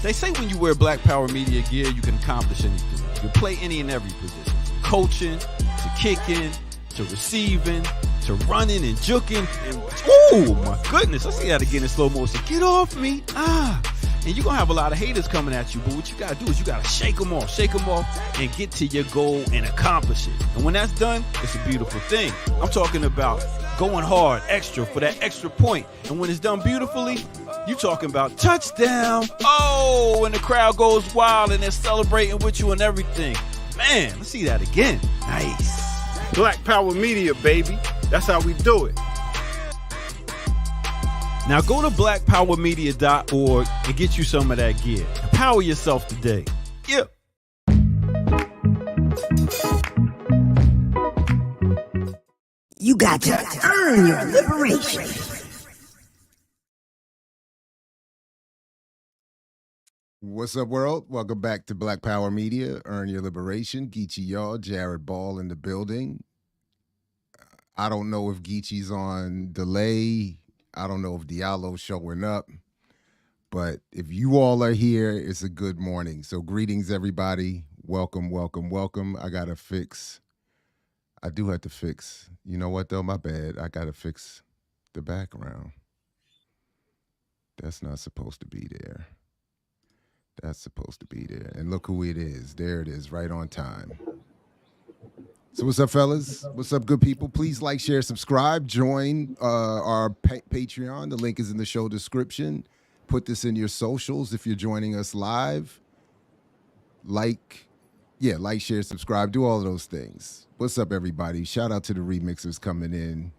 They say when you wear Black Power Media gear, you can accomplish anything. You can play any and every position. Coaching, to kicking, to receiving, to running and juking. And, oh, my goodness. I see that again in slow motion. Get off me. And you're going to have a lot of haters coming at you. But what you got to do is you got to shake them off, and get to your goal and accomplish it. And when that's done, it's a beautiful thing. I'm talking about going hard, extra, for that extra point. And when it's done beautifully, you talking about touchdown. Oh, and the crowd goes wild and they're celebrating with you and everything. Man, let's see that again. Nice. Black Power Media, baby. That's how we do it. Now go to blackpowermedia.org and get you some of that gear. Empower yourself today. Yeah. You got to earn your liberation. What's up, world? Welcome back to Black Power Media. Earn your liberation. Geechee y'all, Jared Ball in the building. I don't know if Geechee's on delay. I don't know if Diallo's showing up. But if you all are here, it's a good morning. So greetings, everybody. Welcome, welcome, welcome. I do have to fix. You know what, though? My bad. I got to fix the background. That's not supposed to be there. That's supposed to be there. And look who it is. There it is, right on time. So what's up, fellas? What's up, good people? Please like, share, subscribe. Join our Patreon. The link is in the show description. Put this in your socials if you're joining us live. Like, share, subscribe. Do all of those things. What's up, everybody? Shout out to the remixers coming in.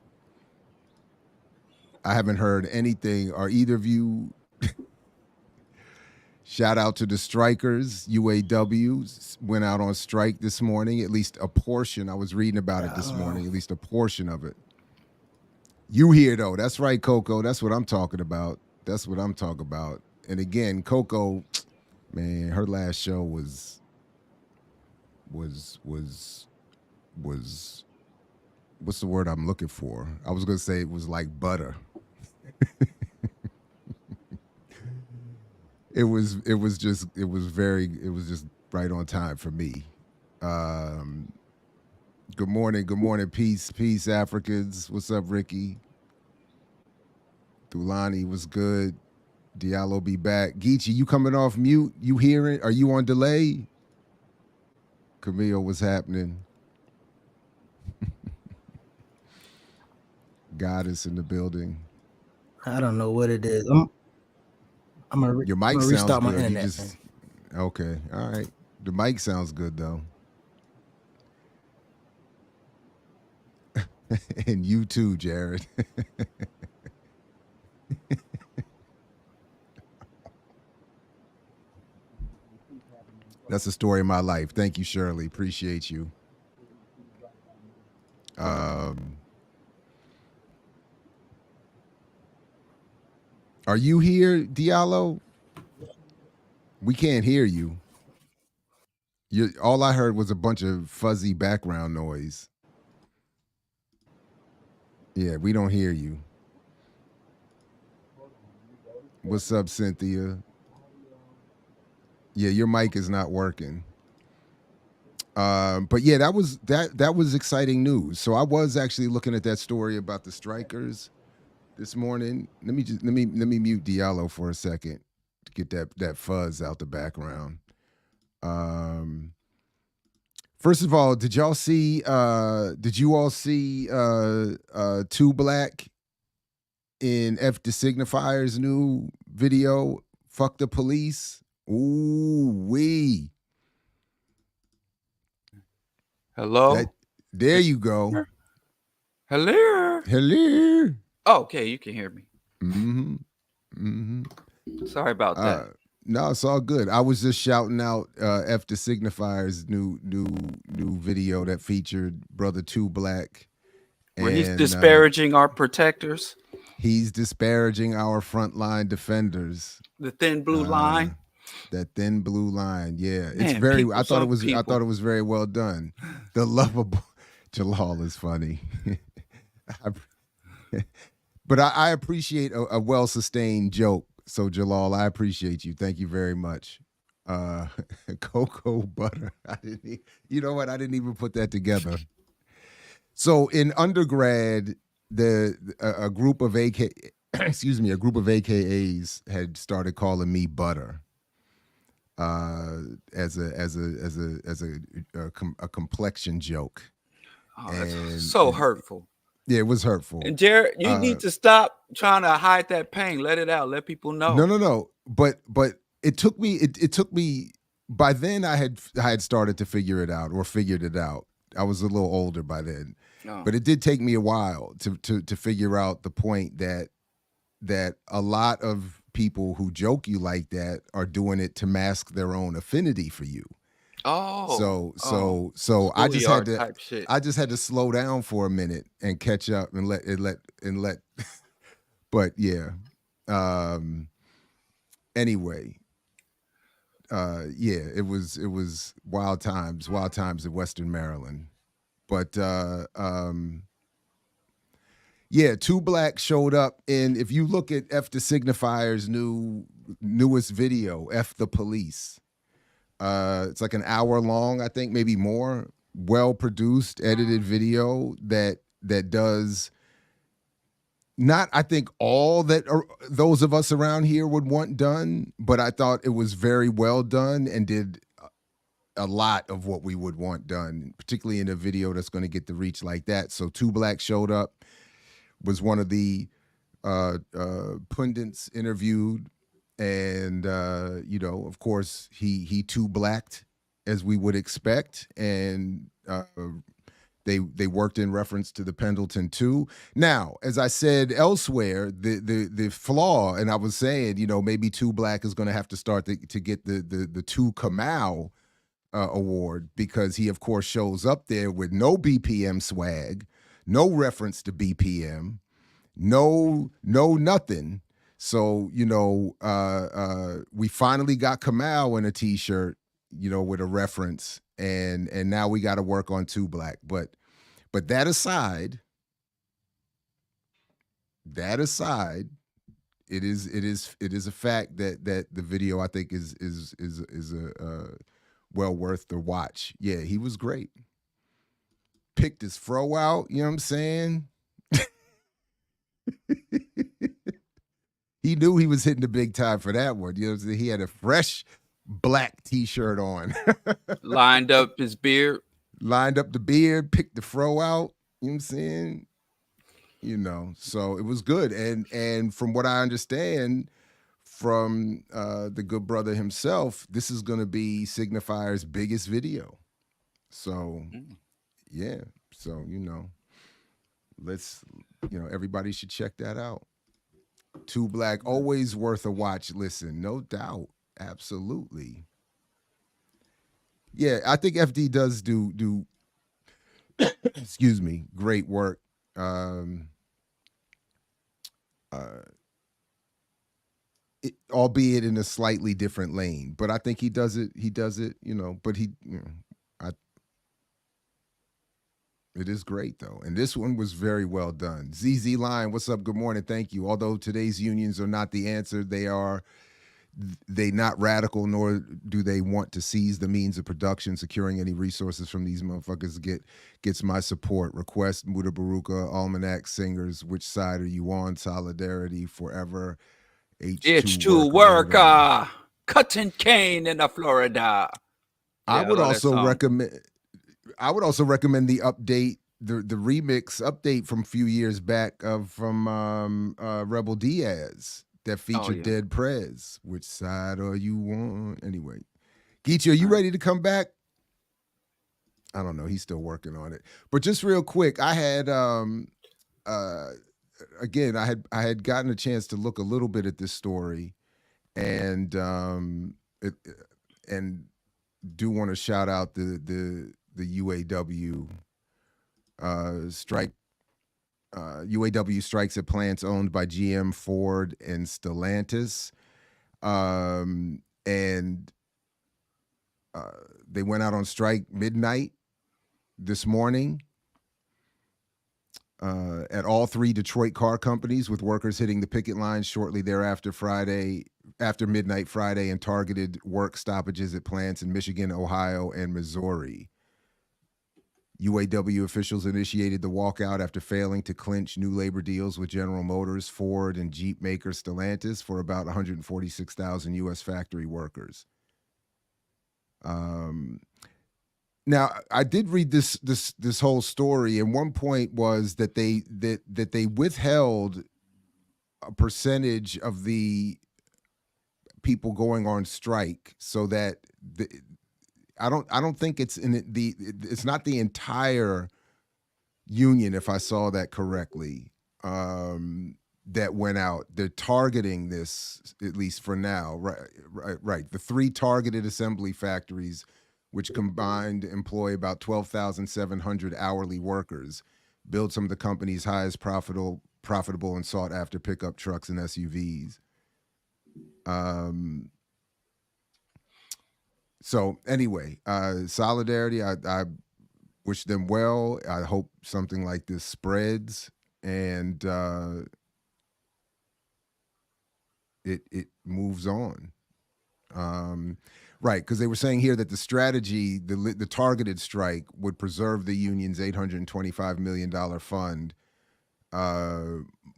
I haven't heard anything. Are either of you... Shout out to the strikers. UAW went out on strike this morning, at least a portion. I was reading about it this morning, at least a portion of it. You here, though. That's right, Coco. That's what I'm talking about. That's what I'm talking about. And again, Coco, man, her last show was what's the word I'm looking for? I was going to say it was like butter. It was just right on time for me. Good morning, peace, Africans. What's up, Ricky? Thulani was good. Diallo be back. Geechee, you coming off mute? You hearing? Are you on delay? Camille, what's happening? Goddess in the building. I don't know what it is. I'm gonna Your mic sounds restart my good. internet. Okay, all right. The mic sounds good though. And you too, Jared. That's the story of my life. Thank you, Shirley. Appreciate you. Are you here, Diallo? We can't hear you. All I heard was a bunch of fuzzy background noise. Yeah, we don't hear you. What's up, Cynthia? Yeah, your mic is not working. But yeah, that was exciting news. So I was actually looking at that story about the strikers this morning. Let me mute Diallo for a second to get that fuzz out the background. First of all, did you all see 2 Black in F the Signifier's new video? Fuck the police. Ooh wee. Hello. There you go. Hello. Hello. Oh, okay, you can hear me. Mm-hmm. Mm-hmm. Sorry about that. No, it's all good. I was just shouting out F the Signifier's new video that featured Brother 2 Black. Where he's disparaging our protectors. He's disparaging our frontline defenders. The thin blue line. That thin blue line. Yeah. Man, it's very I thought it was very well done. The lovable Jalal is funny. But I appreciate a well-sustained joke So Jalal, I appreciate you. Thank you very much. Cocoa butter. You know what? I didn't even put that together. So in undergrad, a group of a group of AKAs had started calling me butter. As a complexion joke. Oh, that's so hurtful. Yeah, it was hurtful. And Jared, you need to stop trying to hide that pain. Let it out. Let people know. No. But it took me. It took me. By then, I had started to figure it out or figured it out. I was a little older by then, but it did take me a while to figure out the point that a lot of people who joke you like that are doing it to mask their own affinity for you. So I just had to slow down for a minute and catch up and let but yeah. Anyway. Yeah, it was wild times in Western Maryland. But yeah, 2 Black showed up, and if you look at F the Signifier's newest video, F the Police, it's like an hour long, I think, maybe more, well-produced, edited video that does not, I think, all that those of us around here would want done, but I thought it was very well done and did a lot of what we would want done, particularly in a video that's going to get the reach like that. So 2 Black showed up, was one of the pundits interviewed, and of course he 2 blacked as we would expect, and they worked in reference to the Pendleton 2. Now, as I said elsewhere, the flaw, and I was saying, maybe 2 Black is going to have to start to get the 2 Kamau award, because he of course shows up there with no BPM swag, no reference to BPM, no nothing. So, we finally got Kamau in a t-shirt, with a reference, and now we got to work on 2 Black. But that aside, it is a fact that the video, I think, is well worth the watch. Yeah, he was great. Picked his fro out, you know what I'm saying? He knew he was hitting the big time for that one. He had a fresh black t-shirt on. Lined up his beard. Lined up the beard, picked the fro out, you know what I'm saying? So it was good. And from what I understand from the good brother himself, this is going to be Signifier's biggest video. So, yeah. So, everybody should check that out. 2 Black, always worth a watch. Listen, no doubt. Absolutely. Yeah, I think FD does do excuse me, great work. Albeit in a slightly different lane, but I think he does it, but it is great though. And this one was very well done. ZZ Line, what's up? Good morning. Thank you. Although today's unions are not the answer, they not radical, nor do they want to seize the means of production. Securing any resources from these motherfuckers gets my support. Request Muda Baruka, Almanac Singers, which side are you on? Solidarity forever. H2 worker. Cutting cane in the Florida. I would also recommend the update, the remix update from a few years back from Rebel Diaz that featured Dead Prez. Which side are you on? Anyway, Geechee, are you ready to come back? I don't know. He's still working on it. But just real quick, I had again, I had gotten a chance to look a little bit at this story, and do want to shout out the UAW strike. UAW strikes at plants owned by GM, Ford, and Stellantis, and they went out on strike midnight this morning. at all 3 Detroit car companies, with workers hitting the picket lines shortly thereafter after midnight Friday, and targeted work stoppages at plants in Michigan, Ohio, and Missouri. UAW officials initiated the walkout after failing to clinch new labor deals with General Motors, Ford, and Jeep maker Stellantis for about 146,000 U.S. factory workers. Now, I did read this whole story, and one point was that they withheld a percentage of the people going on strike, so that I don't think it's it's not the entire union, if I saw that correctly, that went out. They're targeting this, at least for now, right. The 3 targeted assembly factories, which combined employ about 12,700 hourly workers, build some of the company's highest profitable and sought after pickup trucks and SUVs. So anyway, solidarity. I wish them well. I hope something like this spreads, and it moves on. Right, because they were saying here that the strategy, the targeted strike, would preserve the union's $825 million fund,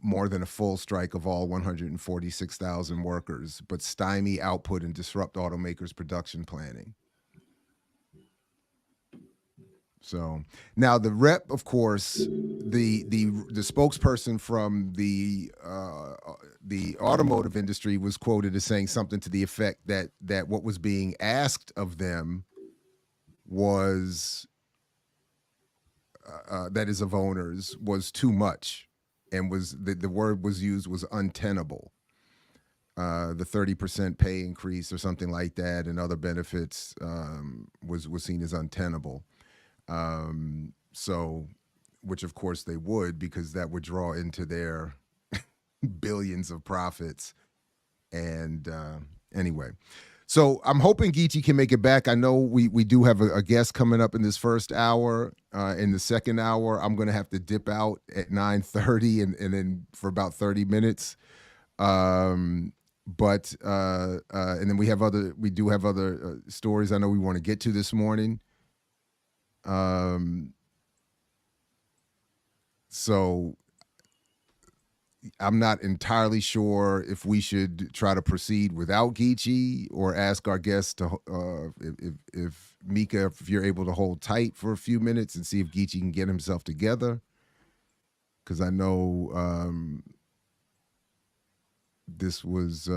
more than a full strike of all 146,000 workers, but stymie output and disrupt automakers' production planning. So now the rep, of course, the spokesperson from the automotive industry was quoted as saying something to the effect that what was being asked of them was that is of owners was too much, and was the word was used was untenable. The 30% pay increase or something like that, and other benefits was seen as untenable. So, which of course they would, because that would draw into their billions of profits. And anyway, so I'm hoping Geechee can make it back. I know we do have a guest coming up in this first hour. In the second hour, I'm going to have to dip out at 9:30 and then for about 30 minutes. And then we do have other stories I know we want to get to this morning. So I'm not entirely sure if we should try to proceed without Geechee, or ask our guests to, if Mika, if you're able to hold tight for a few minutes and see if Geechee can get himself together. Because I know this was...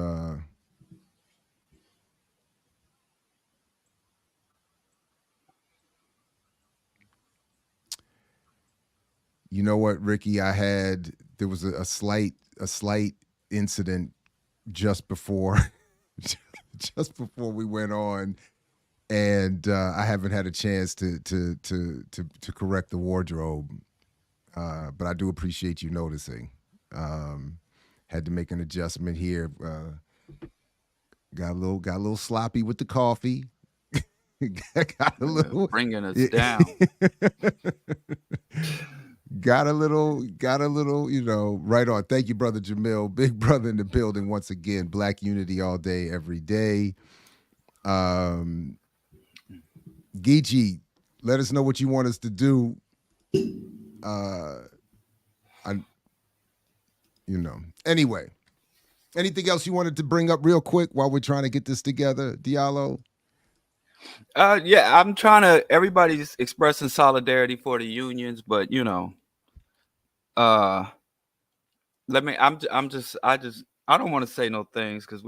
You know what, Ricky? There was a slight incident just before we went on, and I haven't had a chance to correct the wardrobe, but I do appreciate you noticing. Had to make an adjustment here. Got a little sloppy with the coffee. Got a little bringing us down. Got a little, right on. Thank you, Brother Jamil. Big brother in the building once again. Black unity all day, every day. Geechee, let us know what you want us to do. Anyway, anything else you wanted to bring up real quick while we're trying to get this together, Diallo? Yeah, I'm trying to. Everybody's expressing solidarity for the unions, but I don't want to say no things because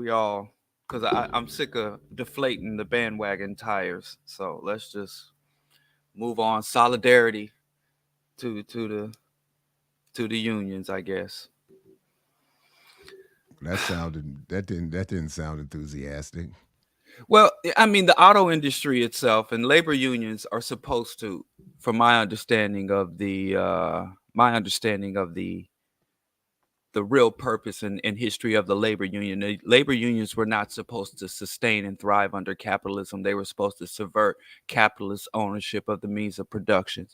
I'm sick of deflating the bandwagon tires. So let's just move on. Solidarity to the unions, I guess. That didn't sound enthusiastic. Well, I mean, the auto industry itself and labor unions are supposed to, from my understanding of the real purpose and history of the labor union. The labor unions were not supposed to sustain and thrive under capitalism. They were supposed to subvert capitalist ownership of the means of production.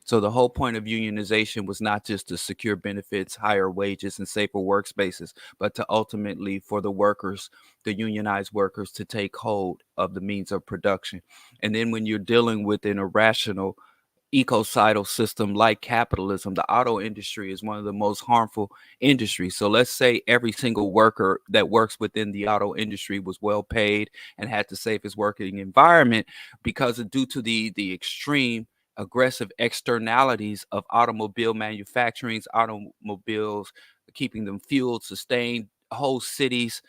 So the whole point of unionization was not just to secure benefits, higher wages, and safer workspaces, but to ultimately for the workers, the unionized workers, to take hold of the means of production. And then when you're dealing with an irrational ecocidal system like capitalism, the auto industry is one of the most harmful industries. So let's say every single worker that works within the auto industry was well paid and had the safest working environment, because due to the extreme aggressive externalities of automobile manufacturings, automobiles, keeping them fueled, sustained, whole cities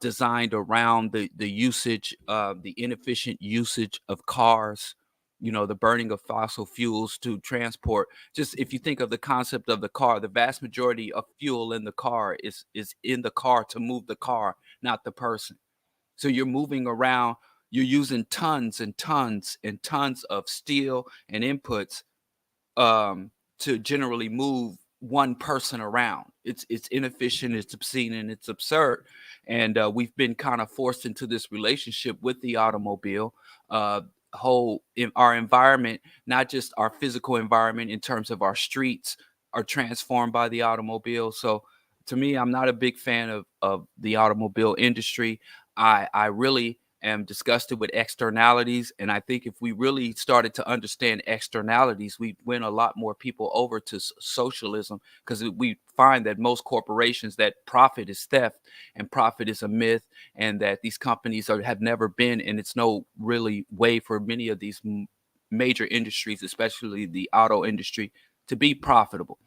designed around the usage, the inefficient usage of cars, the burning of fossil fuels to transport. Just if you think of the concept of the car, the vast majority of fuel in the car is in the car to move the car, not the person. So you're moving around, you're using tons and tons and tons of steel and inputs to generally move one person around. It's inefficient, it's obscene, and it's absurd. And we've been kind of forced into this relationship with the automobile. Whole in our environment, not just our physical environment in terms of our streets, are transformed by the automobile. So to me, I'm not a big fan of the automobile industry. I really am disgusted with externalities. And I think if we really started to understand externalities, we'd win a lot more people over to socialism, because we find that most corporations, that profit is theft and profit is a myth, and that these companies have never been, and it's no really way for many of these major industries, especially the auto industry, to be profitable.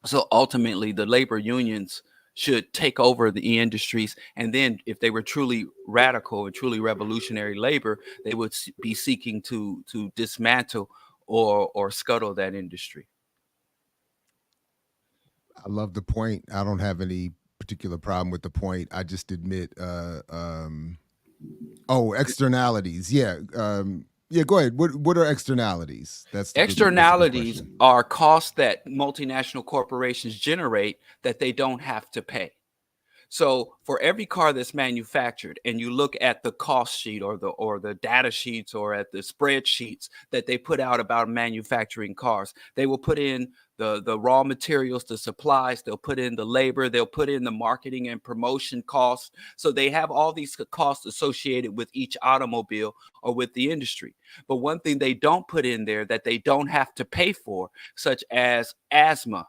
So ultimately, the labor unions should take over the industries. And then if they were truly radical and truly revolutionary labor, they would be seeking to dismantle or scuttle that industry. I love the point. I don't have any particular problem with the point. I just admit, externalities. Yeah. Go ahead. What are externalities? Externalities are costs that multinational corporations generate that they don't have to pay. So for every car that's manufactured, and you look at the cost sheet or the data sheets or at the spreadsheets that they put out about manufacturing cars, they will put in the raw materials, the supplies, they'll put in the labor, they'll put in the marketing and promotion costs. So they have all these costs associated with each automobile or with the industry. But one thing they don't put in there that they don't have to pay for, such as asthma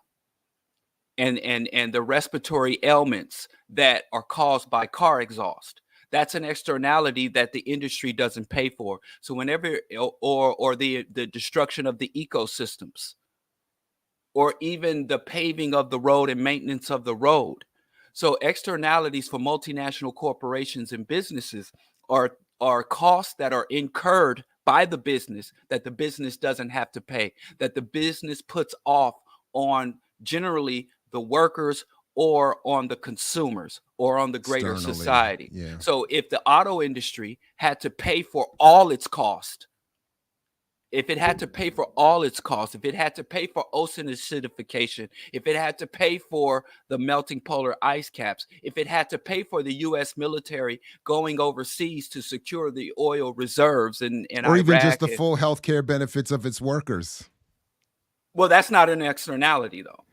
and the respiratory ailments that are caused by car exhaust. That's an externality that the industry doesn't pay for. So whenever, or the destruction of the ecosystems, or even the paving of the road and maintenance of the road. So externalities for multinational corporations and businesses are costs that are incurred by the business that the business doesn't have to pay, that the business puts off on generally the workers or on the consumers or on the greater society. Yeah. So if the auto industry had to pay for all its cost, if it had to pay for all its costs, if it had to pay for ocean acidification, if it had to pay for the melting polar ice caps, if it had to pay for the U.S. military going overseas to secure the oil reserves in or even Iraq, just the full health care benefits of its workers. Well, that's not an externality, though.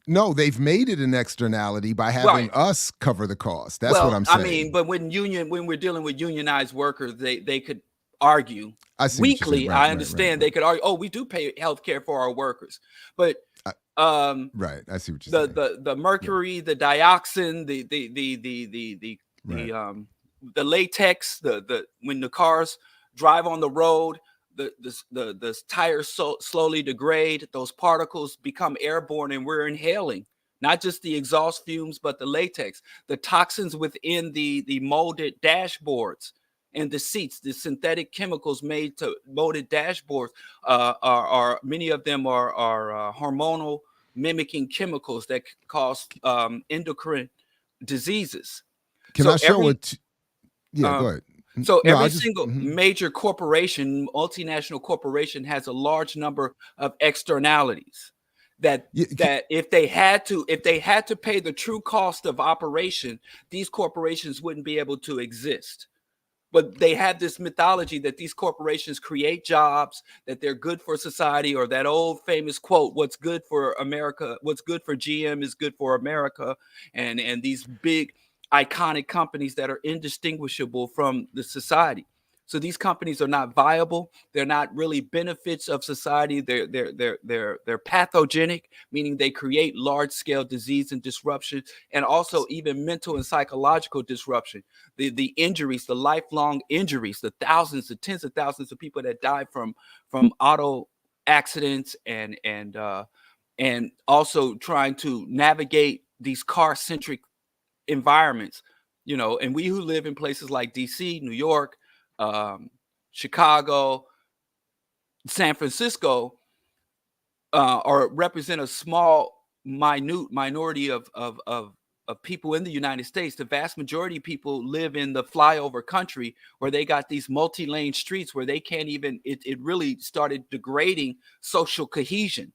No, they've made it an externality by having us cover the cost. That's what I'm saying. I mean, but when we're dealing with unionized workers, they could argue weekly. I understand they could argue, oh, we do pay health care for our workers. But right, I see what you're saying. The mercury, the dioxin, the latex, the when the cars drive on the road, the tires slowly degrade, those particles become airborne, and we're inhaling not just the exhaust fumes, but the latex, the toxins within the molded dashboards and the seats, the synthetic chemicals made to molded dashboards are many of them are hormonal mimicking chemicals that cause endocrine diseases. Can I show it? Yeah, go ahead. So every single major corporation, multinational corporation, has a large number of externalities that if they had to pay the true cost of operation, these corporations wouldn't be able to exist. But they have this mythology that these corporations create jobs, that they're good for society, or that old famous quote, what's good for America, what's good for GM is good for America. And these big iconic companies that are indistinguishable from the society. So these companies are not viable. They're not really benefits of society. They're pathogenic, meaning they create large-scale disease and disruption, and also even mental and psychological disruption. The injuries, the lifelong injuries, the thousands, the tens of thousands of people that die from auto accidents, and also trying to navigate these car-centric environments, and we who live in places like DC, New York, Chicago, San Francisco, or represent a small, minute minority of people in the United States. The vast majority of people live in the flyover country, where they got these multi-lane streets where they can't even. It really started degrading social cohesion,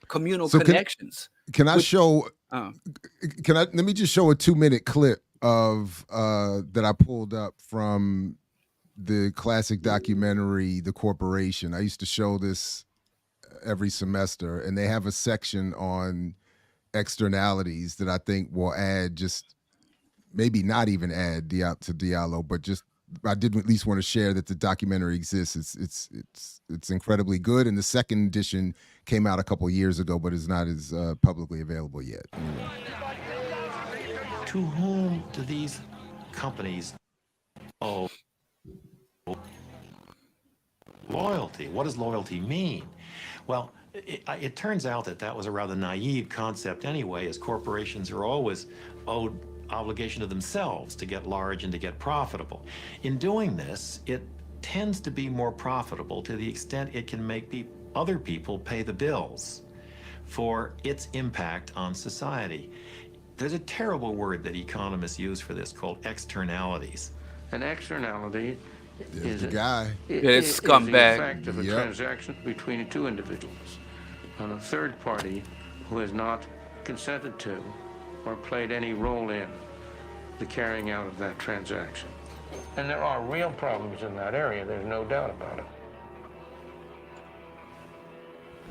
communal connections. Can I show? Let me just show a 2-minute clip of that I pulled up from the classic documentary, The Corporation. I used to show this every semester, and they have a section on externalities that I think will add, just maybe not even add to Diallo, but just I did at least want to share that the documentary exists. It's incredibly good, and the second edition came out a couple of years ago, but is not as publicly available yet. Anyway. To whom do these companies owe loyalty? What does loyalty mean? Well, it turns out that was a rather naive concept anyway, as corporations are always owed obligation to themselves to get large and to get profitable. In doing this, it tends to be more profitable to the extent it can make other people pay the bills for its impact on society. There's a terrible word that economists use for this called externalities. An externality is the guy. It's scumbag. The effect of a transaction between two individuals on a third party who has not consented to or played any role in the carrying out of that transaction. And there are real problems in that area, there's no doubt about it.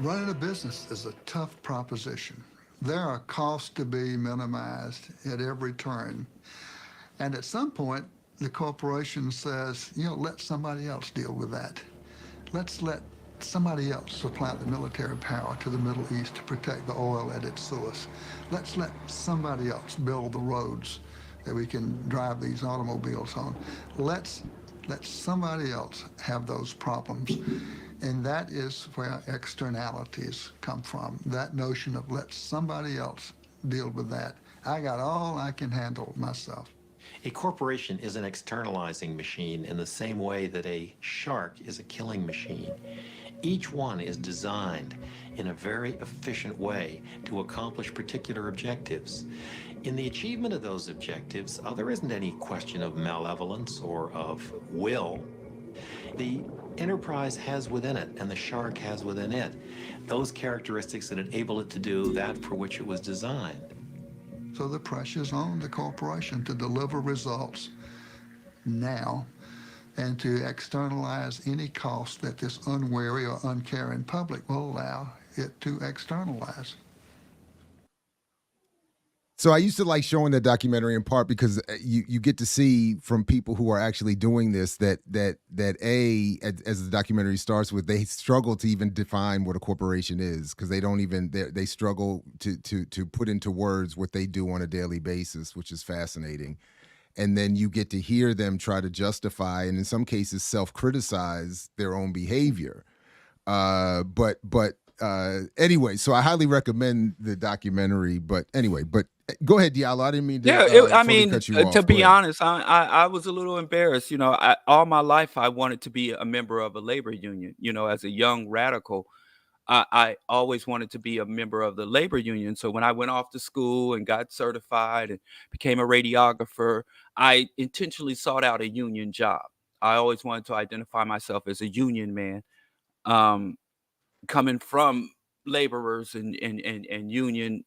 Running a business is a tough proposition. There are costs to be minimized at every turn. And at some point, the corporation says, let somebody else deal with that. Let's let somebody else supply the military power to the Middle East to protect the oil at its source. Let's let somebody else build the roads that we can drive these automobiles on. Let's let somebody else have those problems. And that is where externalities come from. That notion of let somebody else deal with that. I got all I can handle myself. A corporation is an externalizing machine in the same way that a shark is a killing machine. Each one is designed in a very efficient way to accomplish particular objectives. In the achievement of those objectives, there isn't any question of malevolence or of will. The enterprise has within it, and the shark has within it, those characteristics that enable it to do that for which it was designed. So the pressure's on the corporation to deliver results now and to externalize any cost that this unwary or uncaring public will allow it to externalize. So I used to like showing that documentary in part because you get to see from people who are actually doing this that as the documentary starts with, they struggle to even define what a corporation is, because they struggle to put into words what they do on a daily basis, which is fascinating. And then you get to hear them try to justify and in some cases self-criticize their own behavior. Anyway, so I highly recommend the documentary. But go ahead, Diallo. I didn't mean to. Cut you off. To be honest, I was a little embarrassed. All my life I wanted to be a member of a labor union. As a young radical, I always wanted to be a member of the labor union. So when I went off to school and got certified and became a radiographer, I intentionally sought out a union job. I always wanted to identify myself as a union man. Coming from laborers and union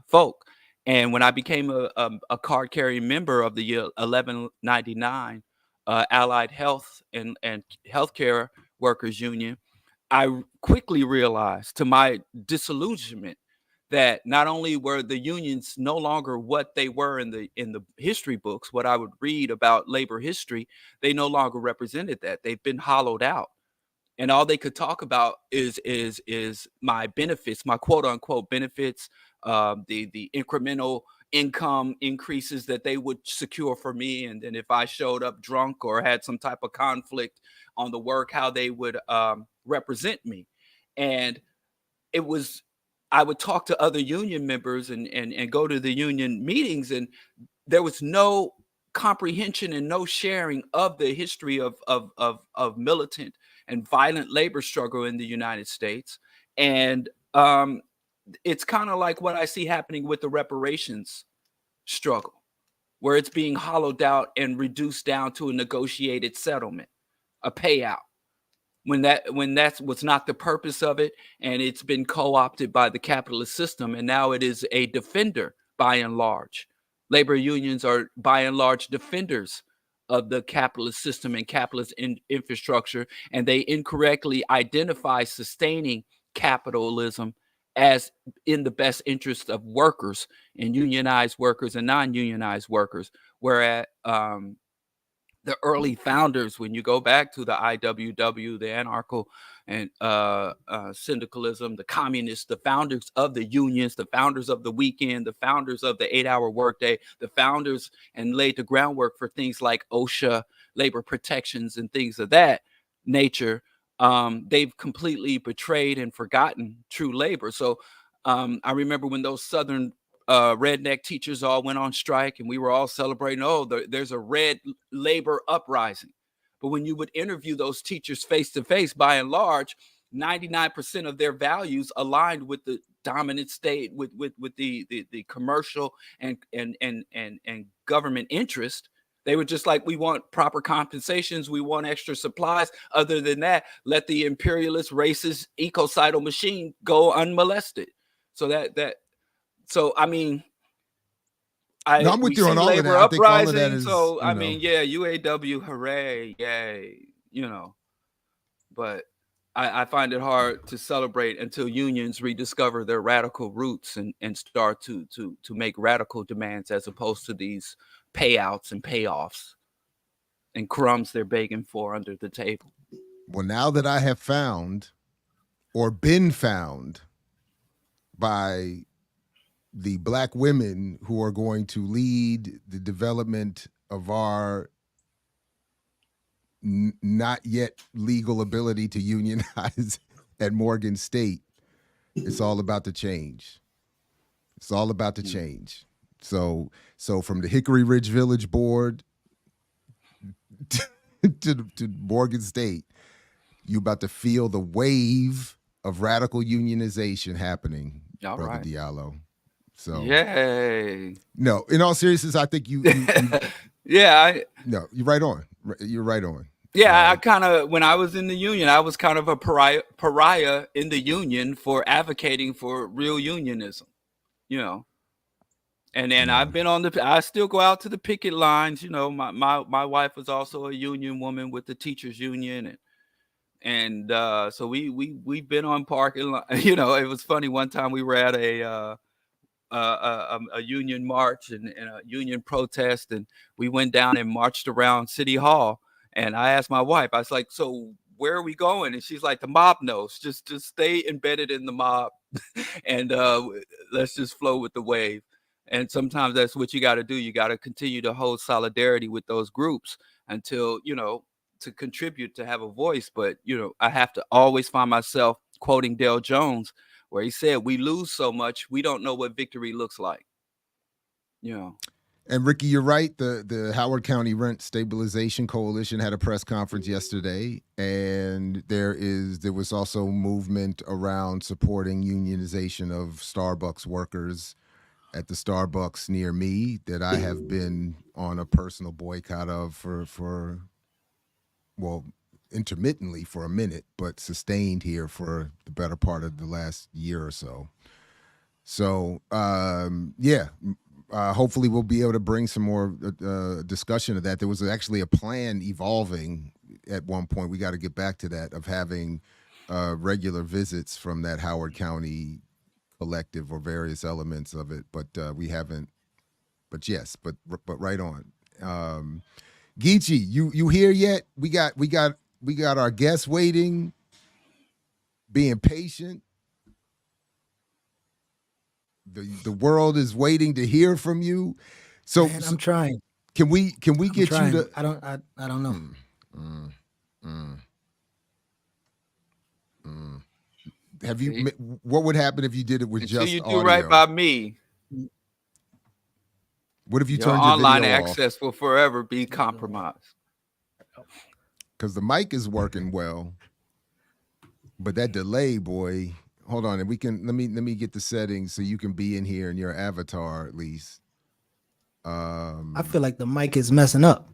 folk. And when I became a card-carrying member of the year 1199 Allied Health and Healthcare Workers Union, I quickly realized, to my disillusionment, that not only were the unions no longer what they were in the history books, what I would read about labor history, they no longer represented that. They've been hollowed out. And all they could talk about is my benefits, my quote unquote benefits, the incremental income increases that they would secure for me, and then if I showed up drunk or had some type of conflict on the work, how they would represent me. And it was, I would talk to other union members and go to the union meetings, and there was no comprehension and no sharing of the history of militant and violent labor struggle in the United States. And it's kind of like what I see happening with the reparations struggle, where it's being hollowed out and reduced down to a negotiated settlement, a payout, when that's what's not the purpose of it, and it's been co-opted by the capitalist system, and now it is a defender by and large. Labor unions are by and large defenders of the capitalist system and capitalist infrastructure, and they incorrectly identify sustaining capitalism as in the best interest of workers, and unionized workers and non-unionized workers. Whereas the early founders, when you go back to the IWW, the anarcho and syndicalism, the communists, the founders of the unions, the founders of the weekend, the founders of the 8-hour workday, the founders and laid the groundwork for things like OSHA, labor protections, and things of that nature. They've completely betrayed and forgotten true labor. So I remember when those Southern redneck teachers all went on strike, and we were all celebrating, oh, there's a red labor uprising. But when you would interview those teachers face to face, by and large, 99% of their values aligned with the dominant state, with the commercial and government interest. They were just like, we want proper compensations, we want extra supplies. Other than that, let the imperialist, racist, ecocidal machine go unmolested. So I mean, I'm with you on all of that. I think all of that is, so I mean, yeah, UAW, hooray, yay, but I find it hard to celebrate until unions rediscover their radical roots and start to make radical demands, as opposed to these payouts and payoffs and crumbs they're begging for under the table. Well, now that I have found or been found by the Black women who are going to lead the development of our not yet legal ability to unionize at Morgan State, it's all about to change. It's all about to change. So from the Hickory Ridge Village Board to Morgan State, you about to feel the wave of radical unionization happening, all Brother right. Diallo. So yay. No, in all seriousness, I think you yeah, no, you're right on. You're right on. Yeah, I kind of, when I was in the union, I was kind of a pariah in the union for advocating for real unionism, And then I've been I still go out to the picket lines. My wife was also a union woman with the teachers union, and so we've been on parking lot. It was funny. One time we were at a union march and a union protest, and we went down and marched around City Hall. And I asked my wife, I was like, so where are we going? And she's like, the mob knows. Just stay embedded in the mob and let's just flow with the wave. And sometimes that's what you got to do. You got to continue to hold solidarity with those groups until, to contribute, to have a voice. But, I have to always find myself quoting Dale Jones, where he said, we lose so much, we don't know what victory looks like. And Ricky, you're right. The Howard County Rent Stabilization Coalition had a press conference yesterday, and there was also movement around supporting unionization of Starbucks workers at the Starbucks near me that I have been on a personal boycott of for intermittently for a minute, but sustained here for the better part of the last year or so. So, hopefully we'll be able to bring some more discussion of that. There was actually a plan evolving at one point. We got to get back to that, of having regular visits from that Howard County collective or various elements of it, but we haven't. But yes, but right on. Geechee, you here yet? We got our guests waiting, being patient. The world is waiting to hear from you. So, Man, I'm trying. Can we get you to? I don't know. Have you? What would happen if you did it with Until just you do audio? right by me? What if you Your turned your online video access will forever be compromised? Because the mic is working well, but that delay, boy. Hold on, and we can let me get the settings so you can be in here in your avatar at least. I feel like the mic is messing up.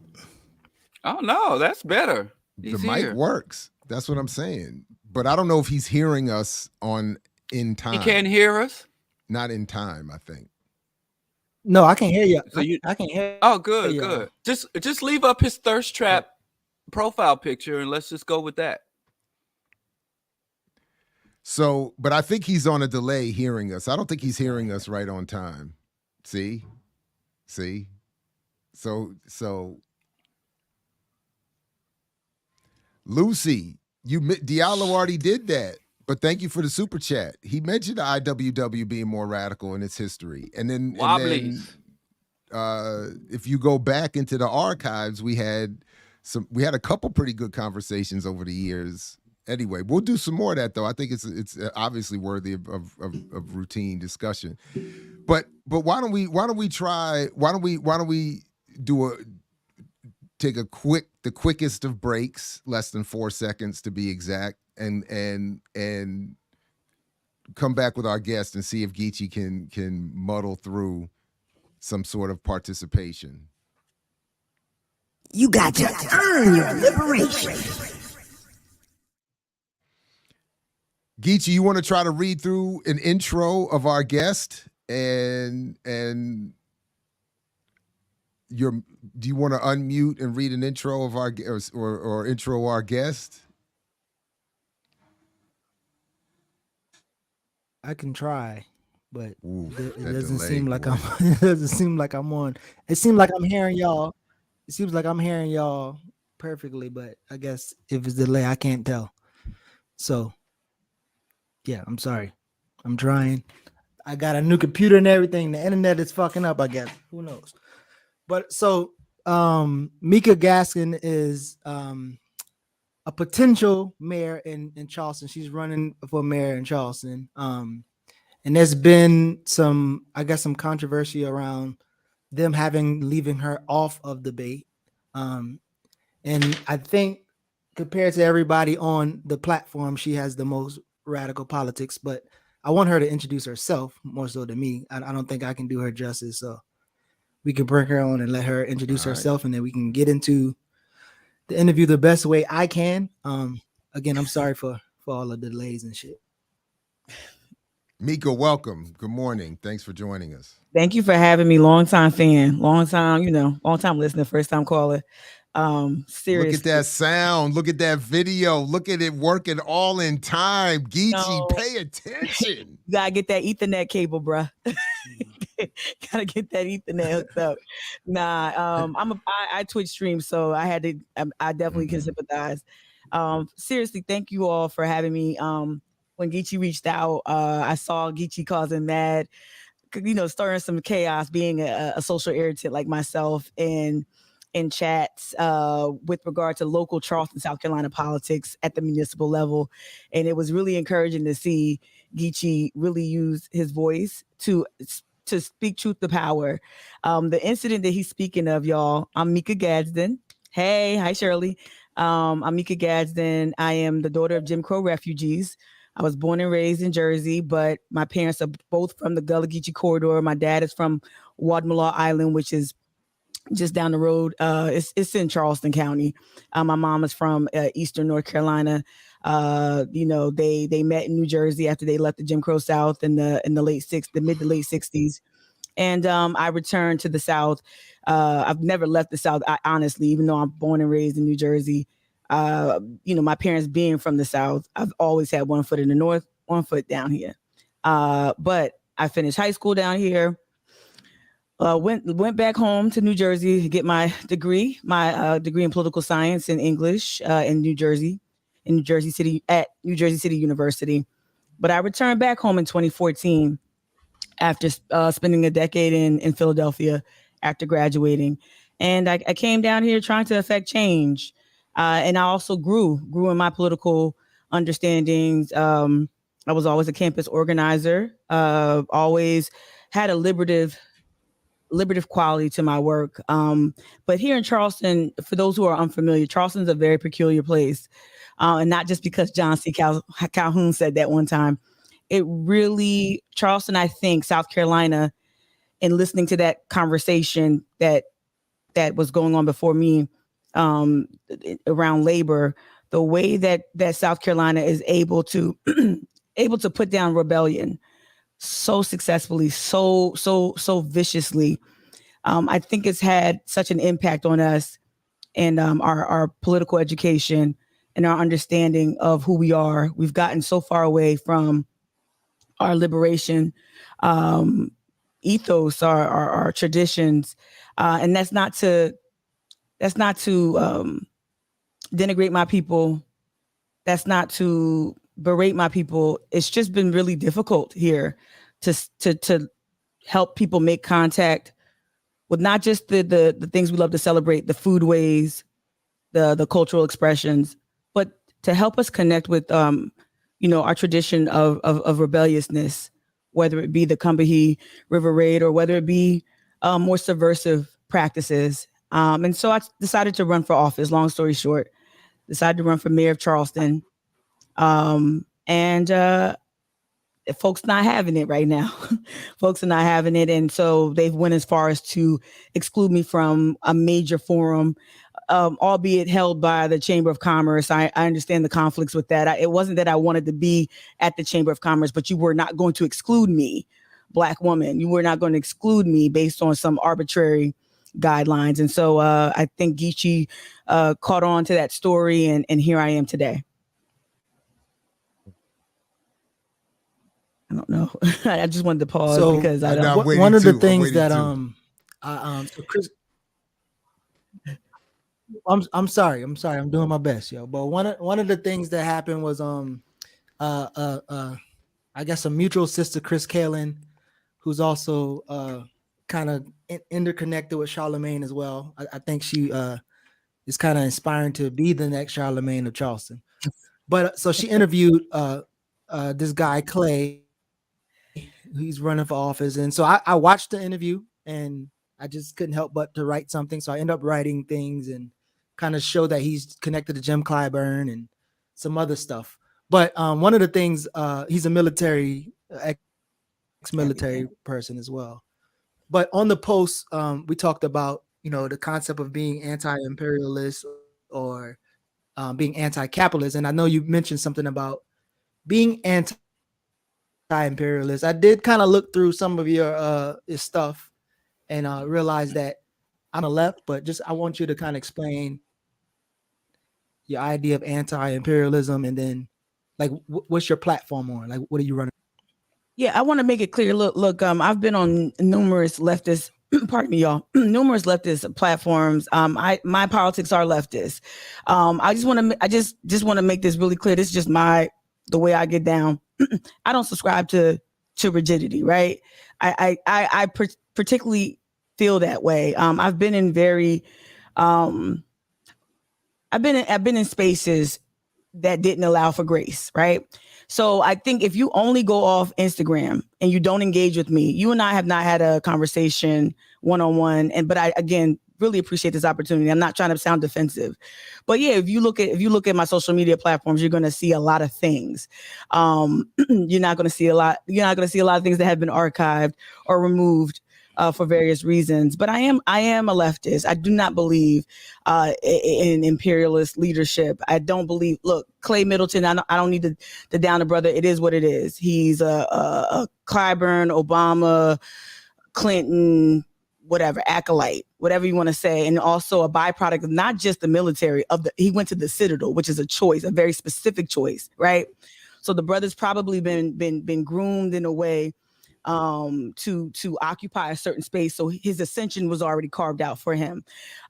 Oh no, that's better. The mic works. That's what I'm saying. But I don't know if he's hearing us in time. He can't hear us? Not in time, I think. No, I can hear you. So I can hear. Oh, good, good. Just leave up his thirst trap profile picture and let's just go with that. So, but I think he's on a delay hearing us. I don't think he's hearing us right on time. See? So Lucy, Diallo already did that, but thank you for the super chat. He mentioned the IWW being more radical in its history. And then, if you go back into the archives, we had a couple pretty good conversations over the years. Anyway, we'll do some more of that though. I think it's obviously worthy of routine discussion. But why don't we take the quickest of breaks, less than 4 seconds to be exact, and come back with our guest and see if Geechee can muddle through some sort of participation. You got to earn your liberation. Geechee, you want to try to read through an intro of our guest and do you want to unmute and read an intro of our or intro our guest? I can try, but it doesn't delay, seem like boy. it doesn't seem like I'm on. It seems like I'm hearing y'all. It seems like I'm hearing y'all perfectly, but I guess if it's delay, I can't tell. So, yeah, I'm sorry. I'm trying. I got a new computer and everything. The internet is fucking up, I guess. Who knows? But so Mika Gadsen is a potential mayor in Charleston. She's running for mayor in Charleston. And there's been some controversy around them leaving her off of debate. And I think compared to everybody on the platform, she has the most radical politics, but I want her to introduce herself more so than me. I don't think I can do her justice. So we can bring her on and let her introduce herself, and then we can get into the interview the best way I can. Again, I'm sorry for all the delays and shit. Mika, welcome. Good morning. Thanks for joining us. Thank you for having me. Long time fan, long time listener, first time caller. Seriously. Look at that sound. Look at that video. Look at it working all in time. Geechee, pay attention. You gotta get that Ethernet cable, bruh. Gotta get that Ethernet hooked up. Nah, I Twitch stream, so I definitely can sympathize. Seriously, thank you all for having me. When Geechee reached out, I saw Geechee causing mad, stirring some chaos, being a social irritant like myself, and in chats with regard to local Charleston, South Carolina politics at the municipal level. And it was really encouraging to see Geechee really use his voice to speak truth to power. The incident that he's speaking of, y'all, I'm Mika Gadsen. Hey, hi, Shirley. I'm Mika Gadsen. I am the daughter of Jim Crow refugees. I was born and raised in Jersey, but my parents are both from the Gullah Geechee corridor. My dad is from Wadmalaw Island, which is just down the road. It's in Charleston County. My mom is from Eastern North Carolina. They met in New Jersey after they left the Jim Crow South in the mid to late 60s. And I returned to the South. I've never left the South, honestly, even though I'm born and raised in New Jersey. My parents being from the South, I've always had one foot in the North, one foot down here. But I finished high school down here. Went back home to New Jersey to get my degree in political science and English in New Jersey City University. But I returned back home in 2014 after spending a decade in Philadelphia after graduating. And I came down here trying to affect change. And I also grew in my political understandings. I was always a campus organizer, always had a liberative quality to my work. But here in Charleston, for those who are unfamiliar, Charleston's a very peculiar place. And not just because John C. Calhoun said that one time. It really, Charleston, I think, South Carolina, and listening to that conversation that was going on before me around labor, the way that South Carolina is able to put down rebellion so successfully, so viciously. I think it's had such an impact on us and our political education and our understanding of who we are. We've gotten so far away from our liberation ethos, our traditions, and that's not to denigrate my people. That's not to berate my people. It's just been really difficult here to help people make contact with not just the things we love to celebrate, the food ways, the cultural expressions, but to help us connect with our tradition of rebelliousness, whether it be the Combahee River Raid or whether it be more subversive practices. And so I decided to run for office. Long story short, decided to run for mayor of Charleston. And folks not having it right now. Folks are not having it. And so they've went as far as to exclude me from a major forum, albeit held by the Chamber of Commerce. I understand the conflicts with that. It wasn't that I wanted to be at the Chamber of Commerce, but you were not going to exclude me, Black woman. You were not going to exclude me based on some arbitrary guidelines. And so I think Geechee caught on to that story, and here I am today. I don't know. I just wanted to pause because I don't. One of the things that so Chris, I'm sorry. I'm doing my best, yo. But one of the things that happened was I guess a mutual sister, Chris Kalin, who's also kind of interconnected with Charlemagne as well. I think she is kind of inspiring to be the next Charlemagne of Charleston. But so she interviewed this guy Clay. He's running for office, and so I watched the interview, and I just couldn't help but to write something. So I ended up writing things and kind of show that he's connected to Jim Clyburn and some other stuff. But one of the things, he's a military, ex-military person as well. But on the post, we talked about, the concept of being anti-imperialist or being anti-capitalist. And I know you mentioned something about being anti-imperialist. I did kind of look through some of your stuff and realized that I'm a left, but I want you to kind of explain your idea of anti-imperialism, and then like what's your platform on? Like, what are you running? Yeah, I want to make it clear. Look, I've been on numerous leftist, pardon me, y'all, numerous leftist platforms. My politics are leftist. I just want to make this really clear. This is just the way I get down. I don't subscribe to rigidity, right? I particularly feel that way. I've been in spaces that didn't allow for grace, right? So I think if you only go off Instagram and you don't engage with me, you and I have not had a conversation one-on-one. But I, again, really appreciate this opportunity. I'm not trying to sound defensive, but yeah, if you look at my social media platforms, you're going to see a lot of things. You're not going to see a lot of things that have been archived or removed for various reasons. But I am a leftist. I do not believe in imperialist leadership. I don't believe. Look, Clay Middleton. I don't need to down the brother. It is what it is. He's a Clyburn, Obama, Clinton, whatever, acolyte, whatever you want to say, and also a byproduct of not just the military, he went to the Citadel, which is a choice, a very specific choice, right? So the brother's probably been groomed in a way to occupy a certain space. So his ascension was already carved out for him.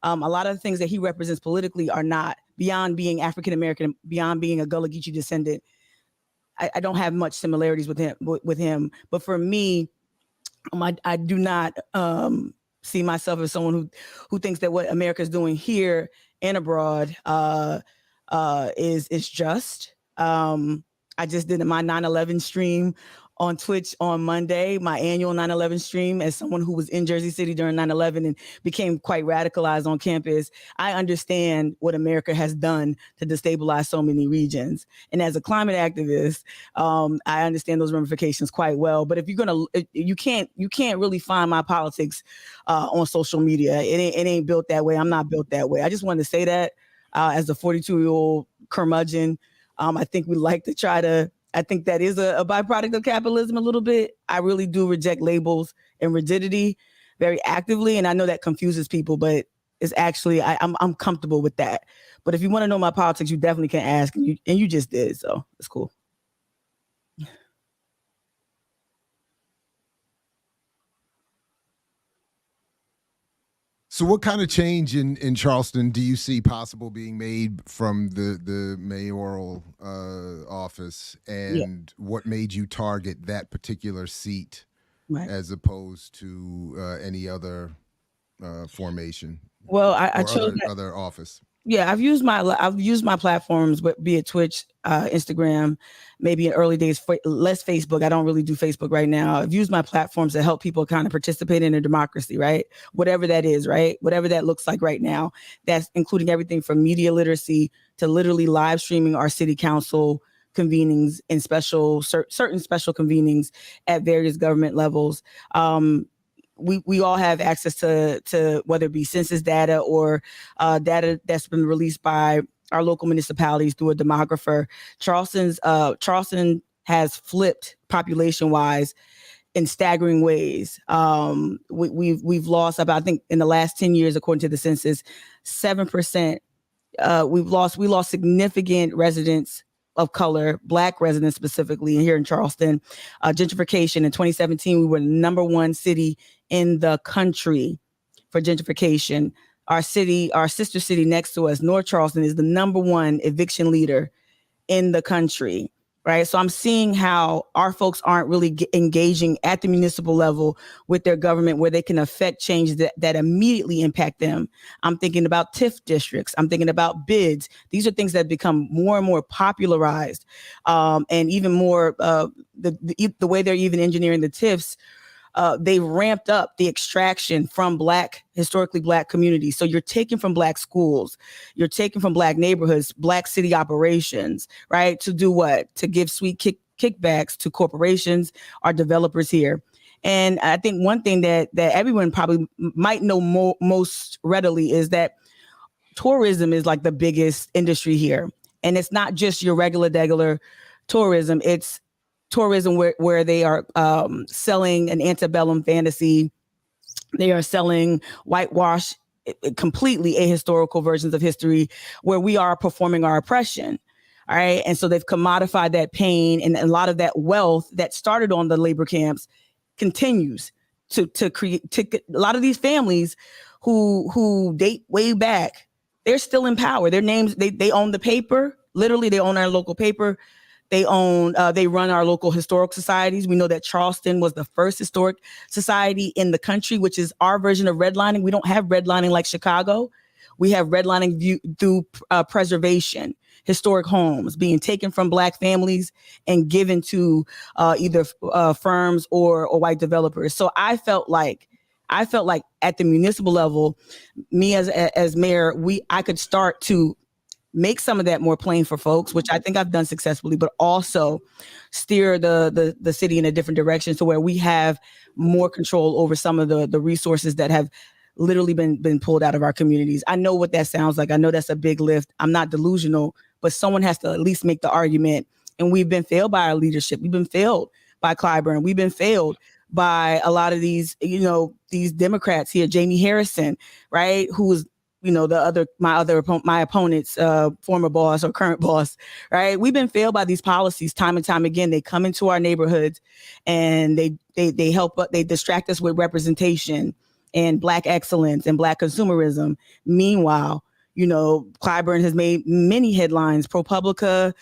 A lot of the things that he represents politically are not, beyond being African American, beyond being a Gullah Geechee descendant. I don't have much similarities with him. But for me, I do not see myself as someone who thinks that what America is doing here and abroad is just. I just did my 9/11 stream on Twitch on Monday, my annual 9/11 stream, as someone who was in Jersey City during 9/11 and became quite radicalized on campus. I understand what America has done to destabilize so many regions. And as a climate activist, I understand those ramifications quite well. But if you're gonna, you can't really find my politics on social media. It ain't built that way. I'm not built that way. I just wanted to say that as a 42-year-old curmudgeon, I think we like to try to. I think that is a byproduct of capitalism a little bit. I really do reject labels and rigidity very actively. And I know that confuses people, but it's actually, I'm comfortable with that. But if you want to know my politics, you definitely can ask, and you just did. So it's cool. So what kind of change in Charleston do you see possible being made from the mayoral office, and what made you target that particular seat as opposed to any other formation? Well, I chose other office. Yeah, I've used my platforms, but be it Twitch, Instagram, maybe in early days, less Facebook. I don't really do Facebook right now. I've used my platforms to help people kind of participate in a democracy, right? Whatever that is, right? Whatever that looks like right now. That's including everything from media literacy to literally live streaming our city council convenings and certain special convenings at various government levels. We all have access to whether it be census data or data that's been released by our local municipalities through a demographer. Charleston has flipped population-wise in staggering ways. We've lost about, I think in the last 10 years, according to the census, 7%. We lost significant residents of color, Black residents specifically here in Charleston. Gentrification in 2017, we were the #1 city in the country for gentrification. Our sister city next to us, North Charleston, is the #1 eviction leader in the country, right? So I'm seeing how our folks aren't really engaging at the municipal level with their government where they can affect change that immediately impact them. I'm thinking about TIF districts. I'm thinking about bids. These are things that become more and more popularized, and even more the way they're even engineering the TIFs. They've ramped up the extraction from historically Black communities. So you're taking from Black schools, you're taking from Black neighborhoods, Black city operations, right? To do what? To give sweet kickbacks to corporations, our developers here. And I think one thing that everyone probably might know most readily is that tourism is like the biggest industry here. And it's not just your regular tourism. It's tourism where they are selling an antebellum fantasy. They are selling whitewash, completely ahistorical versions of history where we are performing our oppression. All right. And so they've commodified that pain, and a lot of that wealth that started on the labor camps continues to create. A lot of these families who date way back, they're still in power. Their names, they own the paper. Literally, they own our local paper. They run our local historic societies. We know that Charleston was the first historic society in the country, which is our version of redlining. We don't have redlining like Chicago. We have redlining through preservation, historic homes being taken from Black families and given to either firms or white developers. So I felt like at the municipal level, me as mayor, I could start to make some of that more plain for folks, which I think I've done successfully, but also steer the city in a different direction to where we have more control over some of the resources that have literally been pulled out of our communities. I know what that sounds like. I know that's a big lift. I'm not delusional, but someone has to at least make the argument. And we've been failed by our leadership. We've been failed by Clyburn. We've been failed by a lot of these, these Democrats here, Jamie Harrison, right? Who was, my opponent's former boss or current boss, right? We've been failed by these policies time and time again. They come into our neighborhoods and they help, they distract us with representation and Black excellence and Black consumerism. Meanwhile, Clyburn has made many headlines, ProPublica,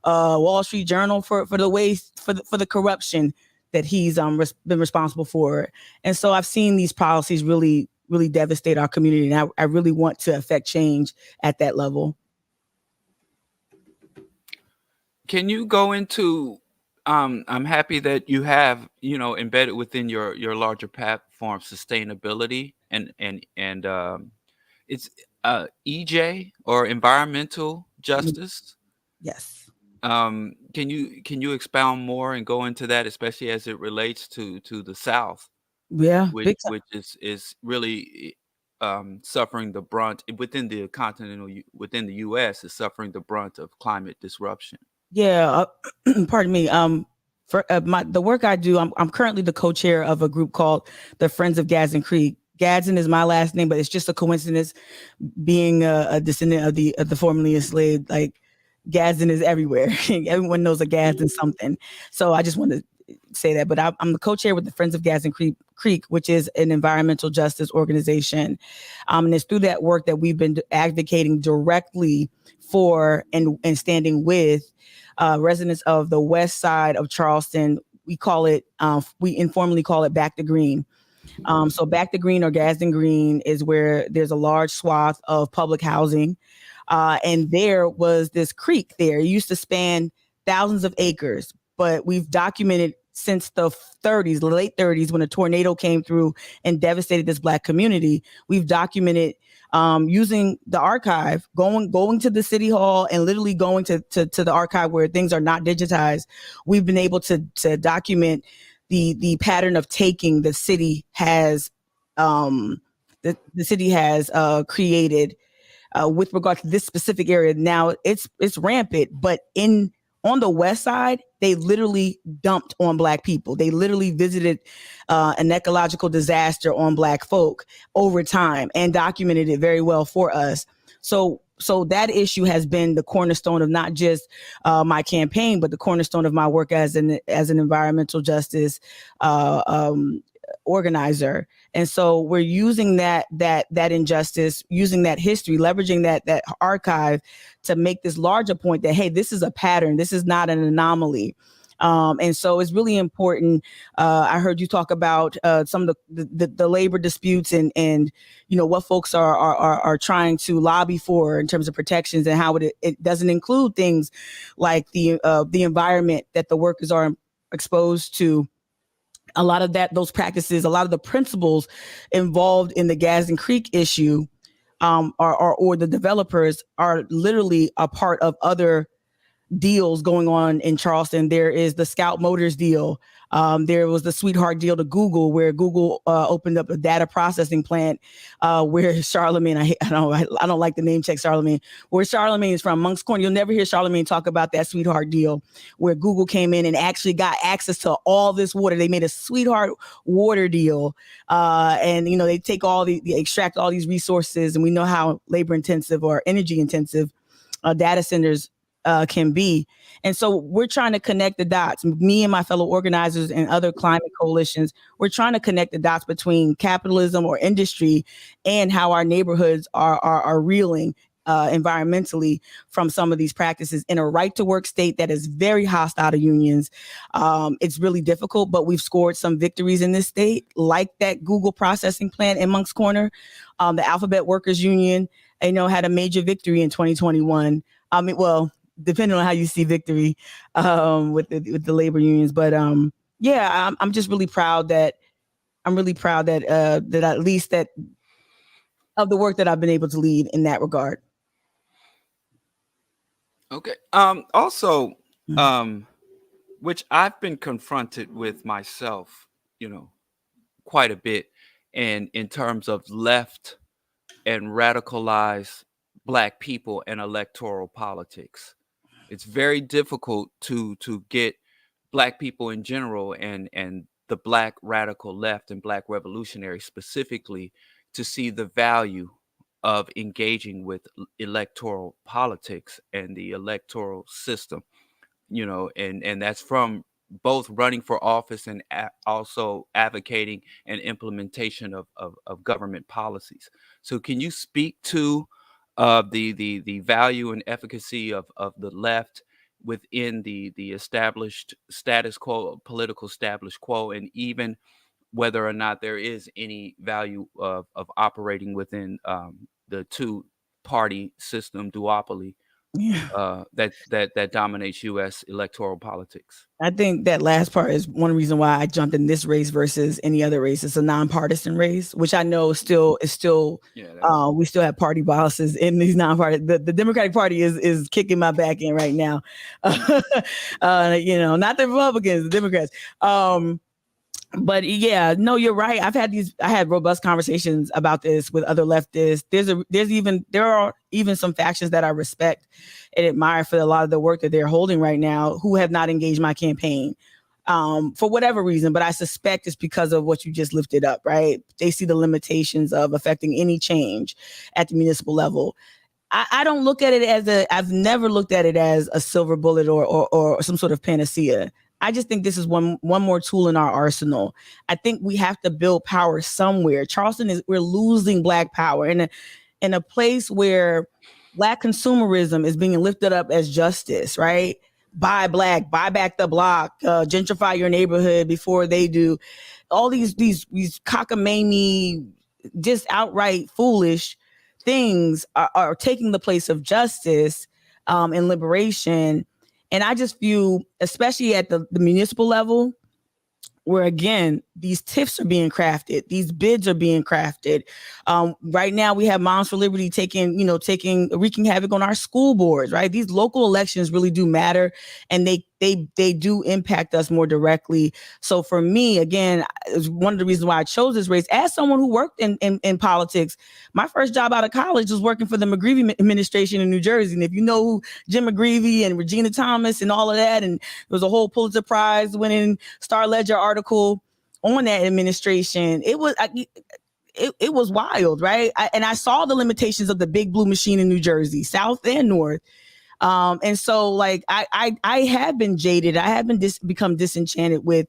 Wall Street Journal for the corruption that he's been responsible for. And so I've seen these policies really devastate our community. And I really want to affect change at that level. Can you go into, I'm happy that you have, embedded within your larger platform, sustainability and it's EJ or environmental justice. Yes. Can you expound more and go into that, especially as it relates to the South? Yeah, which is really suffering the brunt within the within the U.S. is suffering the brunt of climate disruption. Yeah, pardon me. For the work I do, I'm currently the co-chair of a group called the Friends of Gadsen Creek. Gadsen is my last name, but it's just a coincidence. Being a descendant of the formerly enslaved, like Gadsen is everywhere. Everyone knows a Gadsen something. So I just want to say that. But I'm the co-chair with the Friends of Gadsen Creek, which is an environmental justice organization, and it's through that work that we've been advocating directly for and standing with residents of the west side of Charleston. We call it, we informally call it Back to Green. So Back to Green or Gadsen Green is where there's a large swath of public housing. And there was this creek there. It used to span thousands of acres, but we've documented since the 30s, the late 30s, when a tornado came through and devastated this Black community. We've documented using the archive, going to the city hall and literally going to the archive where things are not digitized. We've been able to document the pattern of taking the city has created with regard to this specific area. Now it's rampant, but on the west side, they literally dumped on Black people. They literally visited an ecological disaster on Black folk over time and documented it very well for us. So that issue has been the cornerstone of not just my campaign, but the cornerstone of my work as an environmental justice organizer. And so we're using that injustice, using that history, leveraging that archive to make this larger point that, hey, this is a pattern. This is not an anomaly. And so it's really important. I heard you talk about some of the labor disputes and what folks are trying to lobby for in terms of protections and how it doesn't include things like the environment that the workers are exposed to. A lot of those practices, a lot of the principles involved in the Gadsen Creek issue, or the developers are literally a part of other deals going on in Charleston. There is the Scout Motors deal. There was the Sweetheart deal to Google, where Google opened up a data processing plant where Charlemagne, I don't like the name check Charlemagne, where Charlemagne is from, Moncks Corner. You'll never hear Charlemagne talk about that Sweetheart deal where Google came in and actually got access to all this water. They made a Sweetheart water deal. And, they take they extract all these resources, and we know how labor intensive or energy intensive data centers can be. And so we're trying to connect the dots. Me and my fellow organizers and other climate coalitions, we're trying to connect the dots between capitalism or industry and how our neighborhoods are reeling environmentally from some of these practices in a right to work state that is very hostile to unions. It's really difficult, but we've scored some victories in this state, like that Google processing plant in Moncks Corner. The Alphabet Workers Union, had a major victory in 2021. Depending on how you see victory with the labor unions. But I'm just really proud that that at least that of the work that I've been able to lead in that regard. Okay. Also, which I've been confronted with myself, quite a bit, and in terms of left and radicalized Black people and electoral politics. It's very difficult to get Black people in general and the Black radical left and Black revolutionaries specifically to see the value of engaging with electoral politics and the electoral system, you know, and that's from both running for office and also advocating and implementation of government policies. So can you speak to the value and efficacy of the left within the established status quo, political status quo, and even whether or not there is any value of operating within the two-party system duopoly that dominates U.S. electoral politics? I think that last part is one reason why I jumped in this race versus any other race. It's a nonpartisan race, which I know is still we still have party bosses in these nonpartisan. The Democratic Party is kicking my back in right now. You know, not the Republicans, the Democrats. But yeah, no, you're right. I had robust conversations about this with other leftists. There are even some factions that I respect and admire for a lot of the work that they're holding right now who have not engaged my campaign for whatever reason. But I suspect it's because of what you just lifted up, right? They see the limitations of affecting any change at the municipal level. I don't look at it I've never looked at it as a silver bullet or some sort of panacea. I just think this is one more tool in our arsenal. I think we have to build power somewhere. Charleston we're losing Black power in a place where Black consumerism is being lifted up as justice, right? Buy Black, buy back the block, gentrify your neighborhood before they do. All these cockamamie, just outright foolish things are taking the place of justice and liberation. And I just feel, especially at the municipal level, where again, these TIFs are being crafted, these bids are being crafted. Right now we have Moms for Liberty wreaking havoc on our school boards, right? These local elections really do matter, and they do impact us more directly. So for me, again, it's one of the reasons why I chose this race. As someone who worked in politics, my first job out of college was working for the McGreevey administration in New Jersey. And if you know who Jim McGreevey and Regina Thomas and all of that, and there was a whole Pulitzer Prize winning Star Ledger article on that administration, it was wild, right? And I saw the limitations of the big blue machine in New Jersey, South and North. And so like, I have been jaded. I have become disenchanted with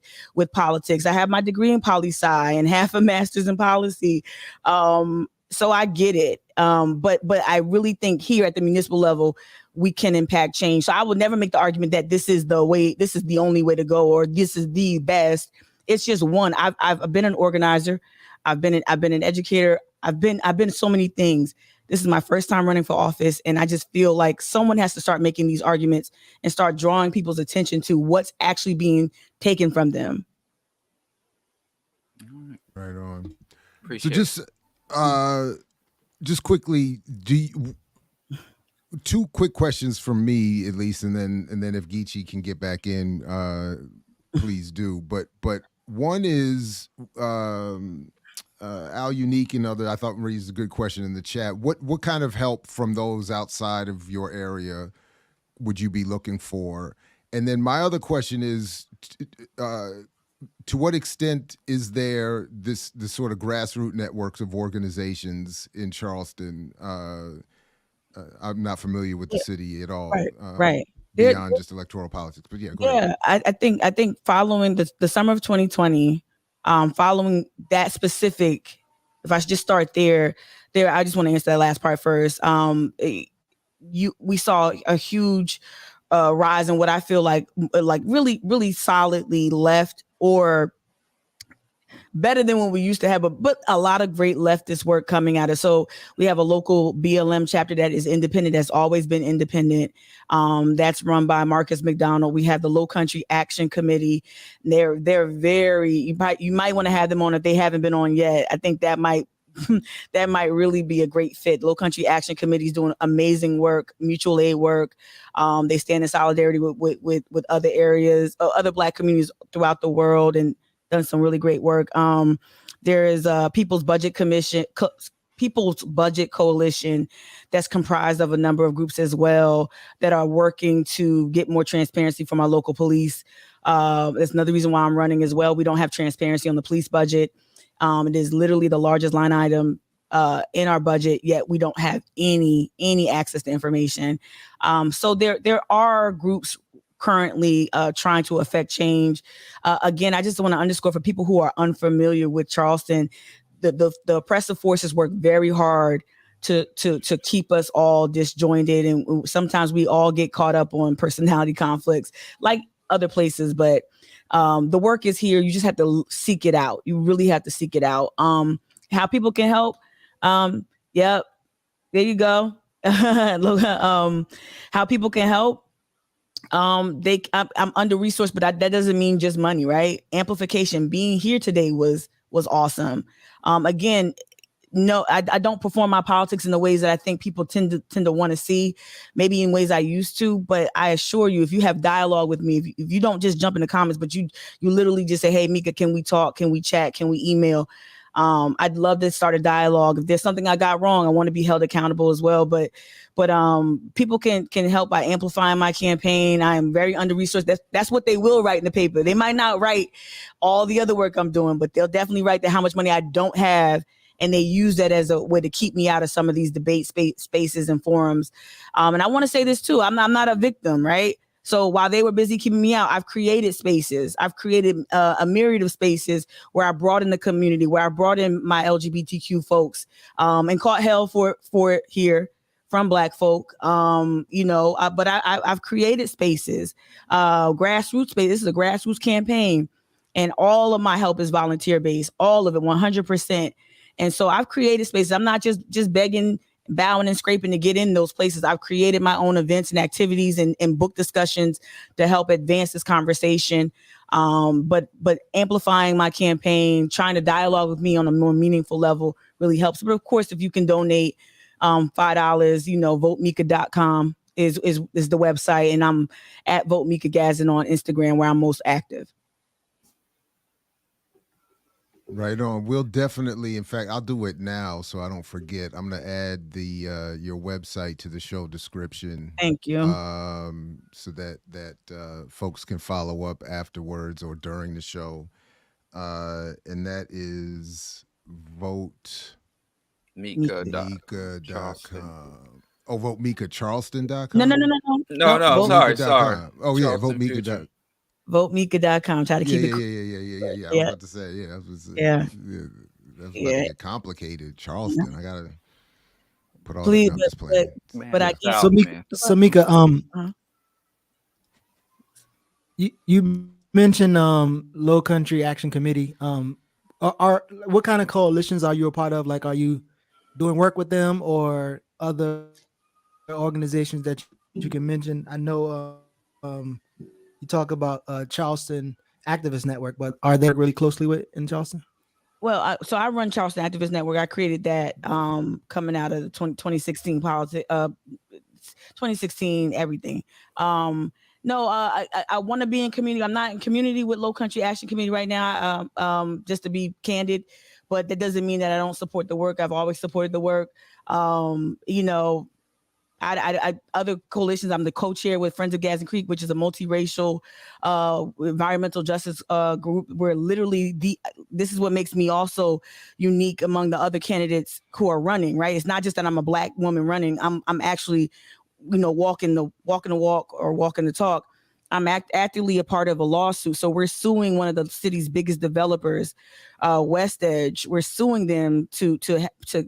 politics. I have my degree in poli-sci and half a master's in policy. So I get it. But I really think here at the municipal level, we can impact change. So I would never make the argument that this is the only way to go, or this is the best. It's just one. I've been an organizer. I've been an educator. I've been so many things. This is my first time running for office, and I just feel like someone has to start making these arguments and start drawing people's attention to what's actually being taken from them. Right on. Appreciate So just quickly, two quick questions from me at least, and then if Geechee can get back in, please do. But one is Al Unique and other, I thought raised a good question in the chat. What kind of help from those outside of your area would you be looking for? And then my other question is, to what extent is there this sort of grassroots networks of organizations in Charleston? I'm not familiar with the city at all. Right. Beyond just electoral politics, but yeah, go ahead. I think following the summer of 2020, following that specific, if I should just start there, I just want to answer that last part first. We saw a huge rise in what I feel like really, really solidly left, or better than what we used to have, but a lot of great leftist work coming out of. So we have a local BLM chapter that is independent, that's always been independent. That's run by Marcus McDonald. We have the Low Country Action Committee. They're very, you might want to have them on if they haven't been on yet. I think that might really be a great fit. Low Country Action Committee is doing amazing work, mutual aid work. They stand in solidarity with other areas, other Black communities throughout the world, and done some really great work. There is a People's Budget Coalition that's comprised of a number of groups as well that are working to get more transparency from our local police. That's another reason why I'm running as well. We don't have transparency on the police budget. It is literally the largest line item in our budget, yet we don't have any access to information. So there are groups currently trying to affect change. Again, I just want to underscore for people who are unfamiliar with Charleston, the oppressive forces work very hard to keep us all disjointed, and sometimes we all get caught up on personality conflicts like other places. But the work is here. You just have to seek it out. You really have to seek it out. How people can help? Yep, there you go. How people can help? I'm under resourced, but that doesn't mean just money, right? Amplification. Being here today was awesome. Again, no, I don't perform my politics in the ways that I think people tend to want to see, maybe in ways I used to. But I assure you, if you have dialogue with me, if you don't just jump in the comments, but you literally just say, hey, Mika, can we talk? Can we chat? Can we email? I'd love to start a dialogue. If there's something I got wrong, I want to be held accountable as well. But people can help by amplifying my campaign. I am very under-resourced. That's what they will write in the paper. They might not write all the other work I'm doing, but they'll definitely write how much money I don't have. And they use that as a way to keep me out of some of these debate spaces and forums. And I want to say this too. I'm not a victim, right? So while they were busy keeping me out, I've created spaces. I've created a myriad of spaces where I brought in the community, where I brought in my LGBTQ folks, and caught hell for it here from Black folk. But I've created spaces, grassroots space. This is a grassroots campaign, and all of my help is volunteer based, all of it, 100%. And so I've created spaces. I'm not just begging, bowing and scraping to get in those places. I've created my own events and activities and book discussions to help advance this conversation. But amplifying my campaign, trying to dialogue with me on a more meaningful level really helps. But of course, if you can donate $5, votemika.com is the website. And I'm at Vote Mika Gadsen on Instagram, where I'm most active. Right on. We'll definitely, in fact, I'll do it now so I don't forget. I'm going to add your website to the show description. Thank you. So that folks can follow up afterwards or during the show. And that is votemika.com. Oh, votemikacharleston.com? No. Sorry. Oh, yeah, votemika.com. VoteMika.com. Try to keep it. Yeah. I was about to say, that's about to get complicated. Charleston, I gotta put all the numbers playing. But I can't. So Mika, you mentioned Low Country Action Committee. What kind of coalitions are you a part of? Like, are you doing work with them or other organizations that you can mention? I know you talk about Charleston Activist Network, but are they really closely with in Charleston? Well, so I run Charleston Activist Network. I created that coming out of the 2016 politics, 2016 everything. I want to be in community. I'm not in community with Low Country Action Committee right now, just to be candid, but that doesn't mean that I don't support the work. I've always supported the work. Other coalitions, I'm the co-chair with Friends of Gadsden Creek, which is a multiracial environmental justice group where literally this is what makes me also unique among the other candidates who are running, right? It's not just that I'm a Black woman running. I'm actually, walking the walk or walking the talk. I'm actively a part of a lawsuit. So we're suing one of the city's biggest developers, West Edge. We're suing them to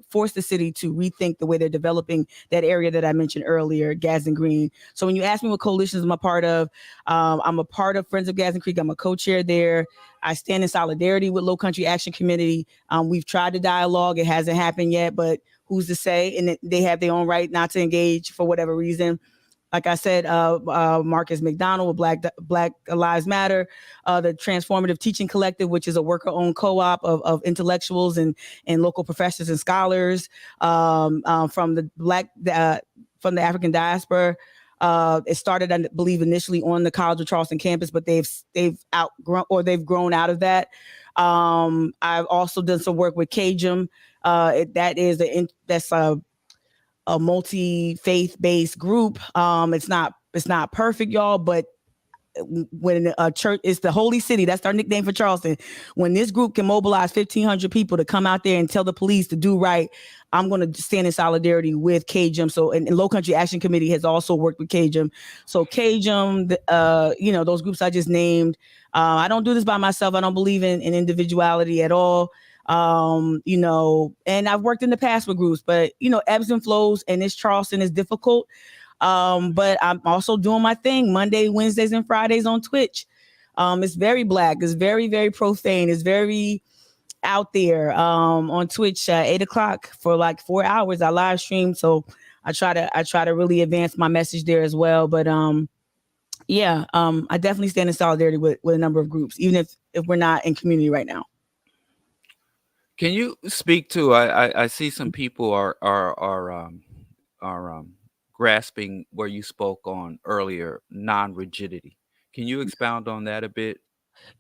force the city to rethink the way they're developing that area that I mentioned earlier, Gadsden Green. So when you ask me what coalitions I'm a part of, I'm a part of Friends of Gadsden Creek. I'm a co-chair there. I stand in solidarity with Low Country Action Committee. We've tried to dialogue. It hasn't happened yet, but who's to say? And they have their own right not to engage for whatever reason. Like I said, Marcus McDonald with Black Lives Matter, the Transformative Teaching Collective, which is a worker-owned co-op of intellectuals and local professors and scholars from the African diaspora. It started, I believe, initially on the College of Charleston campus, but they've grown out of that. I've also done some work with CAGEM. That's a multi-faith-based group. It's not perfect, y'all, but when a church is the holy city, that's our nickname for Charleston. When this group can mobilize 1,500 people to come out there and tell the police to do right, I'm going to stand in solidarity with KJM. So, and Low Country Action Committee has also worked with KJM. So KJM, those groups I just named. I don't do this by myself. I don't believe in individuality at all. And I've worked in the past with groups, but ebbs and flows, and this Charleston is difficult. But I'm also doing my thing Monday, Wednesdays, and Fridays on Twitch. It's very Black. It's very, very profane. It's very out there. On Twitch at 8:00 for like 4 hours. I live stream, so I try to really advance my message there as well. But I definitely stand in solidarity with a number of groups, even if we're not in community right now. Can you speak to? I see some people are grasping where you spoke on earlier, non-rigidity. Can you expound on that a bit?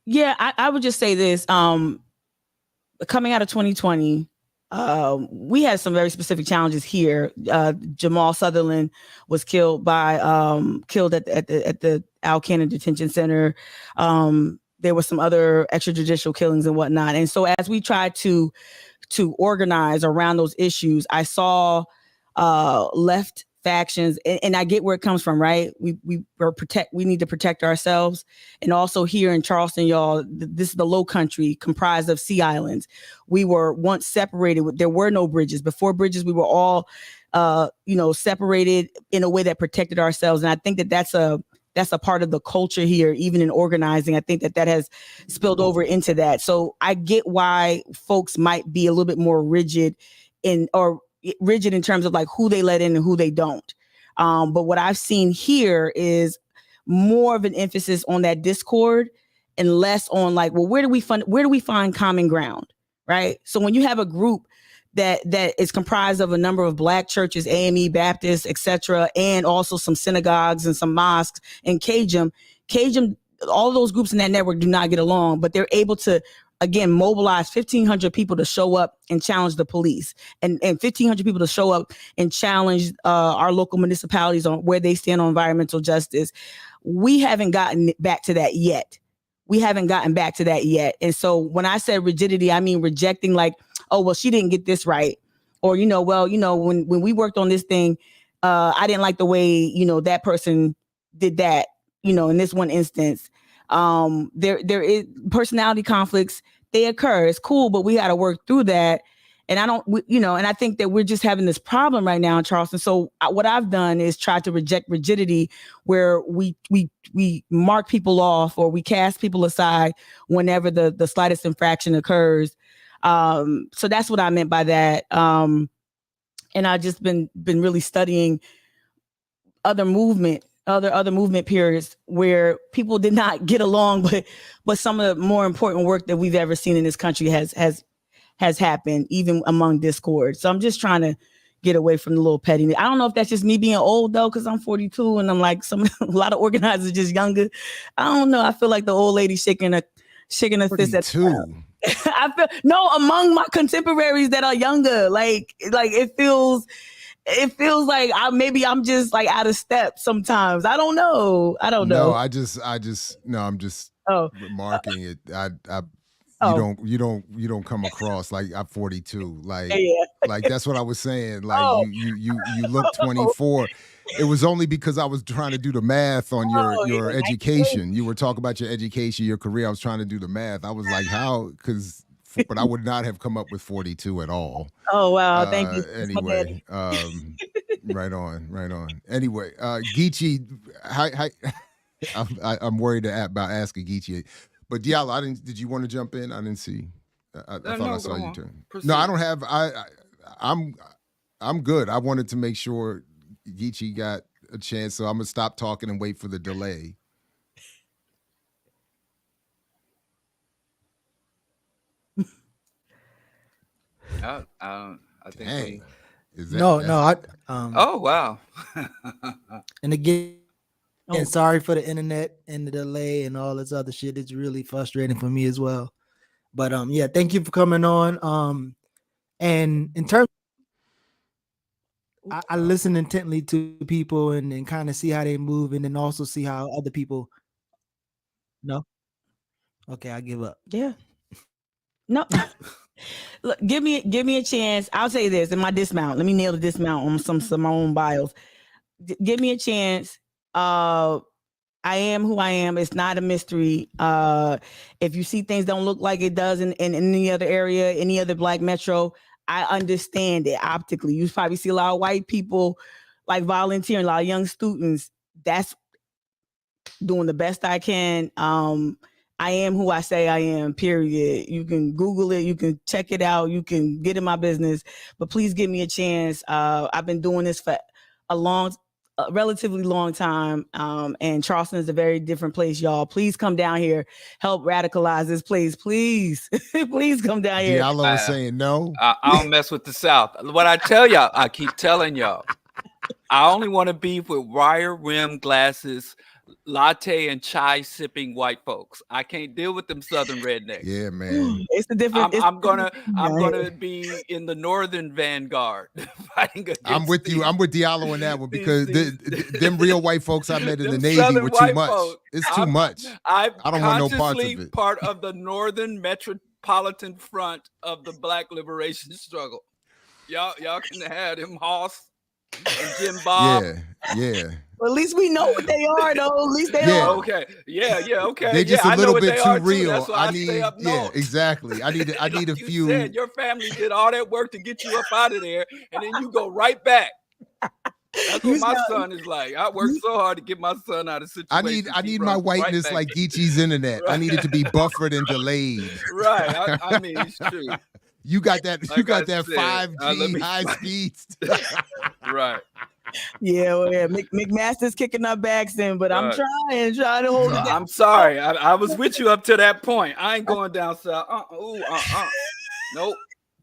Yeah, I would just say this. Coming out of 2020, we had some very specific challenges here. Jamal Sutherland was killed at the Al Cannon Detention Center. There were some other extrajudicial killings and whatnot. And so as we tried to organize around those issues, I saw left factions, and I get where it comes from, right? We need to protect ourselves. And also here in Charleston, y'all, this is the Low Country comprised of sea islands. We were once separated. There were no bridges. Before bridges, we were all separated in a way that protected ourselves. And I think that's a part of the culture here, even in organizing. I think that has spilled over into that. So I get why folks might be a little bit more rigid in terms of like who they let in and who they don't. But what I've seen here is more of an emphasis on that discord and less on like, well, where do we find common ground, right? So when you have a group that is comprised of a number of Black churches, AME, Baptists, etc., and also some synagogues and some mosques, and KJM, all of those groups in that network do not get along, but they're able to, again, mobilize 1,500 people to show up and challenge the police, and 1,500 people to show up and challenge our local municipalities on where they stand on environmental justice. We haven't gotten back to that yet. And so when I said rigidity, I mean rejecting like, oh, well, she didn't get this right. Or, when we worked on this thing, I didn't like the way, that person did that, in this one instance. There is personality conflicts. They occur. It's cool, but we got to work through that. And and I think that we're just having this problem right now in Charleston. So what I've done is try to reject rigidity, where we mark people off or we cast people aside whenever the slightest infraction occurs. So that's what I meant by that. And I've just been really studying other movement periods where people did not get along, but some of the more important work that we've ever seen in this country has happened, even among discord. So I'm just trying to get away from the little pettiness. I don't know if that's just me being old though, because I'm 42 and I'm like a lot of organizers just younger. I don't know. I feel like the old lady shaking a fist at the I feel among my contemporaries that are younger, like it feels like I'm just like out of step sometimes. I don't know. No, I'm just remarking it. You don't come across like I'm 42. Like, like that's what I was saying. Like you look 24. It was only because I was trying to do the math on your education. You were talking about your education, your career. I was trying to do the math. I was like, how? But I would not have come up with 42 at all. Oh wow, thank you. Anyway, right on. Anyway, Geechee, I'm worried about asking Geechee. But Diallo, did you want to jump in? I didn't see. I thought I saw you turn. No, I don't have. I'm good. I wanted to make sure Geechee got a chance, so I'm gonna stop talking and wait for the delay. I think. Oh wow. And again, sorry for the internet and the delay and all this other shit. It's really frustrating for me as well. But thank you for coming on. And in terms, I listen intently to people and kind of see how they move, and then also see how other people No. Okay, I give up. Yeah. No. Look, give me a chance. I'll say this in my dismount. Let me nail the dismount on some of my own bios. Give me a chance. I am who I am. It's not a mystery. If you see things don't look like it does in any other area, any other Black metro, I understand it optically. You probably see a lot of white people like volunteering, a lot of young students. That's doing the best I can. I am who I say I am, period. You can Google it. You can check it out. You can get in my business, but please give me a chance. I've been doing this for a relatively long time. And Charleston is a very different place, y'all. Please come down here, help radicalize this place. Please, please come down here. Diallo is saying no. I don't mess with the South. What I tell y'all, I keep telling y'all, I only want to be with wire rim glasses, latte and chai sipping white folks. I can't deal with them Southern rednecks. Yeah, man. It's the difference. I'm gonna be in the Northern vanguard fighting against. I'm with you. I'm with Diallo on that one because them real white folks I met in the Navy Southern were too much. folks, It's too much. I don't want no parts of it. Part of the Northern Metropolitan Front of the Black Liberation Struggle. Y'all can have them Hoss and Jim Bob. Yeah. Well, at least we know what they are, though. At least they are. Okay. Yeah. Okay. They're just a little bit too real. That's why I need. Exactly. I need a few. Said your family did all that work to get you up out of there, and then you go right back. That's what my son is like. I worked so hard to get my son out of situation. I need my whiteness like Geechee's internet. Right. I need it to be buffered and delayed. Right. I mean, it's true. You got that. Like you got that 5G high speeds. Right. Yeah, McMaster's kicking our backs in, but I'm trying to hold it down. I'm sorry. I was with you up to that point. I ain't going down south. Nope.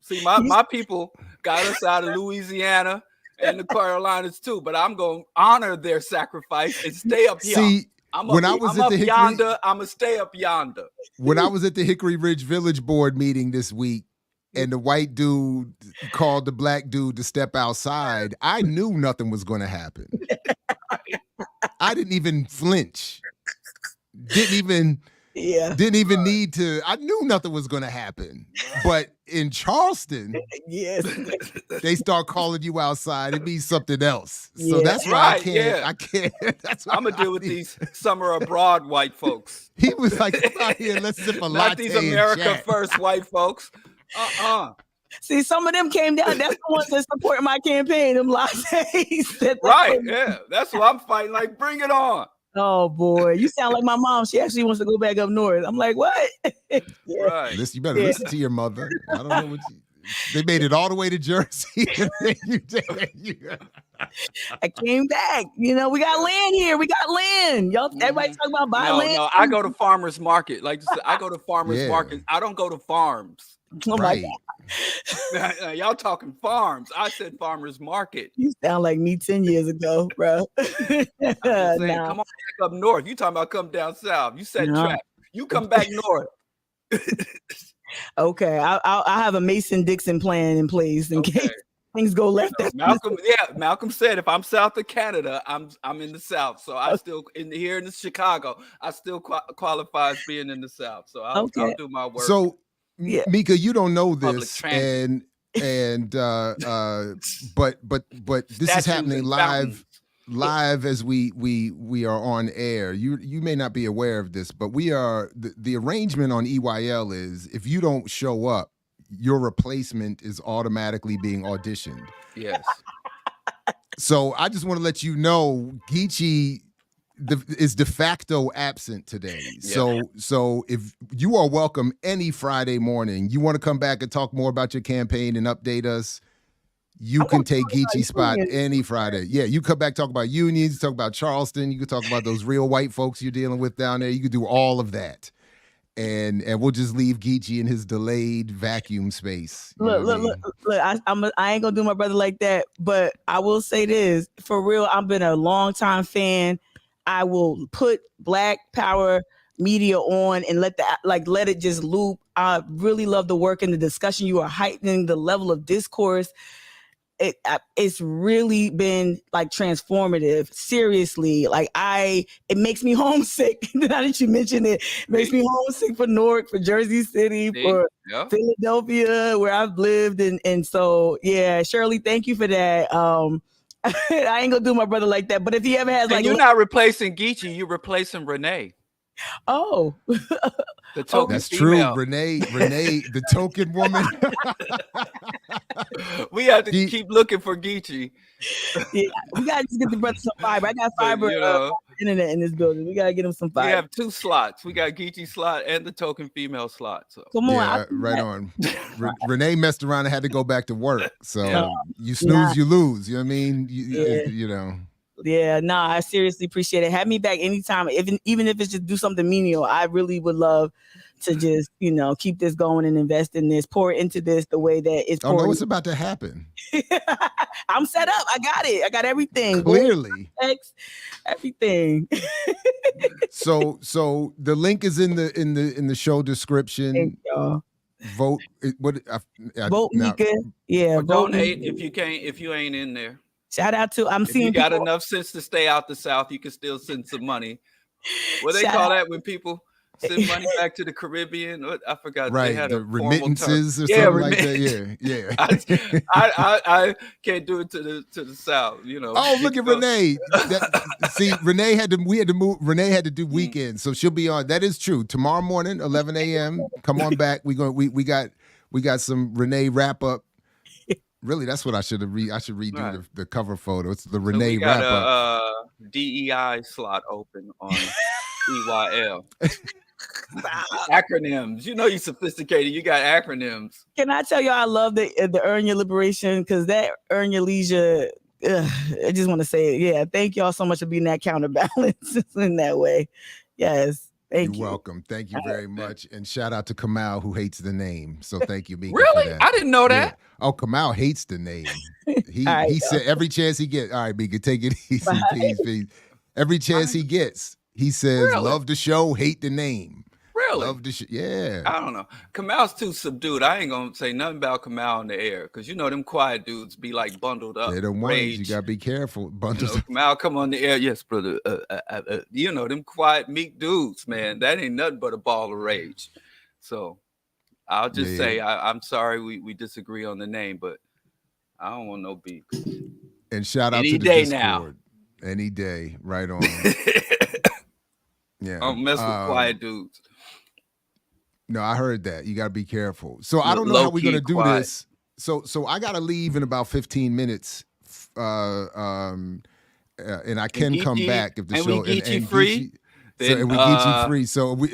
See, my people got us out of Louisiana and the Carolinas too, but I'm going to honor their sacrifice and stay up here. See, I'm gonna stay up yonder. When I was at the Hickory Ridge Village Board meeting this week, and the white dude called the Black dude to step outside, I knew nothing was going to happen. I didn't even flinch. Didn't even need to. I knew nothing was going to happen. But in Charleston, yes, they start calling you outside. It means something else. So that's why I can't. That's why I'm gonna deal with these summer abroad white folks. He was like, "Come out here, let's sip a latte." Not these America first white folks. See, some of them came down. That's the ones that support my campaign. Them lattes. Right. Yeah. That's what I'm fighting. Like, bring it on. Oh boy, you sound like my mom. She actually wants to go back up north. I'm like, what? Right. Listen, you better listen to your mother. I don't know what they made it all the way to Jersey. I came back. You know, we got land here. We got land. Y'all, everybody talk about buying land. No, I go to farmers market. Like I go to farmers market. I don't go to farms. Oh my God. Y'all talking farms. I said farmers market. You sound like me 10 years ago, bro. Saying, come on back up north. You talking about come down south. You said trap. You come back north. Okay. I'll have a Mason-Dixon plan in place in case things go left. Malcolm said if I'm south of Canada, I'm in the south. So I still here in Chicago, I still qualify as being in the south. So I'll do my work. So Mika, you don't know this, but this is happening live as we are on air. You may not be aware of this, but we are the arrangement on EYL is if you don't show up, your replacement is automatically being auditioned. Yes. So I just want to let you know, Geechee is de facto absent today. Yeah. So if you are welcome any Friday morning, you want to come back and talk more about your campaign and update us, you can take Geechee's spot any Friday. Yeah, you come back, talk about unions, talk about Charleston. You can talk about those real white folks you're dealing with down there. You can do all of that. And we'll just leave Geechee in his delayed vacuum space. Look, I ain't gonna do my brother like that, but I will say this, for real, I've been a long time fan. I will put Black Power Media on and let it just loop. I really love the work and the discussion. You are heightening the level of discourse. it's really been like transformative. Seriously, like it makes me homesick. Now that you mentioned it, makes me homesick for Newark, for Jersey City, for Philadelphia, where I've lived, and so yeah, Shirley, thank you for that. I ain't gonna do my brother like that, but if he ever has like, you're not replacing Geechee, you're replacing Renee. Oh, the token that's female. true. Renee, the token woman. We have to keep looking for Geechee. Yeah, we gotta just get the brother some fiber. I got fiber internet in this building. We gotta get him some fiber. We have 2 slots. We got Geechee slot and the token female slot. So come on, yeah, right on. Renee messed around and had to go back to work. So you snooze, you lose. You know what I mean? You know. Yeah, no, I seriously appreciate it. Have me back anytime, even if it's just do something menial. I really would love to just, keep this going and invest in this, pour into this the way that it's pouring. Oh, no, what's about to happen? I'm set up. I got it. I got everything. Clearly. Everything. So the link is in the show description. Thank y'all. Vote. Vote Mika. Yeah. Or donate if you ain't in there. Shout out to if you got enough sense to stay out the South, you can still send some money. What they call that when people send money back to the Caribbean? I forgot. Right, they had the remittances or something like that. Yeah. I can't do it to the South. Oh, look at Renee. See, Renee had to move. Renee had to do weekends, so she'll be on. That is true. Tomorrow morning, 11 a.m. Come on back. We got some Renee wrap up. Really, that's what I should have I should redo the cover photo. It's the Renee wrap up. DEI slot open on EYL. Acronyms. You're sophisticated. You got acronyms. Can I tell you I love the Earn Your Liberation, because that Earn Your Leisure. I just want to say it. Yeah, thank y'all so much for being that counterbalance in that way. Yes. Thank you. You're welcome. Thank you very much. And shout out to Kamal, who hates the name. So thank you, Mika. Really? For that. I didn't know that. Yeah. Oh, Kamal hates the name. He said every chance he gets, all right, Mika, take it easy, please. Every chance he gets, he says, love the show, hate the name. Really? Love the show. Yeah. I don't know. Kamal's too subdued. I ain't gonna say nothing about Kamal in the air, because them quiet dudes be like bundled up. They're the ones you gotta be careful. Bundled up. Kamal come on the air. Yes, brother. Them quiet, meek dudes, man. That ain't nothing but a ball of rage. So I'll just say I'm sorry we disagree on the name, but I don't want no beef. And shout out Any to the day Discord. now. Any day, right on. Yeah. I don't mess with quiet dudes. No, I heard that. You got to be careful. So I don't know how we're going to do this. So I got to leave in about 15 minutes. And I can come back if the show and Geechee free. And we Geechee free. So we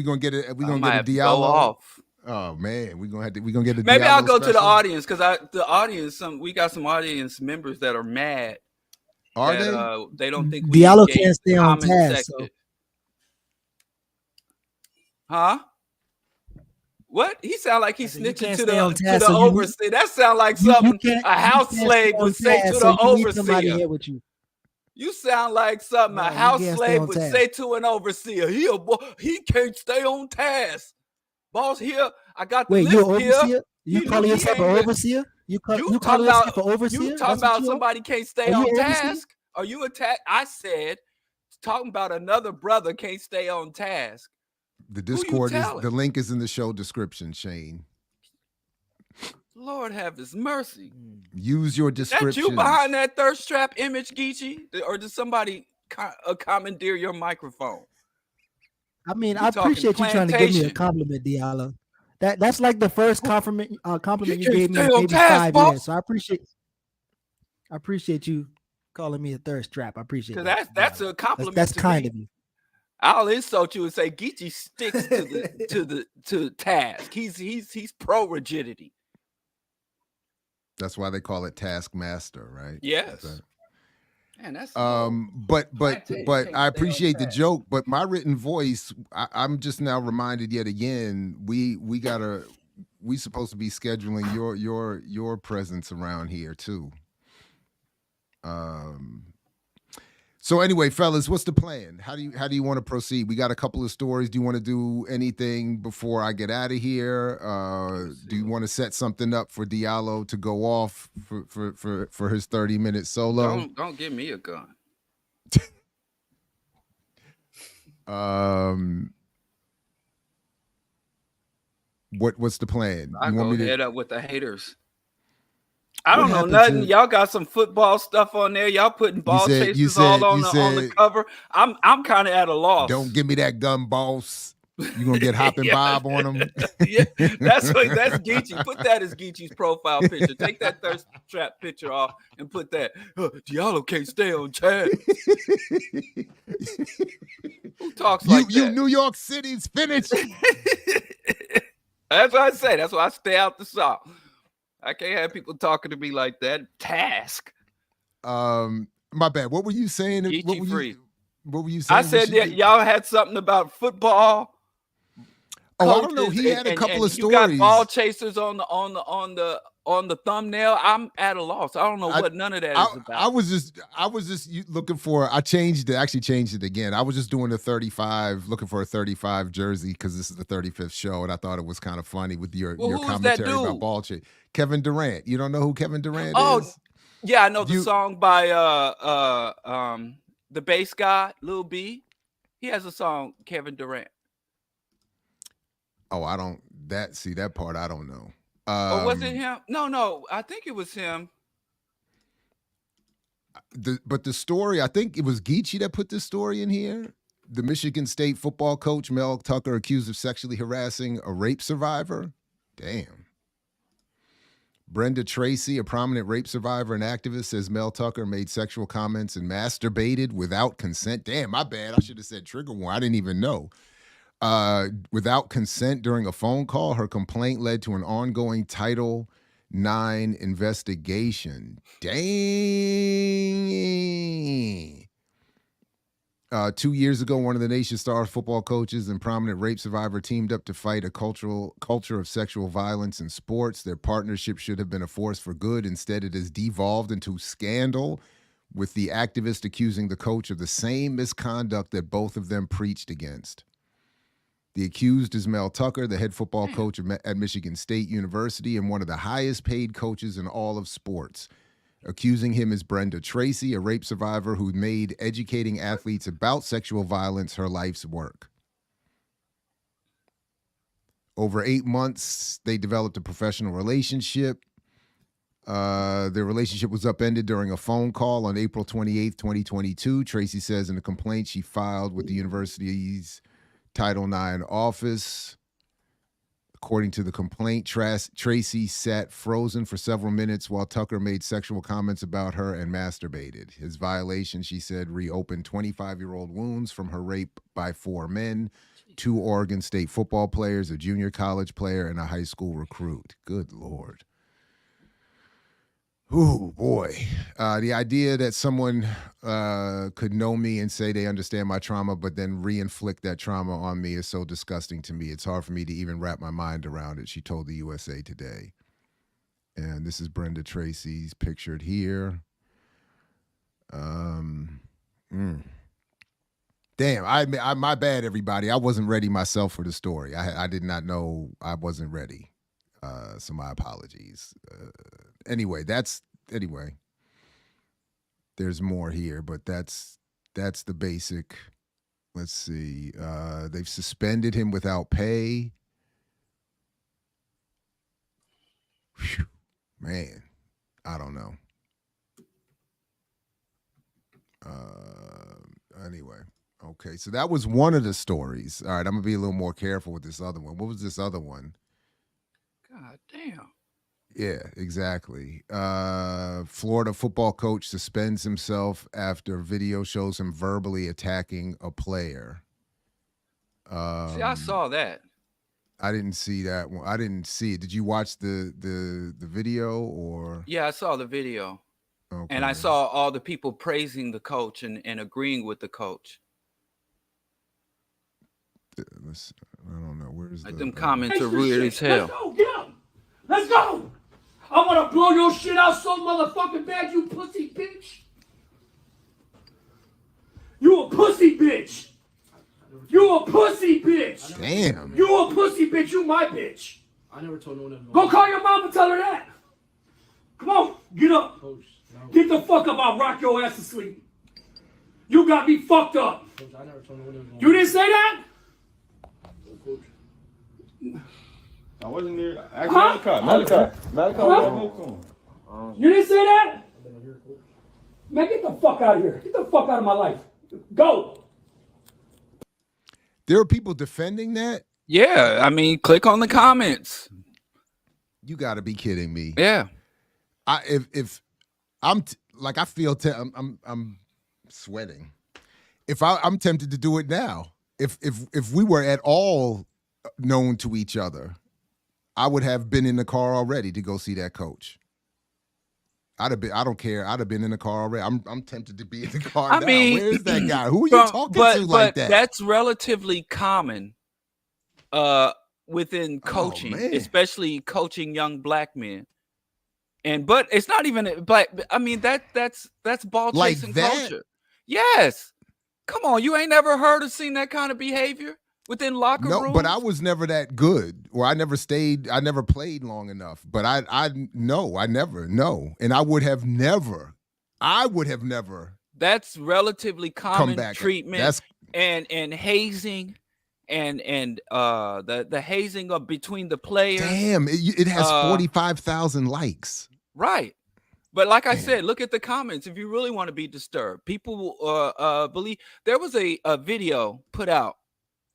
going to get it? We going to get a Diallo off. Oh man, we're gonna get a. Maybe Diallo I'll go special. to the audience, because the audience. We got some audience members that are mad. Are they? They don't think Diallo can't stay on task. So. Huh? What? He sound like he's snitching to the so overseer. That sound like something a house slave would say to the overseer. You sound like something a house slave would say to an overseer. He can't stay on task. Boss, here, I got the list here. You calling yourself an overseer? You calling yourself an overseer? You talking about somebody can't stay on task? Are you attacked? I said, talking about another brother can't stay on task. The Discord the link is in the show description, Shane. Lord have his mercy. Use your description. Is that you behind that thirst trap image, Geechee? Or did somebody commandeer your microphone? I mean, I appreciate you trying to give me a compliment, Diallo. That's like the first compliment you gave me in maybe 5 years. So I appreciate you calling me a thirst trap. I appreciate that. That's a compliment. That's kind of you. I'll insult you and say Geechee sticks to task. He's pro rigidity. That's why they call it Taskmaster, right? Yes. Man, that's but I appreciate the joke. But my written voice, I'm just now reminded yet again. We supposed to be scheduling your presence around here too. So anyway, fellas, what's the plan? How do you want to proceed? We got a couple of stories. Do you want to do anything before I get out of here? Do you want to set something up for Diallo to go off for his 30-minute solo? Don't give me a gun. What's the plan? I You go want me head to? up with the haters. I don't know happened nothing. to- Y'all got some football stuff on there. Y'all putting ball chasers all on the cover. I'm kind of at a loss. Don't give me that gun, boss. You gonna get Hoppin' Bob on him? Yeah, that's Geechee. Put that as Geechee's profile picture. Take that thirst trap picture off and put that. Diallo can't stay on chat. Who talks like that? You New York City's finished. That's what I say. That's why I stay out the South. I can't have people talking to me like that. Task. My bad. What were you saying? What were you saying? I said that y'all had something about football. Oh, I don't know. He had a couple of stories. You got ball chasers on the thumbnail. I'm at a loss. I don't know what none of that is about. I was just looking for. I changed it. Actually, changed it again. I was just doing a 35, looking for a 35 jersey because this is the 35th show, and I thought it was kind of funny with your commentary about ball chase. Kevin Durant. You don't know who Kevin Durant is? Yeah, I know the song by the bass guy, Lil B. He has a song, Kevin Durant. Oh, I don't see that part. I don't know. Or was it him? No, I think it was him. But the story, I think it was Geechee that put this story in here. The Michigan State football coach, Mel Tucker, accused of sexually harassing a rape survivor. Damn. Brenda Tracy, a prominent rape survivor and activist, says Mel Tucker made sexual comments and masturbated without consent. Damn, my bad. I should have said trigger warning. I didn't even know. Without consent during a phone call. Her complaint led to an ongoing Title IX investigation. Dang. 2 years ago, one of the nation's star football coaches and prominent rape survivor teamed up to fight a culture of sexual violence in sports. Their partnership should have been a force for good. Instead, it has devolved into scandal, with the activist accusing the coach of the same misconduct that both of them preached against. The accused is Mel Tucker, the head football coach at Michigan State University and one of the highest paid coaches in all of sports. Accusing him is Brenda Tracy, a rape survivor who made educating athletes about sexual violence her life's work. Over 8 months, they developed a professional relationship. Their relationship was upended during a phone call on April 28th, 2022. Tracy says in a complaint she filed with the university's Title IX office. According to the complaint, Tracy sat frozen for several minutes while Tucker made sexual comments about her and masturbated. His violation, she said, reopened 25-year-old wounds from her rape by 4 men, 2 Oregon State football players, a junior college player, and a high school recruit. Good Lord. Ooh, boy. The idea that someone could know me and say they understand my trauma, but then re-inflict that trauma on me is so disgusting to me. It's hard for me to even wrap my mind around it, she told the USA Today. And this is Brenda Tracy's pictured here. Damn, my bad, everybody. I wasn't ready myself for the story. I did not know I wasn't ready. So my apologies. Anyway, there's more here, but that's the basic. Let's see. They've suspended him without pay. Whew. Man, I don't know. Anyway, okay. So that was one of the stories. All right, I'm gonna be a little more careful with this other one. What was this other one? God damn. Yeah, exactly. Florida football coach suspends himself after video shows him verbally attacking a player. See, I saw that. I didn't see that one. I didn't see it. Did you watch the video or? Yeah, I saw the video. Okay. And I saw all the people praising the coach and agreeing with the coach. I don't know. Where's like them comments are weird as hell. Let's go, get up. Let's go. I want to blow your shit out so motherfucking bad, you pussy bitch. You a pussy bitch. You a pussy bitch. Damn. You a pussy bitch. You my bitch. I never told no one. Go call your mom and tell her that. Come on, get up. Coach, no. Get the fuck up. I'll rock your ass to sleep. You got me fucked up. Coach, I never told no one. You didn't say that? Coach. I wasn't there. Huh? Malachi. You didn't say that? Man, get the fuck out of here. Get the fuck out of my life. Go. There are people defending that? Yeah, I mean, click on the comments. You got to be kidding me. Yeah. If I'm like I feel I'm sweating. If I'm tempted to do it now. If we were at all known to each other, I would have been in the car already to go see that coach. I don't care. I'd have been in the car already. I'm tempted to be in the car now. mean, where's that guy? Who are you talking to like that? That's relatively common within coaching, especially coaching young black men. But it's not even black. I mean, that's ball chasing like culture. Yes. Come on, you ain't never heard or seen that kind of behavior within locker rooms? No, but I was never that good, or I never played long enough. But I never. And I would have never. That's relatively common treatment. That's and hazing and the hazing of between the players. Damn, it has 45,000 likes. Right. But like I said, look at the comments if you really want to be disturbed. People believe there was a video put out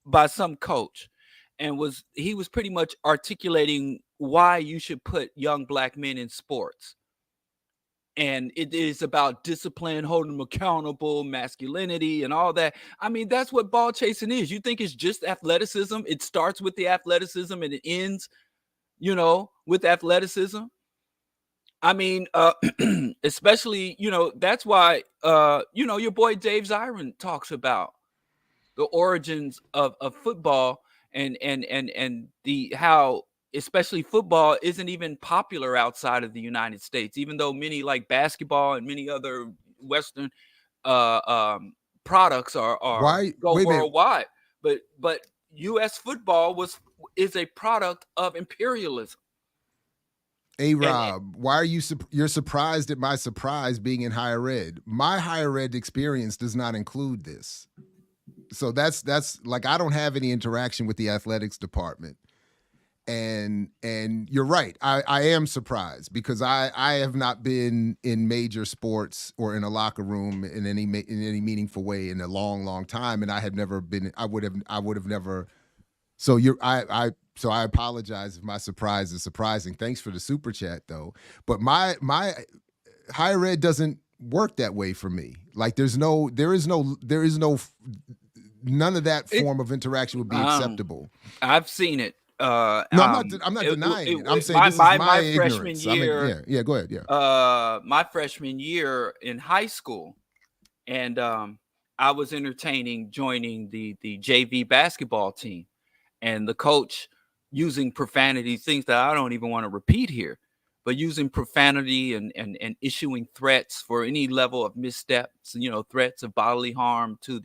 by some coach, and he was pretty much articulating why you should put young black men in sports. And it is about discipline, holding them accountable, masculinity, and all that. I mean, that's what ball chasing is. You think it's just athleticism? It starts with the athleticism and it ends, with athleticism. I mean, especially, that's why, your boy Dave Zirin talks about the origins of football and how especially football isn't even popular outside of the United States, even though many like basketball and many other Western products go worldwide. But U.S. football is a product of imperialism. Hey, Rob, why are you're surprised at my surprise being in higher ed? My higher ed experience does not include this. So that's like, I don't have any interaction with the athletics department. And you're right. I am surprised because I have not been in major sports or in a locker room in any meaningful way in a long time. And I have never been, I would have never. So so I apologize if my surprise is surprising. Thanks for the super chat though. But my higher ed doesn't work that way for me. Like there is no none of that form of interaction would be acceptable. I've seen it. No, I'm not denying it. I'm saying this is my ignorance. Freshman year. Yeah, go ahead. Yeah. My freshman year in high school, and I was entertaining joining the JV basketball team, and the coach using profanity, things that I don't even want to repeat here, but using profanity and issuing threats for any level of missteps, threats of bodily harm to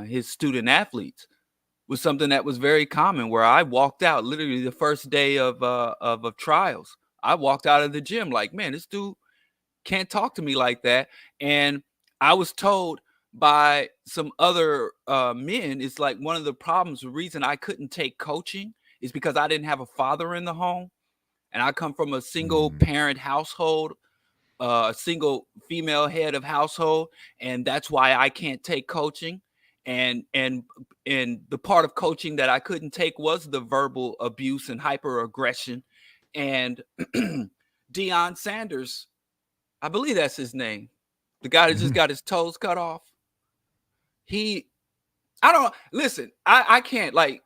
his student athletes was something that was very common, where I walked out literally the first day of trials. I walked out of the gym like, man, this dude can't talk to me like that. And I was told by some other men, it's like one of the problems, the reason I couldn't take coaching is because I didn't have a father in the home. And I come from a single parent household, a single female head of household. And that's why I can't take coaching. And the part of coaching that I couldn't take was the verbal abuse and hyper-aggression. And DeionSanders, I believe that's his name, the guy that just got his toes cut off. I can't, like,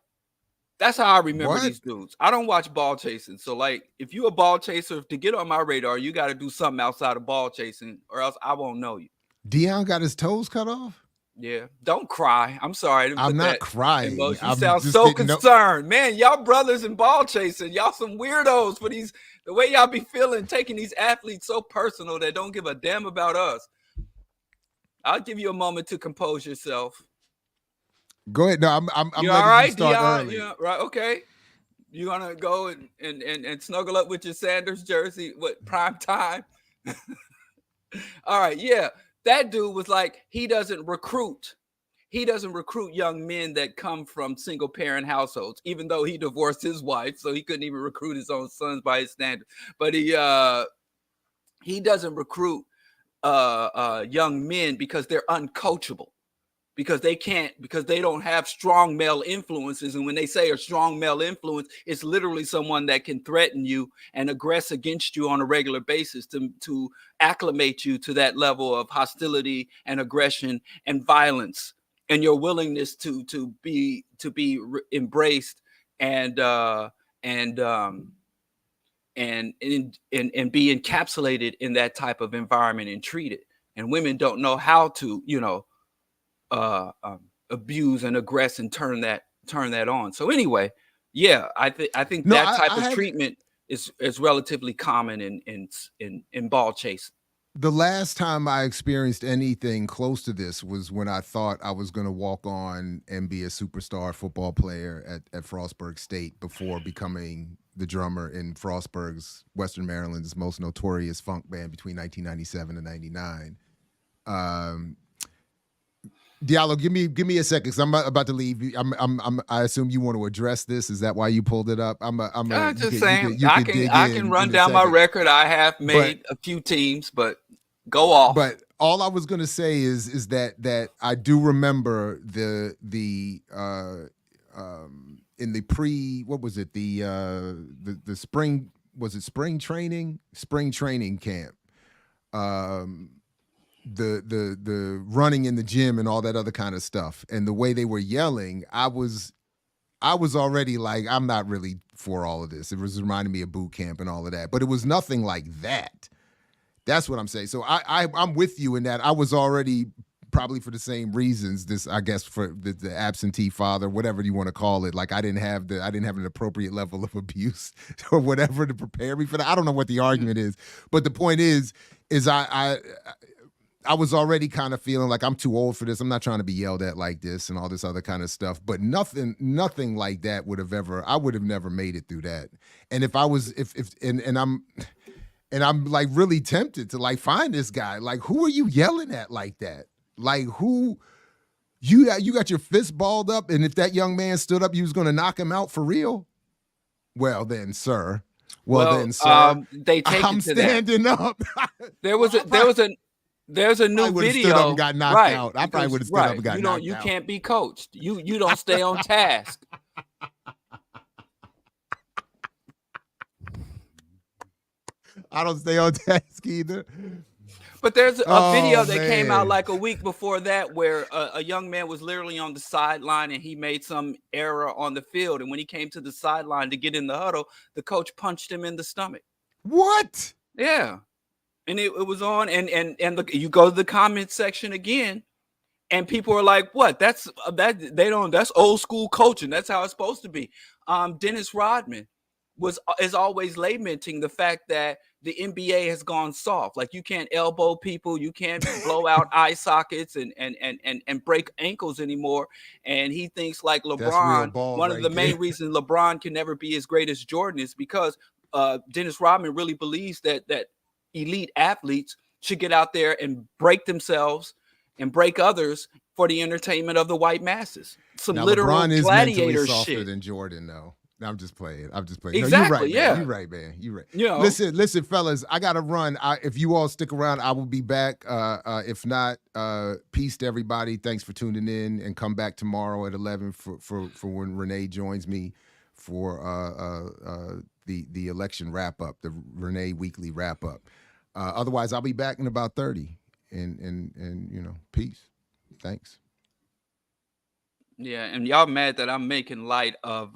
that's how I remember these dudes. I don't watch ball chasing. So, like, if you're a ball chaser, to get on my radar, you got to do something outside of ball chasing, or else I won't know you. Deion got his toes cut off? Yeah. Don't cry. I'm sorry. I'm not crying. You sound so concerned. Man, y'all brothers in ball chasing. Y'all some weirdos for the way y'all be feeling, taking these athletes so personal that don't give a damn about us. I'll give you a moment to compose yourself. Go ahead. No, I'm You letting all right, you start Deion? early. Yeah, right. Okay. You gonna go and snuggle up with your Sanders jersey? What, prime time? All right. Yeah, that dude was like, he doesn't recruit young men that come from single parent households, even though he divorced his wife, so he couldn't even recruit his own sons by his standards. But he doesn't recruit young men because they're uncoachable, because they don't have strong male influences. And when they say a strong male influence, it's literally someone that can threaten you and aggress against you on a regular basis to acclimate you to that level of hostility and aggression and violence, and your willingness to be embraced and be encapsulated in that type of environment and treated. And women don't know how to, abuse and aggress and turn that on. So anyway, yeah, I think that type of treatment is relatively common in ball chasing. The last time I experienced anything close to this was when I thought I was going to walk on and be a superstar football player at Frostburg State before becoming the drummer in Frostburg's, Western Maryland's most notorious funk band between 1997 and 99. Diallo, give me a second, because I'm about to leave. I assume you want to address this. Is that why you pulled it up? I'm just saying, I can run down my record. I have made a few teams, but go off. But all I was going to say is that I do remember the in the what was it, the spring, was it spring training camp, the running in the gym and all that other kind of stuff, and the way they were yelling, I was already like, I'm not really for all of this. It was reminding me of boot camp and all of that, but it was nothing like that. That's what I'm saying. So I'm with you in that I was already, probably for the same reasons, this, I guess, for the absentee father, whatever you want to call it. Like I didn't have an appropriate level of abuse or whatever to prepare me for that. I don't know what the argument is, but the point is I was already kind of feeling like I'm too old for this. I'm not trying to be yelled at like this and all this other kind of stuff. But nothing like that I would have never made it through that. And if I was, I'm like really tempted to like find this guy. Like, who are you yelling at like that? Like, who, you got your fist balled up, and if that young man stood up, you was going to knock him out for real? Well then, sir. They take I'm standing up. There's a new video. Stood up and got knocked out. I probably would have stood up and got knocked out. You can't be coached. You don't stay on task. I don't stay on task either. But there's a video that came out like a week before that where a young man was literally on the sideline and he made some error on the field. And when he came to the sideline to get in the huddle, the coach punched him in the stomach. What? Yeah. And it was on, and you go to the comment section again, and people are like, "What? That's old school coaching. That's how it's supposed to be." Dennis Rodman is always lamenting the fact that the NBA has gone soft. Like, you can't elbow people, you can't blow out eye sockets and break ankles anymore. And he thinks like LeBron. One of the main reasons LeBron can never be as great as Jordan is because Dennis Rodman really believes that elite athletes should get out there and break themselves and break others for the entertainment of the white masses. Some now, literal LeBron is gladiator softer shit than Jordan, though. No, I'm just playing. Exactly. No, you're right, yeah. Man. You're right, man. You're right. You know, listen, fellas. I gotta run. If you all stick around, I will be back. If not, peace to everybody. Thanks for tuning in, and come back tomorrow at 11 for when Renee joins me for the election wrap up, the Renee weekly wrap up. Otherwise, I'll be back in about 30. And peace. Thanks. Yeah, and y'all mad that I'm making light of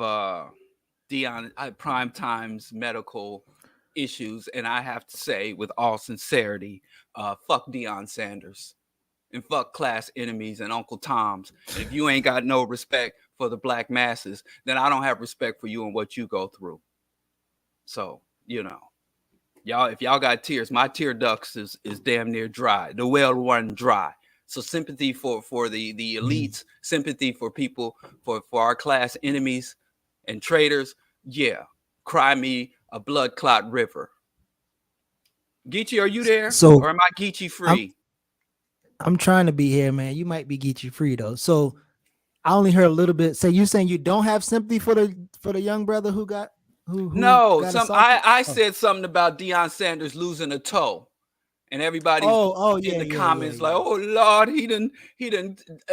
Deion Primetime's medical issues, and I have to say, with all sincerity, fuck DeionSanders and fuck class enemies and Uncle Toms. And if you ain't got no respect for the black masses, then I don't have respect for you and what you go through. So, y'all, if y'all got tears, my tear ducts is damn near dry. The well run dry. So sympathy for the elites, sympathy for people, for our class enemies and traitors. Yeah, cry me a blood clot river. Geechee, are you there? So or am I Geechee free? I'm trying to be here, man. You might be Geechee free though. So I only heard a little bit. So you saying you don't have sympathy for the young brother who got who No, got I assaulted? said something about DeionSanders losing a toe, and everybody's in the comments like, "Oh Lord, he done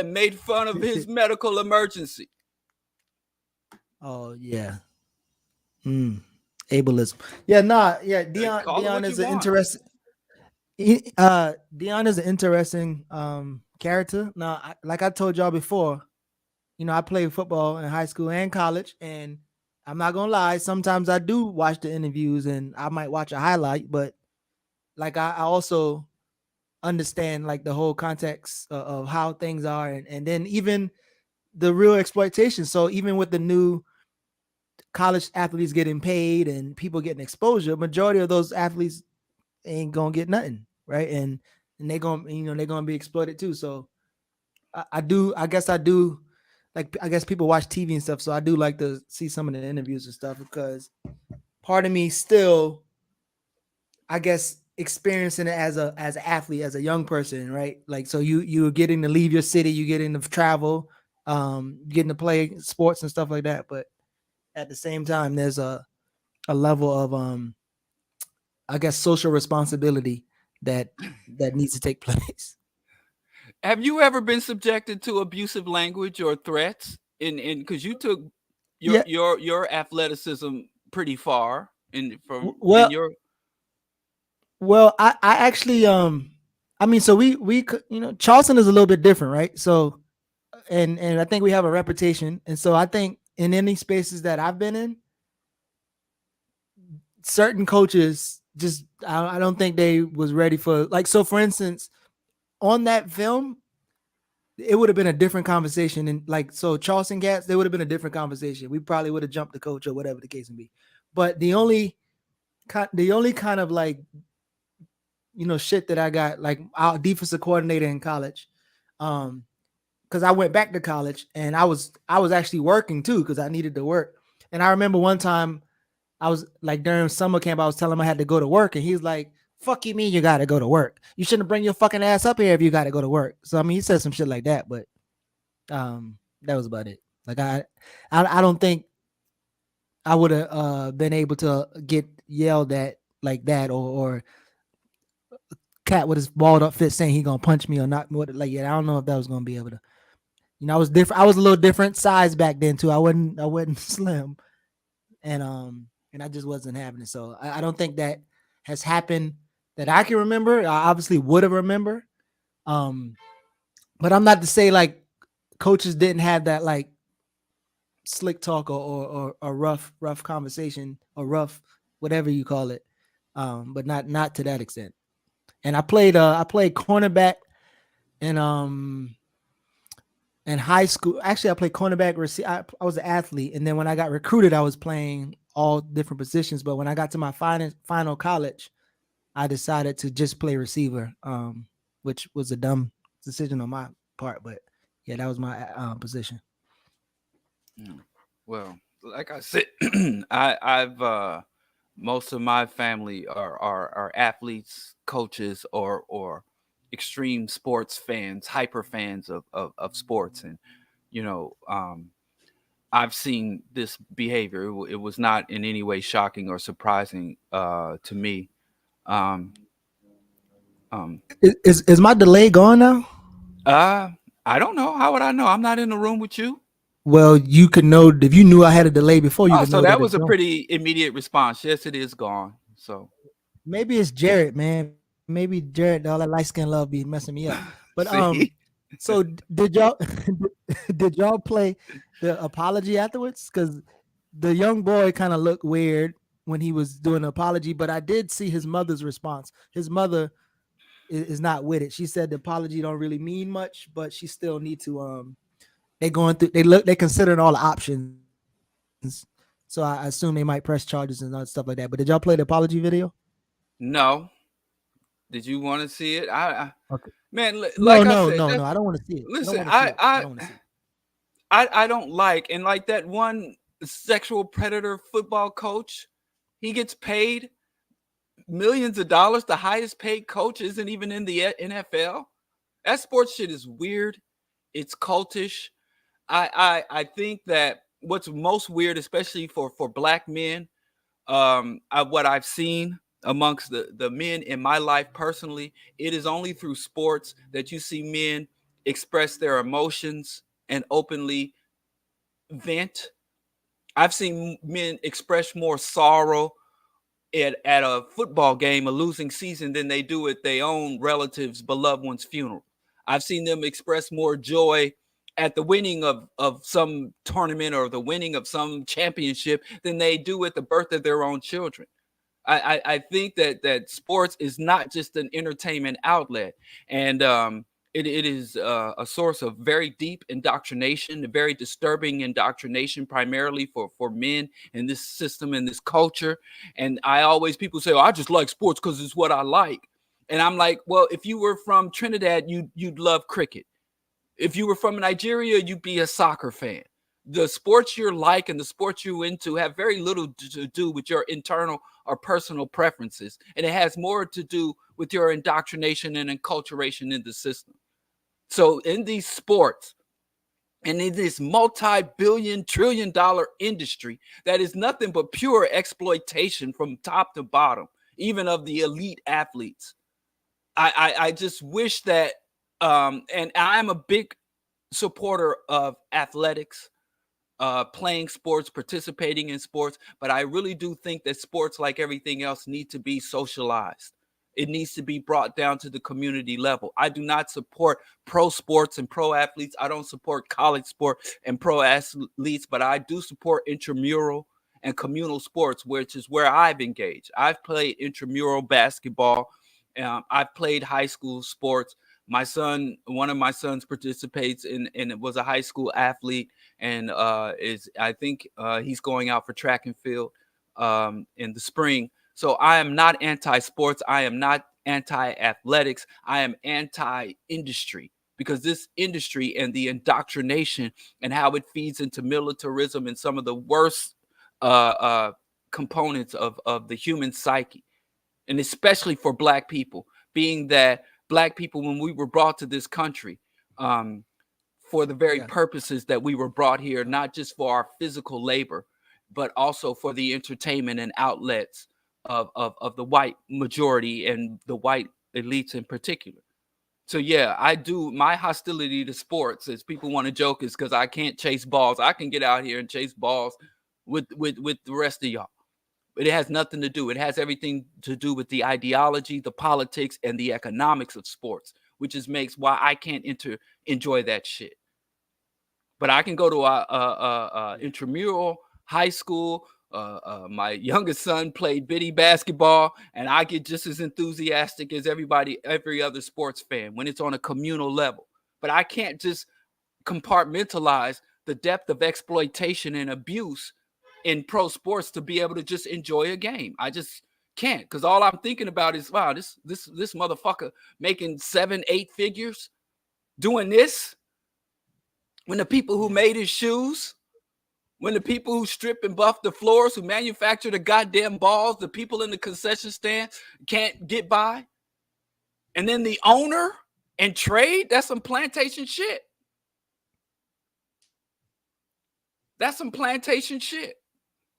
made fun of his medical emergency." Oh yeah. Ableism. Yeah, Deion is an interesting. Deion is an interesting character. Now, like I told y'all before, I played football in high school and college, and I'm not gonna lie. Sometimes I do watch the interviews, and I might watch a highlight, but like I also understand like the whole context of how things are, and then even the real exploitation. So even with the new college athletes getting paid and people getting exposure, majority of those athletes ain't gonna get nothing, right? And they're gonna be exploited too. So I guess people watch TV and stuff, so I do like to see some of the interviews and stuff, because part of me still, I guess, experiencing it as an athlete, as a young person, right? Like, so you're getting to leave your city, you're getting to travel, getting to play sports and stuff like that, but at the same time, there's a level of I guess social responsibility that needs to take place. Have you ever been subjected to abusive language or threats? Because you took your athleticism pretty far Well, I actually I mean, so we Charleston is a little bit different, right? So and I think we have a reputation, and so I think in any spaces that I've been in, certain coaches just I don't think they was ready for, like, so for instance, on that film, it would have been a different conversation, and like, so Charleston Cats, there would have been a different conversation. We probably would have jumped the coach or whatever the case may be. But the only kind of like shit that I got, like our defensive coordinator in college, because I went back to college and I was actually working too, because I needed to work. And I remember one time I was like, during summer camp, I was telling him I had to go to work, and he's like, "Fuck you mean you got to go to work? You shouldn't bring your fucking ass up here if you got to go to work." So I mean, he said some shit like that, but that was about it. Like I don't think I would have been able to get yelled at like that, or cat with his balled up fist saying he gonna punch me or not. Like, I don't know if that was gonna be able to. I was different. I was a little different size back then too. I wasn't slim, and I just wasn't having it. So I don't think that has happened that I can remember. I obviously would have remembered. But I'm not to say like coaches didn't have that like slick talk or rough conversation or rough whatever you call it. But not to that extent. And I played cornerback in high school. Actually, I played cornerback. I was an athlete, and then when I got recruited, I was playing all different positions. But when I got to my final college, I decided to just play receiver, which was a dumb decision on my part. But yeah, that was my position. Well, like I said, I've most of my family are athletes, coaches, or extreme sports fans, hyper fans of sports, and I've seen this behavior. It was not in any way shocking or surprising to me. Is my delay gone now? I don't know. How would I know? I'm not in the room with you. Well, you could know if you knew I had a delay before. You could so know that was a gone. pretty immediate response. Yes, it is gone. So maybe it's Jared, man. Maybe Jared, all that light skin love be messing me up. But so did y'all play the apology afterwards? Because the young boy kind of looked weird when he was doing the apology, but I did see his mother's response. His mother is not with it. She said the apology don't really mean much, but she still need to they considering all the options. So I assume they might press charges and all stuff like that. But did y'all play the apology video? No. Did you want to see it? Okay. Man, No, like I no, said, no, no. I don't want to see it. listen, I don't want to see it. I don't like, and like that one sexual predator football coach, he gets paid millions of dollars. The highest paid coach isn't even in the NFL. That sports shit is weird. It's cultish. I think that what's most weird, especially for black men, what I've seen amongst the men in my life personally, it is only through sports that you see men express their emotions and openly vent. I've seen men express more sorrow at a football game, a losing season, than they do at their own relatives' beloved one's funeral. I've seen them express more joy at the winning of some tournament or the winning of some championship than they do at the birth of their own children. I think that sports is not just an entertainment outlet, and it is a source of very deep indoctrination, a very disturbing indoctrination, primarily for men in this system and this culture. And people say, "Oh, I just like sports because it's what I like," and I'm like, well, if you were from Trinidad, you'd love cricket. If you were from Nigeria, you'd be a soccer fan. The sports you're like and the sports you're into have very little to do with your internal or personal preferences. And it has more to do with your indoctrination and enculturation in the system. So in these sports and in this multi-billion, trillion-dollar industry that is nothing but pure exploitation from top to bottom, even of the elite athletes, I just wish that, and I'm a big supporter of athletics, playing sports, participating in sports, but I really do think that sports, like everything else, need to be socialized. It needs to be brought down to the community level. I do not support pro sports and pro athletes. I don't support college sport and pro athletes, but I do support intramural and communal sports, which is where I've engaged. I've played intramural basketball. I've played high school sports. One of my sons participates in, and it was a high school athlete, and I think he's going out for track and field in the spring. So I am not anti-sports. I am not anti-athletics. I am anti-industry, because this industry and the indoctrination and how it feeds into militarism and some of the worst components of the human psyche, and especially for Black people, being that Black people, when we were brought to this country, for the very purposes that we were brought here, not just for our physical labor, but also for the entertainment and outlets of the white majority and the white elites in particular. So yeah, I do. My hostility to sports, as people want to joke, is because I can't chase balls. I can get out here and chase balls with the rest of y'all. But it has nothing to do. It has everything to do with the ideology, the politics, and the economics of sports, which makes why I can't enjoy that shit. But I can go to a intramural, high school. My youngest son played bitty basketball, and I get just as enthusiastic as every other sports fan when it's on a communal level. But I can't just compartmentalize the depth of exploitation and abuse in pro sports to be able to just enjoy a game. I just can't, because all I'm thinking about is, wow, this motherfucker making 7-8 figures doing this, when the people who made his shoes, when the people who strip and buff the floors, who manufacture the goddamn balls, the people in the concession stand can't get by. And then the owner and trade, that's some plantation shit. That's some plantation shit.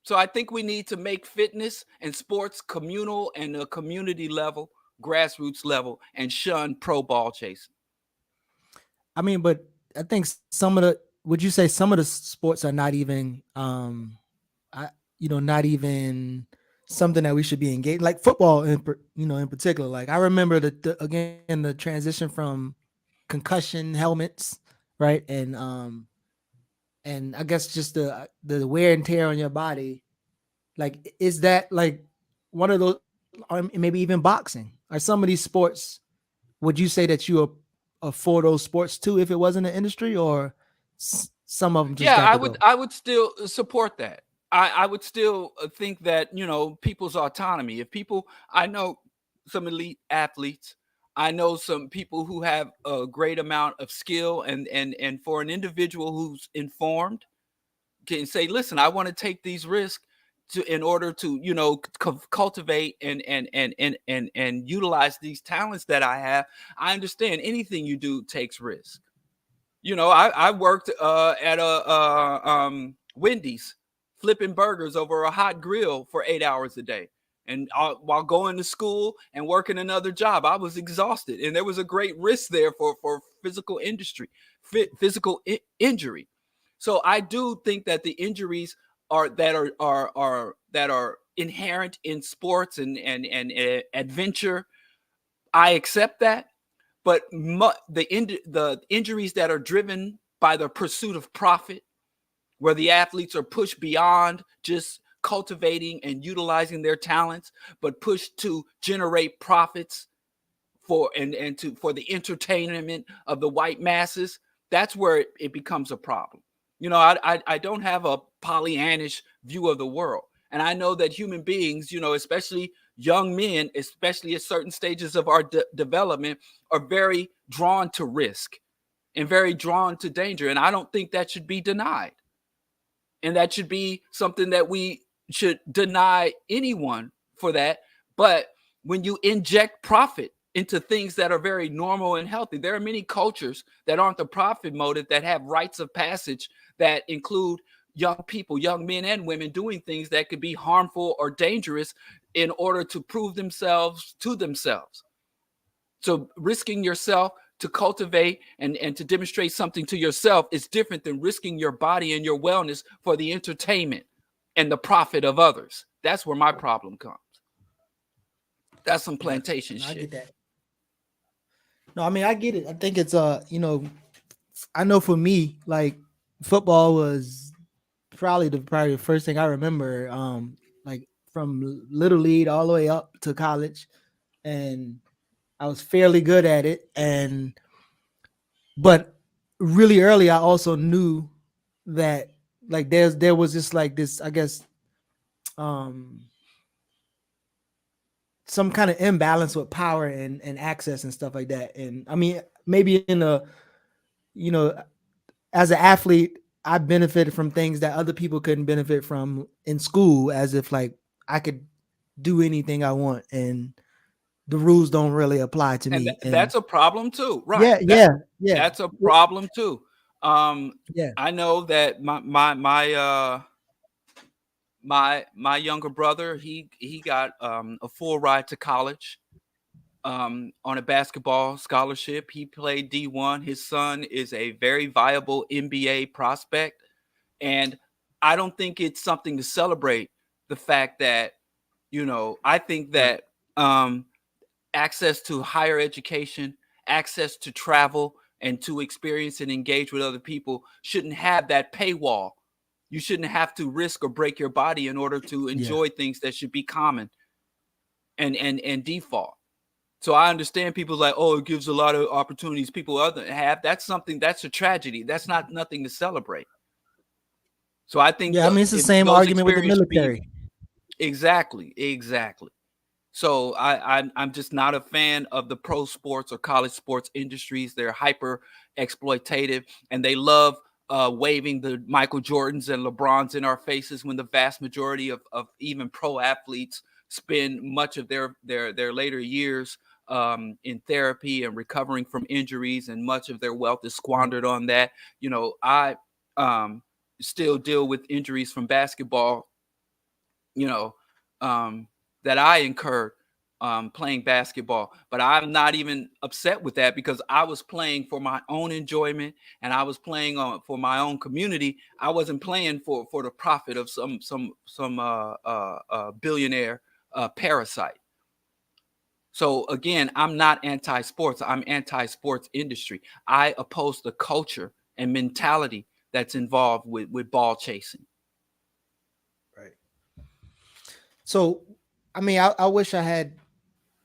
So I think we need to make fitness and sports communal and a community level, grassroots level, and shun pro ball chasing. I mean, but I think would you say some of the sports are not even, not even something that we should be engaged, like football in particular. Like I remember the transition from concussion helmets, right? And I guess just the wear and tear on your body, like, is that like one of those, or maybe even boxing, or some of these sports, would you say that you are for those sports too, if it wasn't an industry, or some of them just I would still support that. I would still think that, people's autonomy. If people, I know some elite athletes. I know some people who have a great amount of skill, and for an individual who's informed can say, listen, I want to take these risks in order to, you know, cultivate and utilize these talents that I have. I understand anything you do takes risk. You know, I worked at a Wendy's flipping burgers over a hot grill for 8 hours a day. And while going to school and working another job, I was exhausted. And there was a great risk there for physical injury. So I do think that the injuries that are inherent in sports and adventure, I accept that. But the injuries that are driven by the pursuit of profit, where the athletes are pushed beyond just cultivating and utilizing their talents, but pushed to generate profits for the entertainment of the white masses, that's where it becomes a problem. You know, I don't have a Pollyannish view of the world. And I know that human beings, you know, especially young men, especially at certain stages of our development, are very drawn to risk and very drawn to danger. And I don't think that should be denied. And that should be something that we should deny anyone for that. But when you inject profit into things that are very normal and healthy, there are many cultures that aren't the profit motive, that have rites of passage that include young people, young men and women, doing things that could be harmful or dangerous in order to prove themselves to themselves. So risking yourself to cultivate and to demonstrate something to yourself is different than risking your body and your wellness for the entertainment and the profit of others. That's where my problem comes. That's some plantation shit. I get that. No, I mean, I get it. I think it's you know, I know for me, like, football was probably the first thing I remember, like from little league all the way up to college, and I was fairly good at it. But really early, I also knew that, like, there was just like this, I guess, some kind of imbalance with power and access and stuff like that. And I mean, maybe you know, as an athlete, I benefited from things that other people couldn't benefit from in school, as if like I could do anything I want and the rules don't really apply to me. And that's a problem too, right? Yeah. That's a problem too. Yeah. I know that my younger brother, he got a full ride to college on a basketball scholarship. He played D1. His son is a very viable NBA prospect. And I don't think it's something to celebrate the fact that, you know, I think that access to higher education, access to travel, and to experience and engage with other people shouldn't have that paywall. You shouldn't have to risk or break your body in order to enjoy things that should be common and default. So I understand people like, oh, it gives a lot of opportunities people other have. That's a tragedy. That's nothing to celebrate. So I think, I mean, it's the same argument with the military. Exactly. So I'm just not a fan of the pro sports or college sports industries. They're hyper exploitative, and they love waving the Michael Jordans and LeBrons in our faces, when the vast majority of even pro athletes spend much of their later years in therapy and recovering from injuries, and much of their wealth is squandered on that. You know, I still deal with injuries from basketball, you know, that I incurred playing basketball, but I'm not even upset with that, because I was playing for my own enjoyment, and I was playing for my own community. I wasn't playing for the profit of some billionaire parasite. So again, I'm not anti-sports. I'm anti-sports industry. I oppose the culture and mentality that's involved with ball chasing. Right. So, I mean, I wish I had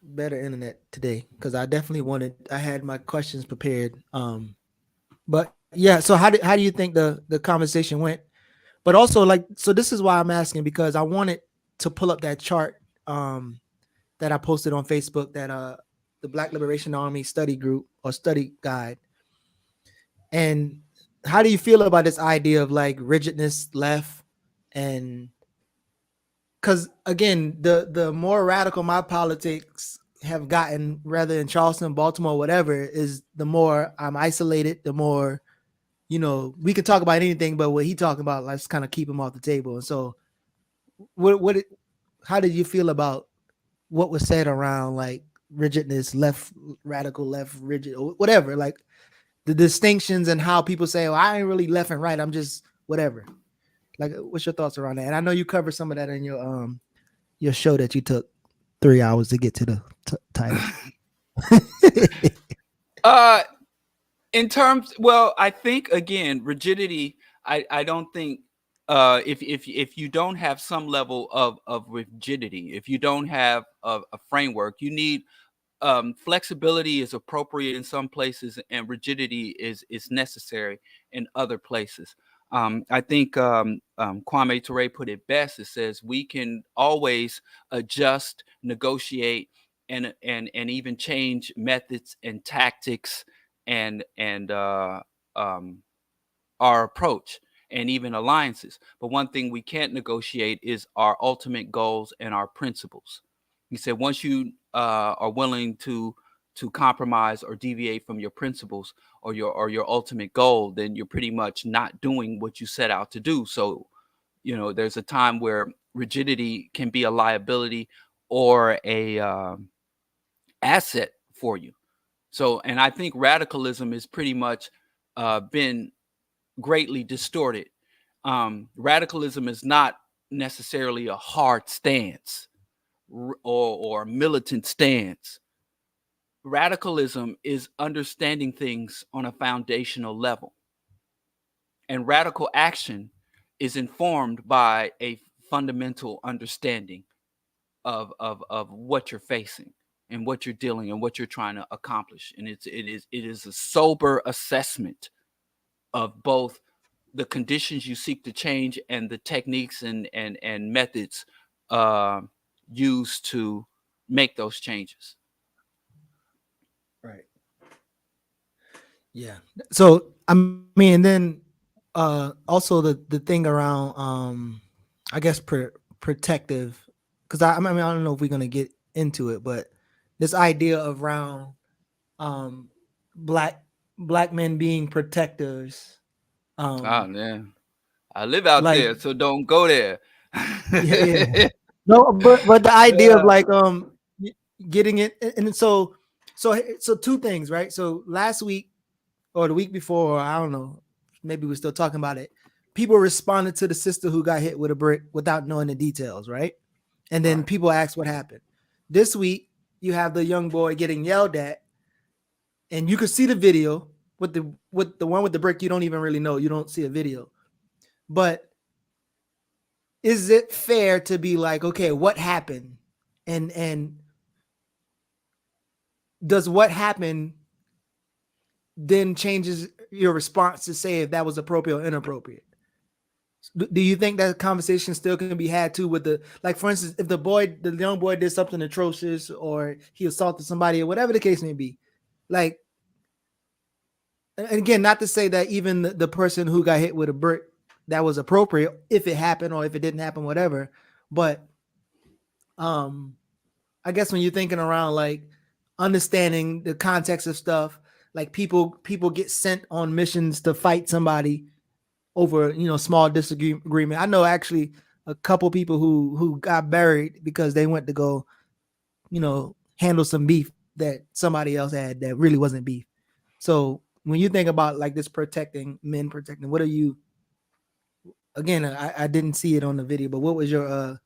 better internet today, because I definitely I had my questions prepared. But yeah, so how do you think the conversation went? But also, like, so this is why I'm asking, because I wanted to pull up that chart that I posted on Facebook, that the Black Liberation Army study group or study guide. And how do you feel about this idea of like rigidness left? And because again, the more radical my politics have gotten, rather in Charleston, Baltimore, whatever, is the more I'm isolated, the more, you know, we can talk about anything, but what he talking about, let's kind of keep him off the table. And so how did you feel about what was said around like rigidness, left, radical, left, rigid, or whatever, like the distinctions and how people say, well, I ain't really left and right, I'm just whatever. Like, what's your thoughts around that? And I know you covered some of that in your show that you took 3 hours to get to the title. In terms, well, I think again, rigidity. I don't think if you don't have some level of rigidity, if you don't have a framework, you need flexibility is appropriate in some places, and rigidity is necessary in other places. I think Kwame Ture put it best. It says we can always adjust, negotiate, and even change methods and tactics and our approach and even alliances. But one thing we can't negotiate is our ultimate goals and our principles. He said once you are willing to compromise or deviate from your principles or your ultimate goal, then you're pretty much not doing what you set out to do. So, you know, there's a time where rigidity can be a liability or a asset for you. So, and I think radicalism is pretty much been greatly distorted. Radicalism is not necessarily a hard stance or militant stance. Radicalism is understanding things on a foundational level. And radical action is informed by a fundamental understanding of what you're facing and what you're dealing and what you're trying to accomplish. And it is a sober assessment of both the conditions you seek to change and the techniques and methods used to make those changes. Right. Yeah. So I mean, and then also the thing around I guess protective, because I mean, I don't know if we're gonna get into it, but this idea of around black men being protectors. Oh man, I live out like, there, so don't go there. yeah. No, but the idea of like getting it, and so two things, right? So last week or the week before, I don't know, maybe we're still talking about it. People responded to the sister who got hit with a brick without knowing the details, right? And then people asked what happened. This week, you have the young boy getting yelled at, and you could see the video with the one with the brick. You don't even really know. You don't see a video, but is it fair to be like, okay, what happened, and does what happened then changes your response to say if that was appropriate or inappropriate? Do you think that conversation still can be had too with the, like, for instance, if the young boy did something atrocious or he assaulted somebody or whatever the case may be, like, and again, not to say that even the person who got hit with a brick, that was appropriate if it happened or if it didn't happen, whatever. But I guess when you're thinking around like understanding the context of stuff, like people get sent on missions to fight somebody over, you know, small disagreement. I know actually a couple people who got buried because they went to go, you know, handle some beef that somebody else had that really wasn't beef. So when you think about like this protecting, what are you, again, I didn't see it on the video, but what was your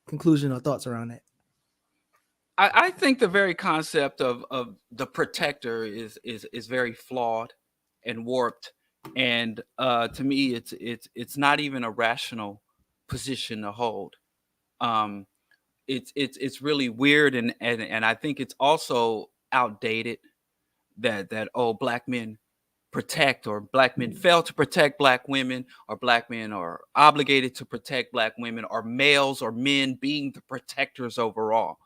conclusion or thoughts around that? I think the very concept of the protector is very flawed and warped, and to me, it's not even a rational position to hold. It's really weird, and I think it's also outdated that black men protect, or black men fail to protect black women, or black men are obligated to protect black women, or males or men being the protectors overall.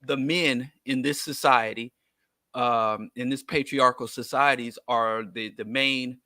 the men in this society, in this patriarchal societies, are the main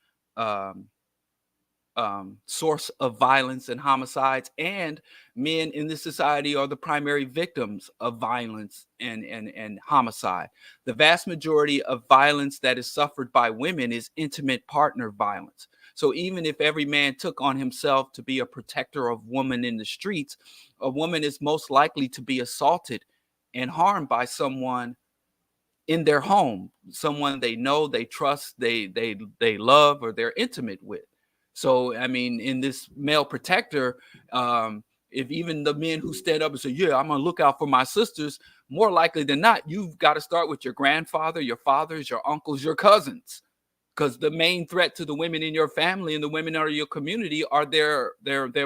source of violence and homicides, and men in this society are the primary victims of violence and homicide. The vast majority of violence that is suffered by women is intimate partner violence. So even if every man took on himself to be a protector of women in the streets, a woman is most likely to be assaulted and harmed by someone in their home, someone they know, they trust, they love, or they're intimate with. So, I mean, in this male protector, if even the men who stand up and say, yeah, I'm going to look out for my sisters, more likely than not, you've got to start with your grandfather, your fathers, your uncles, your cousins, because the main threat to the women in your family and the women in your community are their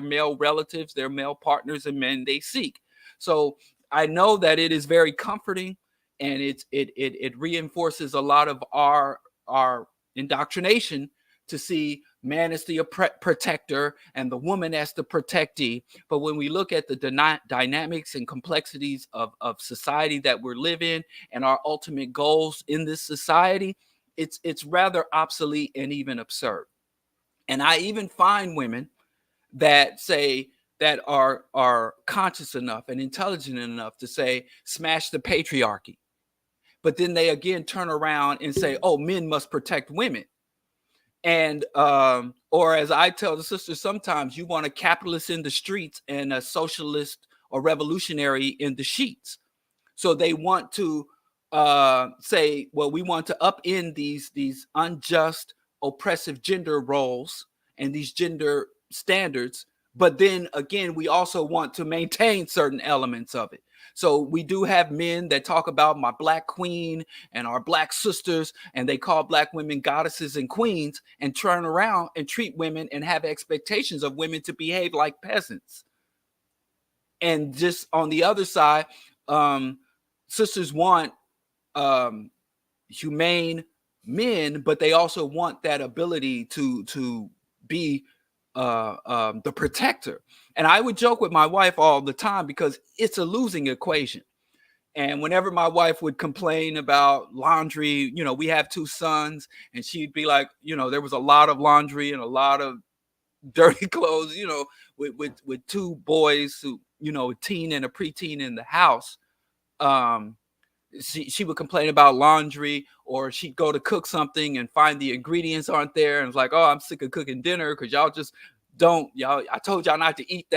male relatives, their male partners, and men they seek. So I know that it is very comforting, and it reinforces a lot of our indoctrination to see man as the protector and the woman as the protectee. But when we look at the dynamics and complexities of society that we're living and our ultimate goals in this society, it's rather obsolete and even absurd. And I even find women that say, that are conscious enough and intelligent enough to say, smash the patriarchy. But then they again turn around and say, oh, men must protect women. And or as I tell the sisters, sometimes you want a capitalist in the streets and a socialist or revolutionary in the sheets. So they want to say, well, we want to upend these unjust, oppressive gender roles and these gender standards. But then again, we also want to maintain certain elements of it. So we do have men that talk about my black queen and our black sisters, and they call black women goddesses and queens, and turn around and treat women and have expectations of women to behave like peasants. And just on the other side, sisters want humane men, but they also want that ability to be the protector. And I would joke with my wife all the time because it's a losing equation. And whenever my wife would complain about laundry, you know, we have 2 sons, and she'd be like, you know, there was a lot of laundry and a lot of dirty clothes, you know, with 2 boys who, you know, a teen and a preteen in the house. She would complain about laundry, or she'd go to cook something and find the ingredients aren't there, and it's like, oh, I'm sick of cooking dinner because y'all just don't, I told y'all not to eat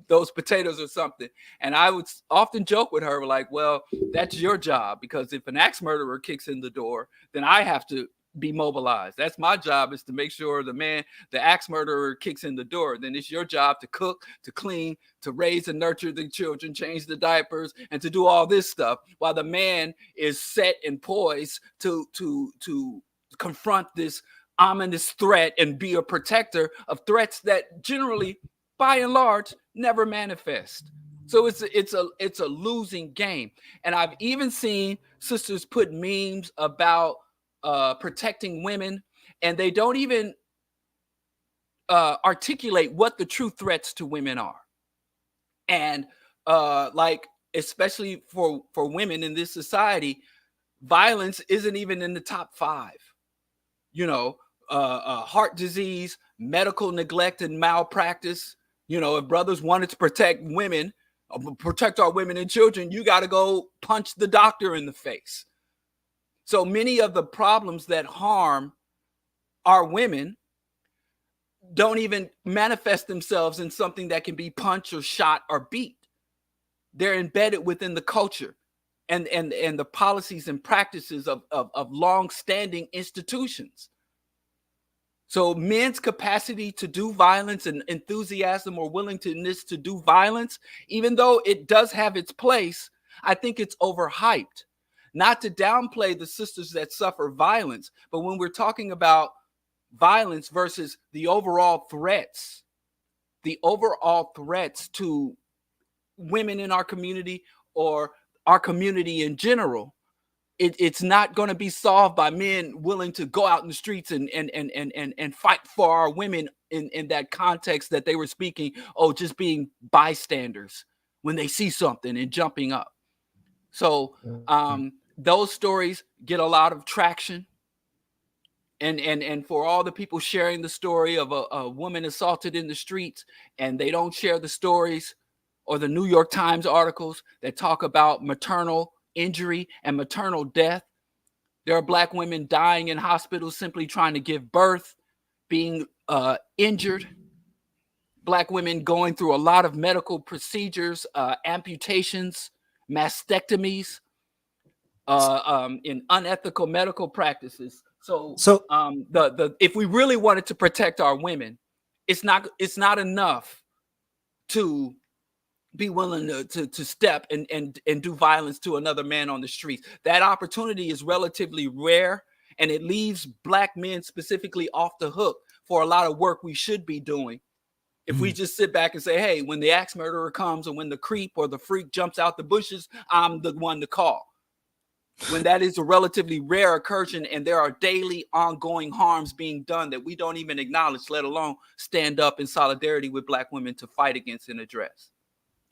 those potatoes or something. And I would often joke with her, like, well, that's your job, because if an axe murderer kicks in the door, then I have to be mobilized. That's my job, is to make sure the axe murderer kicks in the door. Then it's your job to cook, to clean, to raise and nurture the children, change the diapers, and to do all this stuff, while the man is set and poised to confront this ominous threat and be a protector of threats that generally, by and large, never manifest. So it's a losing game. And I've even seen sisters put memes about protecting women, and they don't even articulate what the true threats to women are. And like, especially for women in this society, violence isn't even in the top 5. You know, heart disease, medical neglect and malpractice. You know, if brothers wanted to protect women, protect our women and children, you got to go punch the doctor in the face. So many of the problems that harm our women don't even manifest themselves in something that can be punched or shot or beat. They're embedded within the culture and the policies and practices of long-standing institutions. So men's capacity to do violence and enthusiasm or willingness to do violence, even though it does have its place, I think it's overhyped. Not to downplay the sisters that suffer violence, but when we're talking about violence versus the overall threats to women in our community or our community in general, it's not going to be solved by men willing to go out in the streets and fight for our women in that context that they were speaking, just being bystanders when they see something and jumping up. So those stories get a lot of traction. And for all the people sharing the story of a woman assaulted in the streets, and they don't share the stories or the New York Times articles that talk about maternal injury and maternal death. There are Black women dying in hospitals simply trying to give birth, being injured. Black women going through a lot of medical procedures, amputations, mastectomies, in unethical medical practices. So if we really wanted to protect our women, it's not enough to be willing to step and do violence to another man on the streets. That opportunity is relatively rare, and it leaves Black men specifically off the hook for a lot of work we should be doing. If we just sit back and say, hey, when the axe murderer comes, or when the creep or the freak jumps out the bushes, I'm the one to call. When that is a relatively rare occurrence, and there are daily ongoing harms being done that we don't even acknowledge, let alone stand up in solidarity with Black women to fight against and address.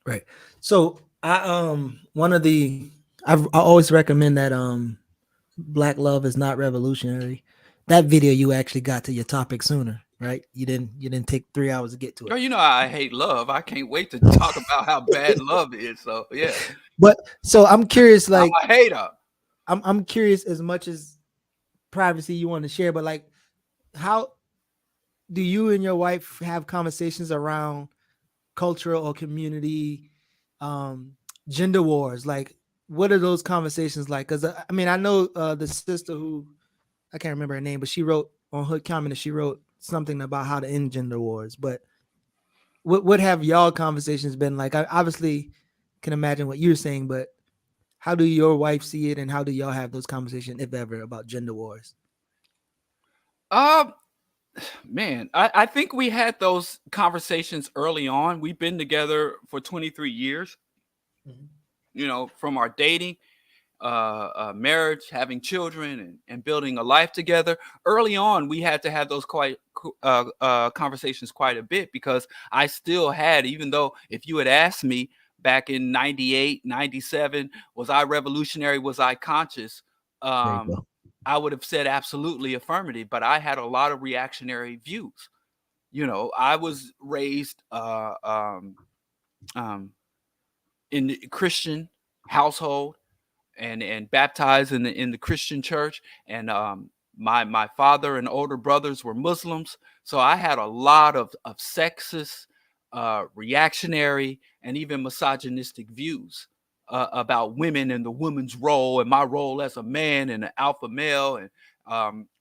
Right. So I always recommend that Black Love is Not Revolutionary. That video, you actually got to your topic sooner, right? You didn't take 3 hours to get to it. Oh, you know, I hate love. I can't wait to talk about how bad love is. So yeah. But so I'm curious, like I'm a hater. I'm curious, as much as privacy you want to share, but like, how do you and your wife have conversations around cultural or community gender wars? Like, what are those conversations like? Because I mean, I know the sister who, I can't remember her name, but she wrote on Hood Comment, she wrote something about how to end gender wars. But what have y'all conversations been like? I obviously can imagine what you're saying, but how do your wife see it, and how do y'all have those conversations, if ever, about gender wars? Man, I think we had those conversations early on. We've been together for 23 years. You know, from our dating, marriage, having children, and building a life together. Early on, we had to have those conversations quite a bit, because I still had, even though if you had asked me back in 98, 97, was I revolutionary? Was I conscious? I would have said absolutely affirmative, but I had a lot of reactionary views. You know, I was raised in the Christian household and baptized in the Christian church. And my father and older brothers were Muslims. So I had a lot of sexist, reactionary, and even misogynistic views about women and the woman's role, and my role as a man and an alpha male. And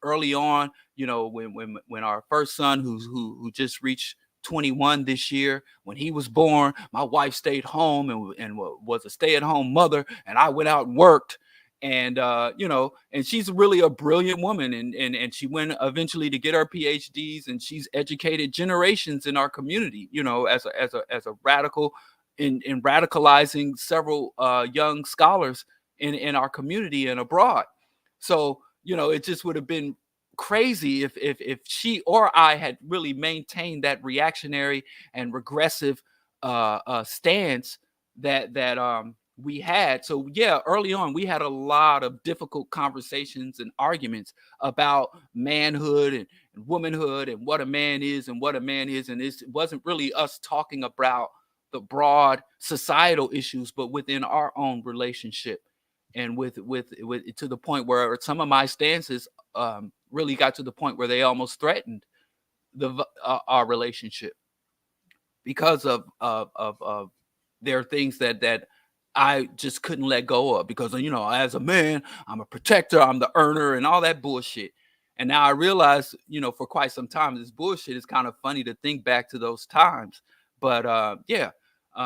early on, you know, when our first son, who just reached 21 this year, when he was born, my wife stayed home and was a stay-at-home mother, and I went out and worked. And you know, and she's really a brilliant woman, and she went eventually to get her PhDs, and she's educated generations in our community, you know, as a radical in radicalizing several young scholars in our community and abroad. So, you know, it just would have been crazy if she or I had really maintained that reactionary and regressive stance that we had. So yeah, early on we had a lot of difficult conversations and arguments about manhood and womanhood, and what a man is and what a man is. And it wasn't really us talking about the broad societal issues, but within our own relationship, and with to the point where some of my stances really got to the point where they almost threatened our relationship, because of there are things that I just couldn't let go of, because, you know, as a man, I'm a protector, I'm the earner, and all that bullshit. And now I realize, you know, for quite some time, this bullshit is kind of funny to think back to those times. But yeah,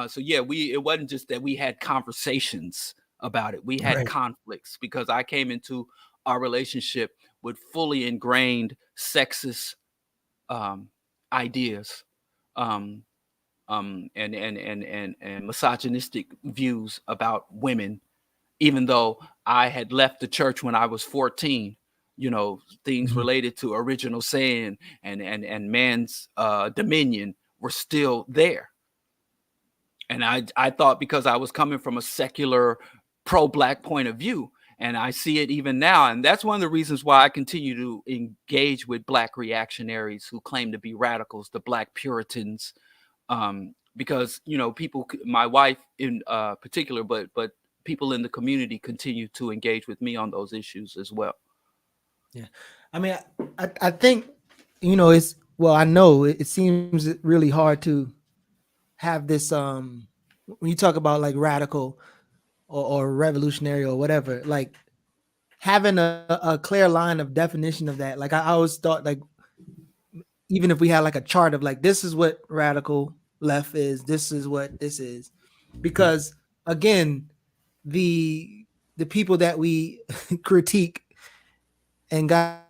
so yeah, it wasn't just that we had conversations about it. We had conflicts, because I came into our relationship with fully ingrained sexist ideas, and misogynistic views about women, even though I had left the church when I was 14. You know, things related to original sin and man's dominion were still there. And I thought, because I was coming from a secular pro-Black point of view. And I see it even now. And that's one of the reasons why I continue to engage with Black reactionaries who claim to be radicals, the Black Puritans, because, you know, people, my wife in particular, but people in the community continue to engage with me on those issues as well. Yeah. I mean, I think, you know, I know it seems really hard to have this, when you talk about like radical or revolutionary or whatever, like having a clear line of definition of that. Like I always thought, like, even if we had like a chart of like, this is what radical left is, this is what this is, because again, the people that we critique and got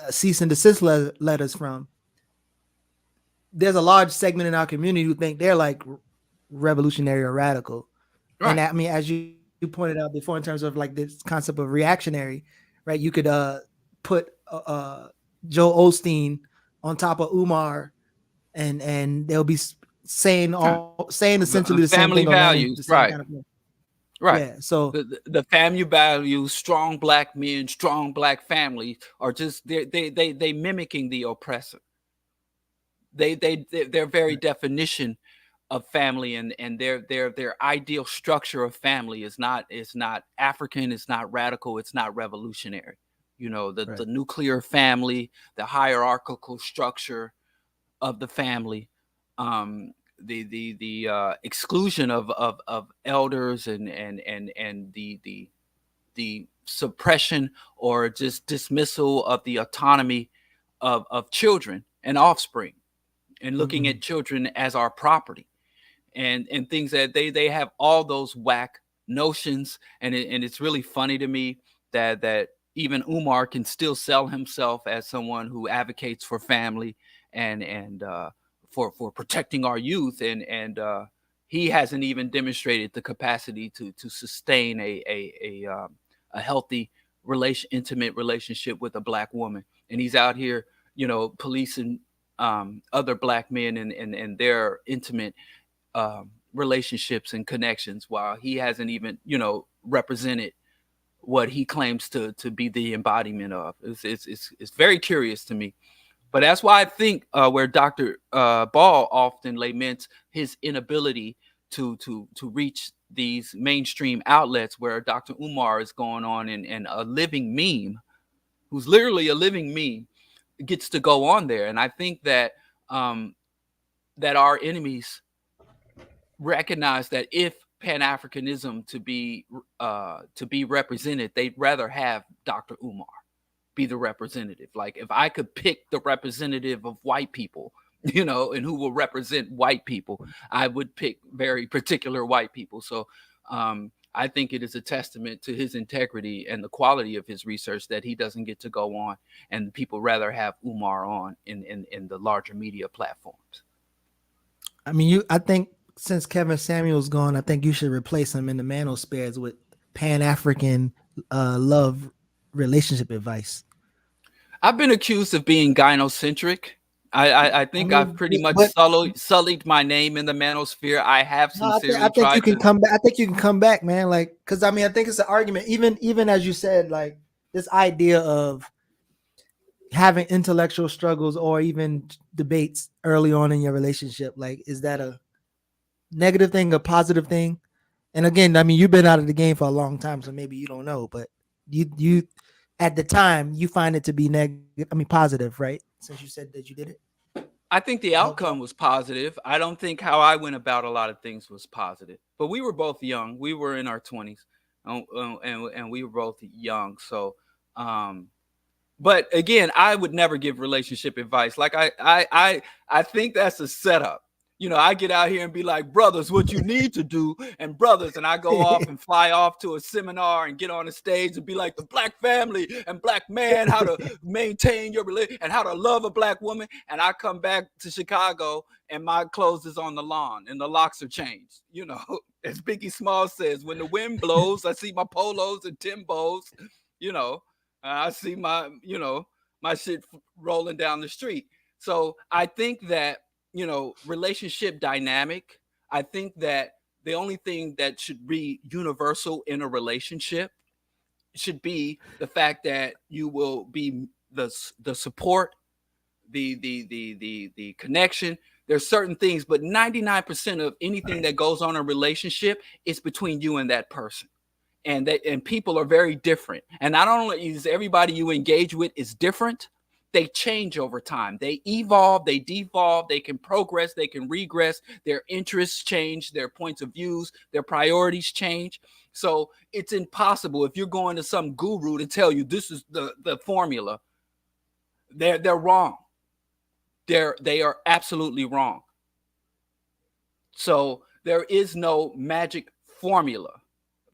cease and desist letters from, there's a large segment in our community who think they're like revolutionary or radical. Right. And I mean, as you pointed out before, in terms of like this concept of reactionary, right? You could put Joe Osteen on top of Umar, and they'll be saying essentially the same family thing. Values, right? Kind of right. Yeah. So the family values, strong Black men, strong Black families, are just they mimicking the oppressor. Their very definition of family and their ideal structure of family is not African, it's not radical, it's not revolutionary. You know, the nuclear family, the hierarchical structure of the family, the exclusion of elders and the suppression or just dismissal of the autonomy of children and offspring, and looking at children as our property, and things that they have all those whack notions. And it's really funny to me that even Umar can still sell himself as someone who advocates for family and for protecting our youth, and he hasn't even demonstrated the capacity to sustain a healthy intimate relationship with a Black woman. And he's out here, you know, policing other Black men and their intimate relationships and connections, while he hasn't even, you know, represented what he claims to be the embodiment of. It's very curious to me. But that's why I think where Dr. Ball often laments his inability to reach these mainstream outlets, where Dr. Umar is going on and a living meme, who's literally a living meme, gets to go on there. And I think that that our enemies recognize that if Pan-Africanism to be represented, they'd rather have Dr. Umar be the representative. Like, if I could pick the representative of white people, you know, and who will represent white people, I would pick very particular white people. So I think it is a testament to his integrity and the quality of his research that he doesn't get to go on, and people rather have Umar on in the larger media platforms. I mean, I think since Kevin Samuel's gone, I think you should replace him in the manospheres with Pan-African love relationship advice. I've been accused of being gynocentric. I think I've pretty much sullied my name in the manosphere. I have sincerely I think you can come back. I think you can come back, man. Like, because I mean, I think it's an argument. Even as you said, like this idea of having intellectual struggles or even debates early on in your relationship. Like, is that a negative thing, a positive thing? And again, I mean, you've been out of the game for a long time, so maybe you don't know, but you at the time you find it to be positive, right? Since you said that you did it. I think the outcome was positive. I don't think how I went about a lot of things was positive, but we were both young. We were in our 20s and we were both young. So, but again, I would never give relationship advice. Like I think that's a setup. You know, I get out here and be like, brothers, what you need to do, and brothers, and I go off and fly off to a seminar and get on the stage and be like, the Black family and Black man, how to maintain your relationship and how to love a Black woman. And I come back to Chicago and my clothes is on the lawn and the locks are changed. You know, as Biggie Smalls says, when the wind blows, I see my polos and Timbos, you know, I see my shit rolling down the street. So I think that, you know, relationship dynamic, I think that the only thing that should be universal in a relationship should be the fact that you will be the support, the connection. There's certain things, but 99% of anything that goes on in a relationship is between you and that person. And people are very different. And not only is everybody you engage with is different, they change over time. They evolve, they devolve, they can progress, they can regress. Their interests change, their points of views, their priorities change. So it's impossible if you're going to some guru to tell you this is the formula. They're wrong. They are absolutely wrong. So there is no magic formula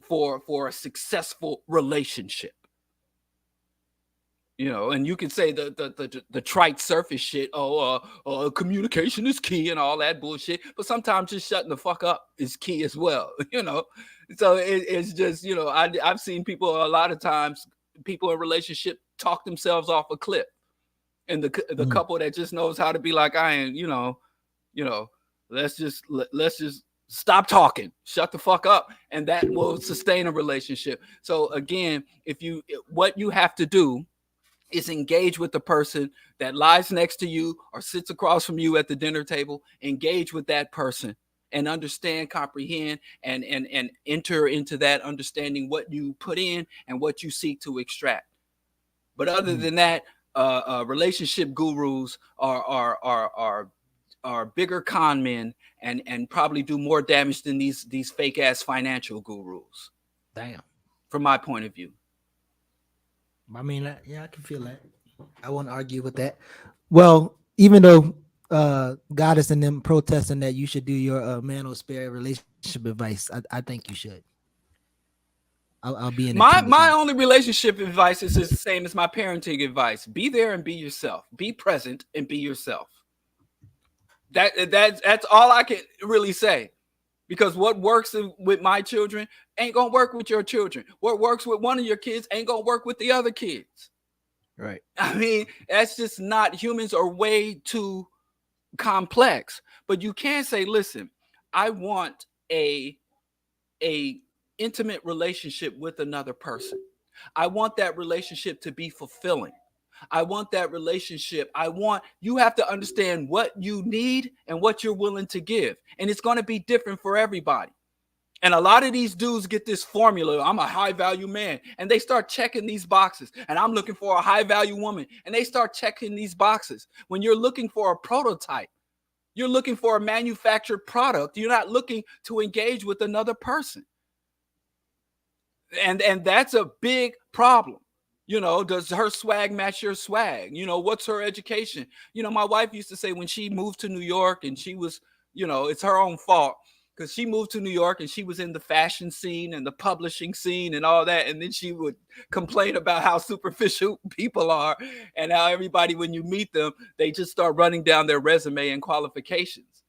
for a successful relationship. You know, and you can say the trite surface shit. Communication is key and all that bullshit. But sometimes just shutting the fuck up is key as well. You know, so it's just, you know, I've seen people a lot of times, people in relationship talk themselves off a cliff, and the couple that just knows how to be like, I ain't, you know, let's just stop talking, shut the fuck up, and that will sustain a relationship. So again, what you have to do is engage with the person that lies next to you or sits across from you at the dinner table. Engage with that person and understand, comprehend, and enter into that understanding what you put in and what you seek to extract. But other than that, relationship gurus are bigger con men and probably do more damage than these fake ass financial gurus. Damn. From my point of view. I mean, I can feel that. I won't argue with that. Well, even though Goddess and them protesting that you should do your man or spare relationship advice, I think you should. I'll be in my only relationship advice is the same as my parenting advice. Be there and be yourself. Be present and be yourself. That's all I can really say. Because what works with my children ain't gonna work with your children. What works with one of your kids ain't gonna work with the other kids. Right. I mean, that's just not, humans are way too complex. But you can say, listen, I want a intimate relationship with another person. I want that relationship to be fulfilling. I want that relationship. You have to understand what you need and what you're willing to give. And it's going to be different for everybody. And a lot of these dudes get this formula. I'm a high value man. And they start checking these boxes. And I'm looking for a high value woman. And they start checking these boxes. When you're looking for a prototype, you're looking for a manufactured product. You're not looking to engage with another person. And that's a big problem. You know, does her swag match your swag? You know, what's her education? You know, my wife used to say when she moved to New York and she was, you know, it's her own fault because she moved to New York and she was in the fashion scene and the publishing scene and all that. And then she would complain about how superficial people are and how everybody, when you meet them, they just start running down their resume and qualifications.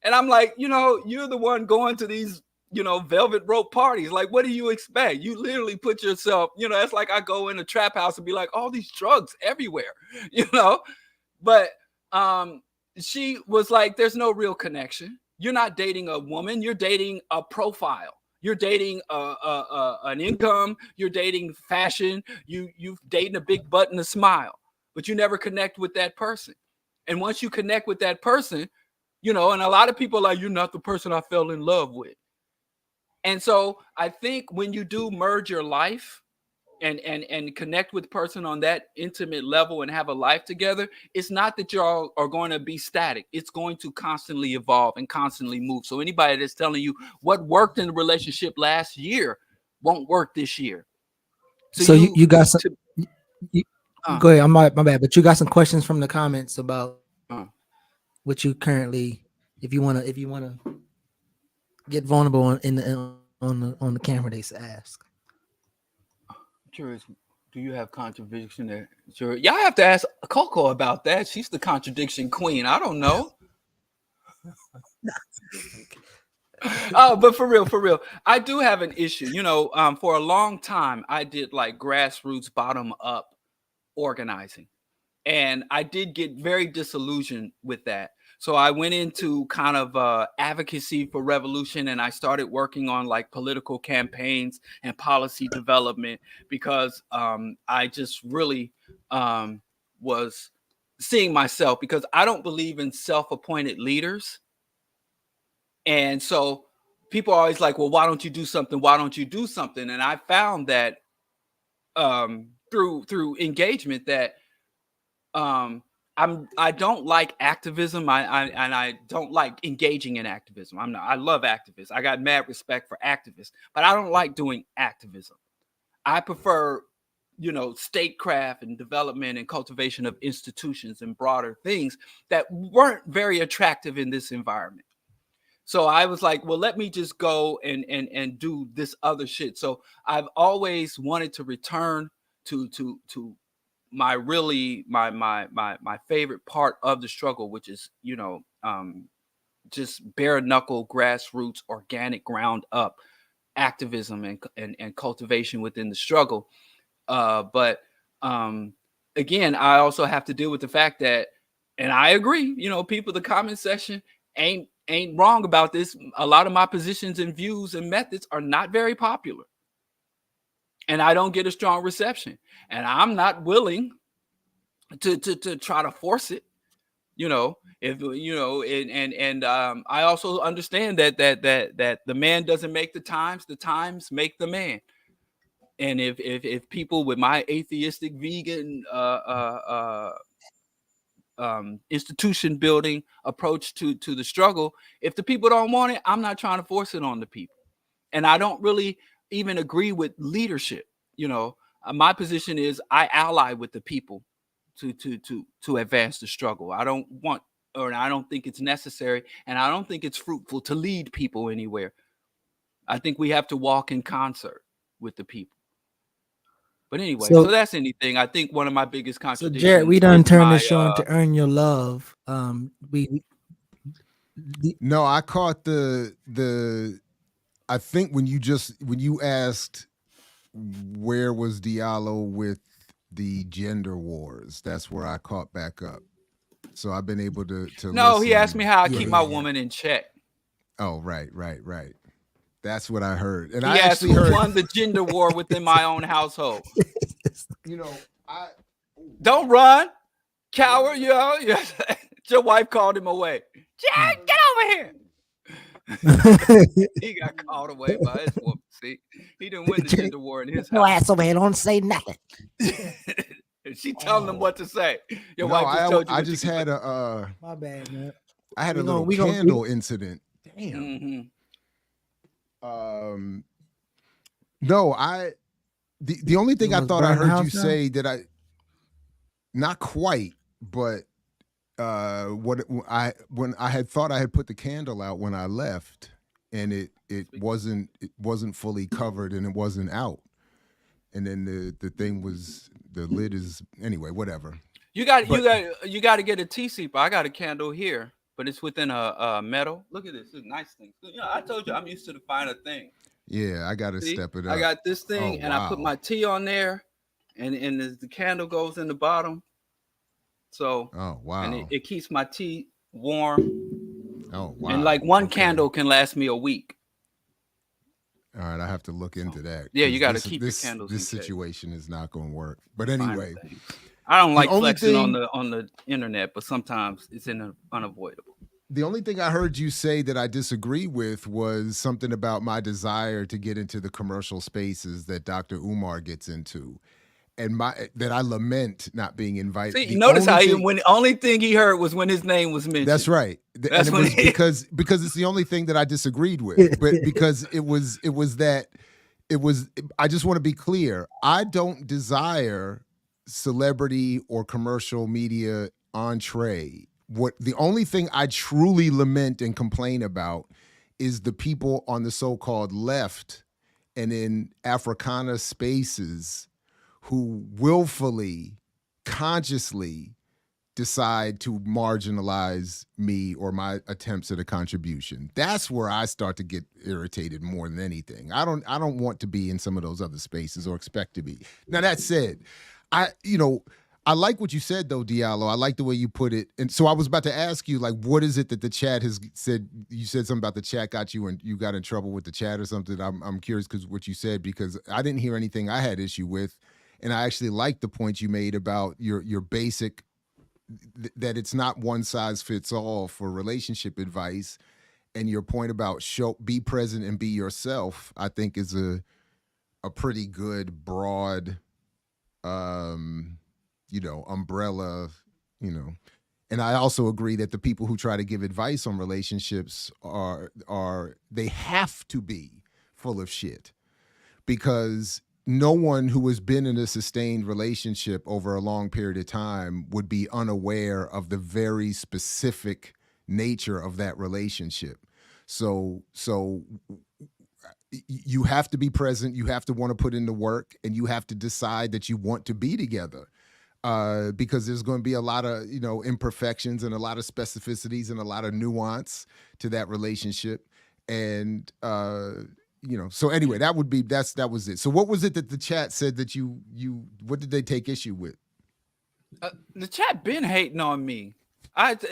And I'm like, you know, you're the one going to these, you know, velvet rope parties. Like, what do you expect? You literally put yourself, you know, it's like I go in a trap house and be like, all these drugs everywhere, you know? But she was like, there's no real connection. You're not dating a woman. You're dating a profile. You're dating an income. You're dating fashion. You've dating a big butt and a smile, but you never connect with that person. And once you connect with that person, you know, and a lot of people are like, you're not the person I fell in love with. And so I think when you do merge your life and connect with the person on that intimate level and have a life together, it's not that y'all are going to be static. It's going to constantly evolve and constantly move. So anybody that's telling you what worked in the relationship last year won't work this year. So you got some. Go ahead. I'm my bad, but you got some questions from the comments about what you currently, if you wanna get vulnerable on the camera, they ask. I'm curious, do you have contradiction there? Sure. Y'all have to ask Coco about that. She's the contradiction queen. I don't know. But for real, I do have an issue. You know, for a long time, I did like grassroots, bottom up organizing. And I did get very disillusioned with that. So I went into kind of advocacy for revolution, and I started working on like political campaigns and policy development because I just really was seeing myself, because I don't believe in self-appointed leaders. And so people are always like, well, why don't you do something? Why don't you do something? And I found that through engagement that I don't like activism. I don't like engaging in activism. I love activists. I got mad respect for activists, but I don't like doing activism. I prefer, statecraft and development and cultivation of institutions and broader things that weren't very attractive in this environment. So I was like, well, let me just go and do this other shit. So I've always wanted to return to my favorite part of the struggle, which is, just bare knuckle, grassroots, organic, ground up activism and cultivation within the struggle. But again, I also have to deal with the fact that, and I agree, people, the comment section ain't wrong about this. A lot of my positions and views and methods are not very popular, and I don't get a strong reception, and I'm not willing to try to force it. I also understand that the man doesn't make the times make the man. And if people with my atheistic, vegan, institution building approach to the struggle, if the people don't want it, I'm not trying to force it on the people. And I don't really even agree with leadership. My position is I ally with the people to advance the struggle. I don't think it's necessary, and I don't think it's fruitful to lead people anywhere. I think we have to walk in concert with the people. But anyway, so that's anything. I think one of my biggest contradictions. So Jared, we done turned the show into Earn Your Love. No, I caught the. I think when you asked where was Diallo with the gender wars, that's where I caught back up. So I've been able to. No, listen. He asked me how I keep my woman in check. Oh, right. That's what I heard. And he I asked actually who won the gender war within my own household. Don't run, coward. Your wife called him away. Jared, get over here. He got called away by his woman. See, he didn't win the gender war in his house. Your ass over here, don't say nothing. She telling him what to say. Your wife just told you. I just had my bad, man. I had a little candle incident. Damn. Mm-hmm. No, the only thing I thought I heard you say that not quite, but when I had thought I had put the candle out when I left, and it wasn't fully covered and it wasn't out, and then the thing was, the lid is, anyway, whatever. You got to get a tea sweeper. I got a candle here, but it's within a metal. Look at this. It's a nice thing. I told you I'm used to the finer thing. Yeah, I got to step it up. I got this thing, and I put my tea on there, and the candle goes in the bottom. So, and it keeps my tea warm. Oh, wow. And like one candle can last me a week. All right, I have to look into that. Yeah, you got to keep your candles. This situation is not going to work. But anyway, I don't like flexing on the internet, but sometimes it's unavoidable. The only thing I heard you say that I disagree with was something about my desire to get into the commercial spaces that Dr. Umar gets into, and that I lament not being invited. See, notice how the only thing he heard was when his name was mentioned. That's right. And it was because it's the only thing that I disagreed with, but because it was I just want to be clear. I don't desire celebrity or commercial media entree. The only thing I truly lament and complain about is the people on the so-called left and in Africana spaces who willfully, consciously decide to marginalize me or my attempts at a contribution. That's where I start to get irritated more than anything. I don't want to be in some of those other spaces or expect to be. Now, that said, I I like what you said though, Diallo. I like the way you put it. And so I was about to ask you, like, what is it that the chat has said? You said something about the chat got you and you got in trouble with the chat or something. I'm curious because what you said, because I didn't hear anything I had issue with. And I actually like the point you made about your basic, that it's not one size fits all for relationship advice. And your point about be present and be yourself, I think is a pretty good broad, umbrella, and I also agree that the people who try to give advice on relationships they have to be full of shit, because no one who has been in a sustained relationship over a long period of time would be unaware of the very specific nature of that relationship. So you have to be present, you have to want to put in the work, and you have to decide that you want to be together. Because there's going to be a lot of, imperfections and a lot of specificities and a lot of nuance to that relationship. And, so anyway, that was it. So what was it that the chat said that what did they take issue with? The chat been hating on me.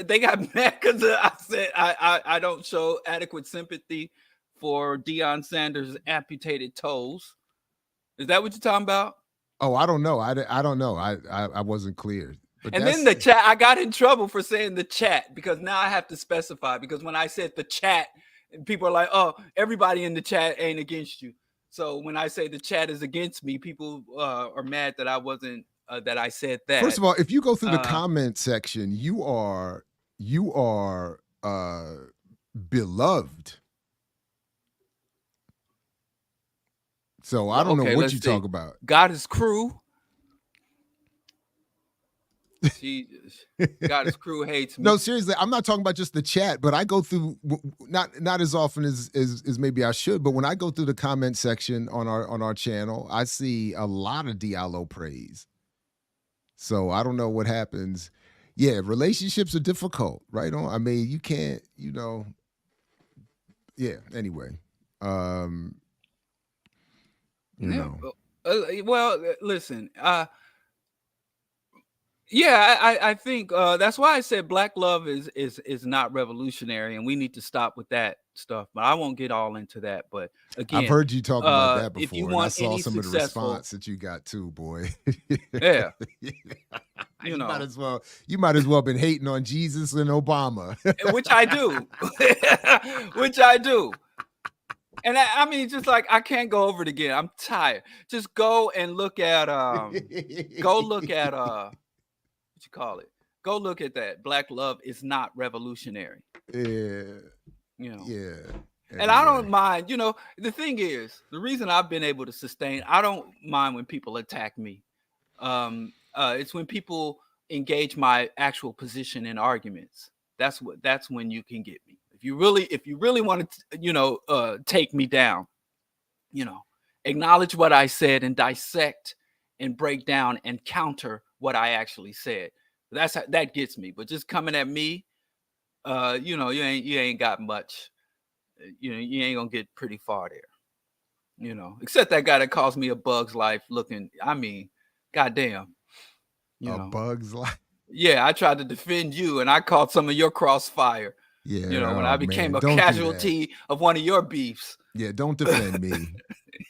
They got mad because I said I don't show adequate sympathy for DeionSanders' amputated toes. Is that what you're talking about? Oh, I don't know. I don't know. I wasn't clear. But and then the chat, I got in trouble for saying the chat, because now I have to specify, because when I said the chat, people are like, oh, everybody in the chat ain't against you. So when I say the chat is against me, people are mad that I wasn't, that I said that. First of all, if you go through the comment section, you are beloved. So I don't know what you talk about. God is crew. God is crew hates me. No, seriously, I'm not talking about just the chat, but I go through not as often as maybe I should, but when I go through the comment section on our channel, I see a lot of Diallo praise. So I don't know what happens. Yeah, relationships are difficult, right? I mean, you can't, yeah, anyway. Well, listen, I think that's why I said black love is not revolutionary, and we need to stop with that stuff. But I won't get all into that. But again, I've heard you talk about that before. If you want I saw any some of the response that you got too, boy. Yeah. You might as well been hating on Jesus and Obama. Which I do. Which I do. And I mean, just like, I can't go over it again. I'm tired. Just go and look at what you call it. Go look at that. Black love is not revolutionary. Yeah. Yeah. And I don't mind, the thing is, the reason I've been able to sustain, I don't mind when people attack me. It's when people engage my actual position in arguments. That's when you can get me. If you really want to, take me down, acknowledge what I said and dissect and break down and counter what I actually said. That gets me. But just coming at me, you ain't got much. You ain't gonna get pretty far there. Except that guy that calls me a Bug's Life looking. I mean, goddamn. Bug's Life. Yeah, I tried to defend you, and I caught some of your crossfire. Yeah, when I became a casualty of one of your beefs. Yeah, don't defend me.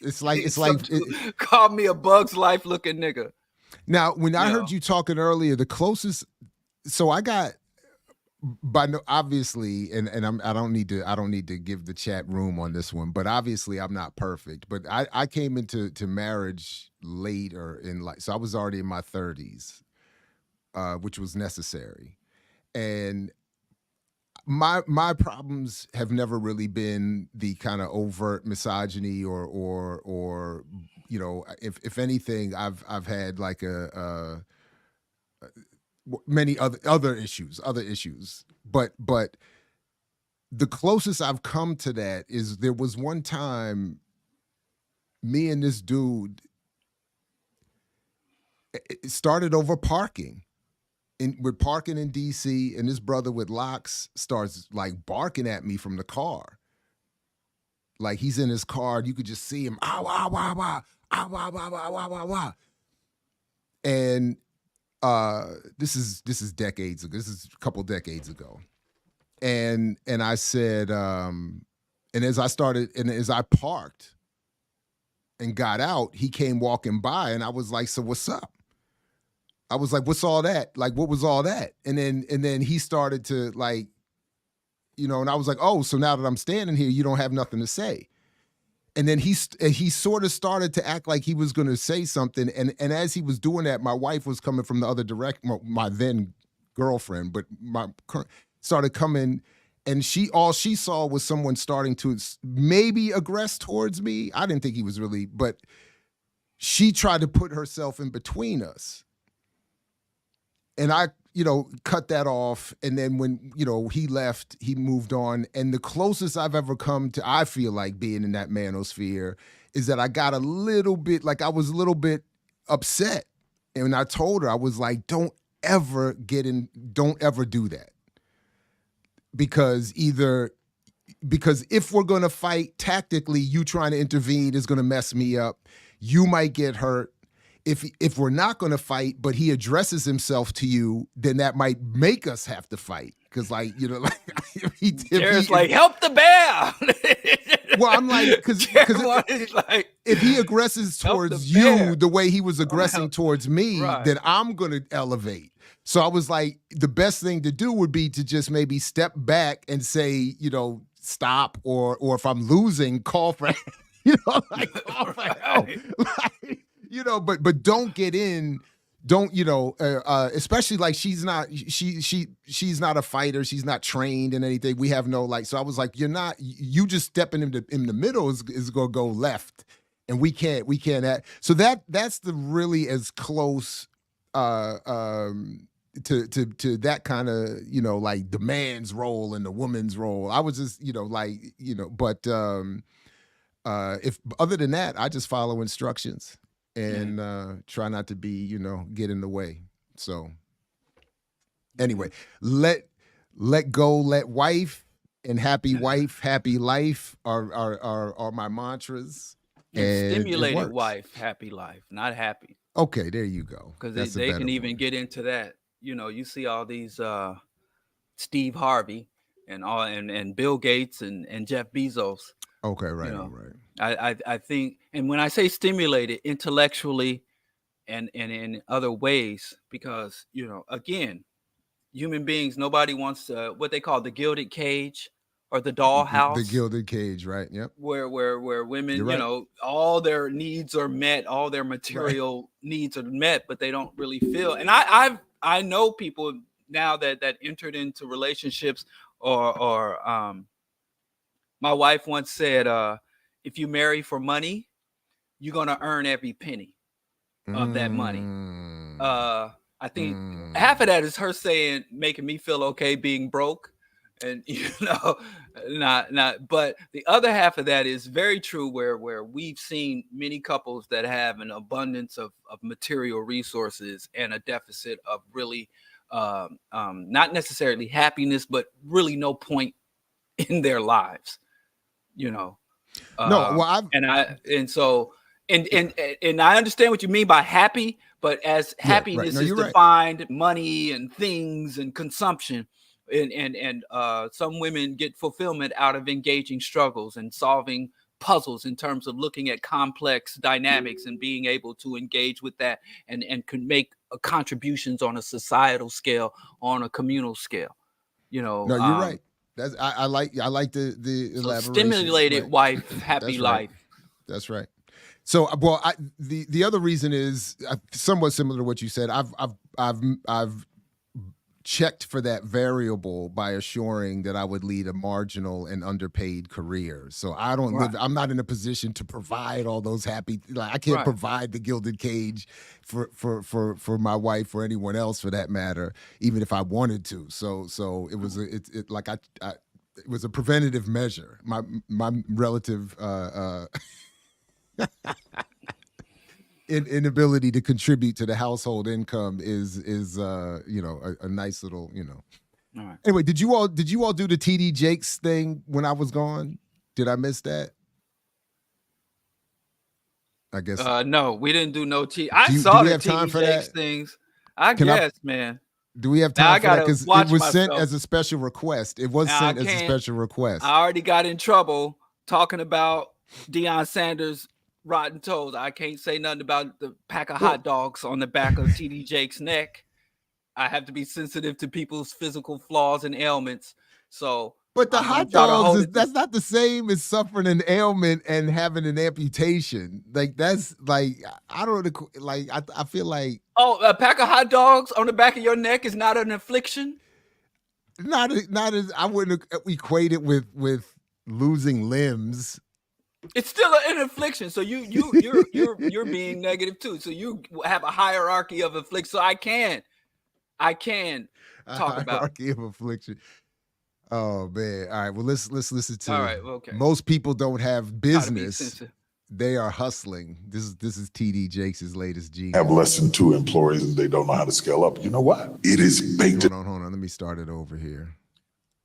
It's like call me a Bug's Life looking nigga. Now, when I heard you talking earlier, the closest, so I got obviously, and I don't need to give the chat room on this one, but obviously I'm not perfect. But I came into marriage later in life, so I was already in my 30s, which was necessary, and my problems have never really been the kind of overt misogyny or if anything, I've had like many other issues, but the closest I've come to that is there was one time me and this dude, it started over parking. We're parking in DC, and this brother with locks starts like barking at me from the car. Like he's in his car, and you could just see him, ah, wah, wah, wah, ah, wah, wah, wah, wah, wah, wah. And this is decades ago. This is a couple decades ago. And I said, and as I parked and got out, he came walking by and I was like, so what's up? I was like, what's all that? Like, what was all that? And then he started to like, and I was like, oh, so now that I'm standing here, you don't have nothing to say. And then he sort of started to act like he was going to say something. And as he was doing that, my wife was coming from the other direction, my then girlfriend, but my current started coming, and all she saw was someone starting to maybe aggress towards me. I didn't think he was really, but she tried to put herself in between us. And I, cut that off. And then when, he left, he moved on. And the closest I've ever come to, I feel like, being in that manosphere is that I got I was a little bit upset. And when I told her, I was like, don't ever do that. Because if we're going to fight tactically, you trying to intervene is going to mess me up. You might get hurt. If we're not going to fight, but he addresses himself to you, then that might make us have to fight. Because, Jared's like, help the bear. Well, I'm like, because if he aggresses towards you the way he was aggressing towards me, then I'm going to elevate. So I was like, the best thing to do would be to just maybe step back and say, stop, or if I'm losing, call for, call for help. But don't get in. Don't especially like she's not a fighter. She's not trained in anything. We have no so I was like, you just stepping in the middle is gonna go left, and we can't so that's the really as close to that kind of like the man's role and the woman's role. I was just but if other than that, I just follow instructions. And try not to be, get in the way. So anyway, let go, let wife, and happy wife, happy life are my mantras. And stimulated wife, happy life, not happy. Okay, there you go. Because they can even get into that. You see all these Steve Harvey and Bill Gates and Jeff Bezos. Okay, right, right. I think, and when I say stimulated intellectually and in other ways, because, again, human beings, nobody wants what they call the gilded cage or the dollhouse. The gilded cage, right? Yep. Where women, all their needs are met, all their material needs are met, but they don't really feel. And I know people now that entered into relationships or my wife once said, if you marry for money, you're going to earn every penny of that money. I think half of that is her saying, making me feel okay being broke. And, but the other half of that is very true where we've seen many couples that have an abundance of material resources and a deficit of really not necessarily happiness, but really no point in their lives. I understand what you mean by happy, but as happiness is defined, money and things and consumption, and some women get fulfillment out of engaging struggles and solving puzzles in terms of looking at complex dynamics and being able to engage with that and can make contributions on a societal scale, on a communal scale. No, you're right. That's I like the elaboration. Stimulated wife, happy life. That's right. So, the other reason is somewhat similar to what you said. I've checked for that variable by assuring that I would lead a marginal and underpaid career. So I don't live. I'm not in a position to provide all those happy. I can't provide the gilded cage for my wife or anyone else for that matter, even if I wanted to. So it was it was a preventative measure. My relative inability to contribute to the household income is a nice little All right. Anyway, did you all do the TDJakes thing when I was gone? Did I miss that? I guess no, we didn't do no T. I saw the TDJakes things. I guess, man. Do we have Now time for that? Because it was sent as a special request. It was Now, sent as a special request. I already got in trouble talking about DeionSanders' rotten toes. I can't say nothing about the pack of hot dogs on the back of TDJakes' neck. I have to be sensitive to people's physical flaws and ailments. So, but the hot dogs that's not the same as suffering an ailment and having an amputation. Like that's like I don't like I feel like a pack of hot dogs on the back of your neck is not an affliction. Not as I wouldn't equate it with losing limbs. It's still an affliction. So you're being negative too. So you have a hierarchy of affliction. So I can talk about hierarchy of affliction. Oh man! All right. Well, let's listen to. All right. Okay. Most people don't have business; they are hustling. This is TDJakes' latest G. Have less than 2 employees and they don't know how to scale up. You know what? It is baked. Hold on. Let me start it over here.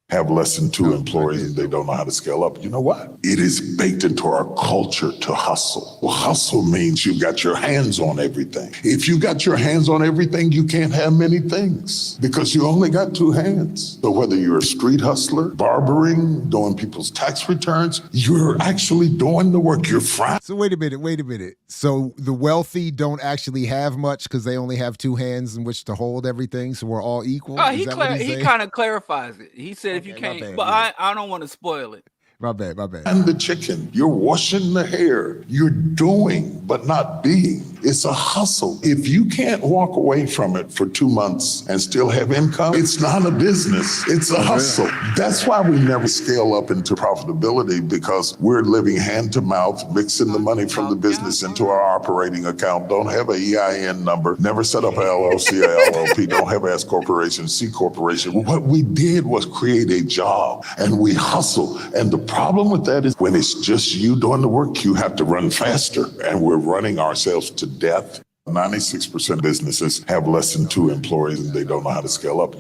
Have less than 2 employees and they don't know how to scale up. You know what? It is baked into our culture to hustle. Well, hustle means you got your hands on everything. If you got your hands on everything, you can't have many things because you only got 2 hands. So whether you're a street hustler, barbering, doing people's tax returns, you're actually doing the work. You're frying. So wait a minute. So the wealthy don't actually have much because they only have 2 hands in which to hold everything. So we're all equal. He kind of clarifies it. He said if you can't, but I don't want to spoil it. My bad. And the chicken, you're washing the hair, you're doing, but not being. It's a hustle. If you can't walk away from it for 2 months and still have income, it's not a business. It's a hustle. That's why we never scale up into profitability because we're living hand to mouth, mixing the money from the business into our operating account. Don't have an EIN number, never set up an LLC or LLP, don't have an S corporation, C corporation. What we did was create a job and we hustle. And the problem with that is when it's just you doing the work, you have to run faster. And we're running ourselves to death. 96% of businesses have less than 2 employees and they don't know how to scale up.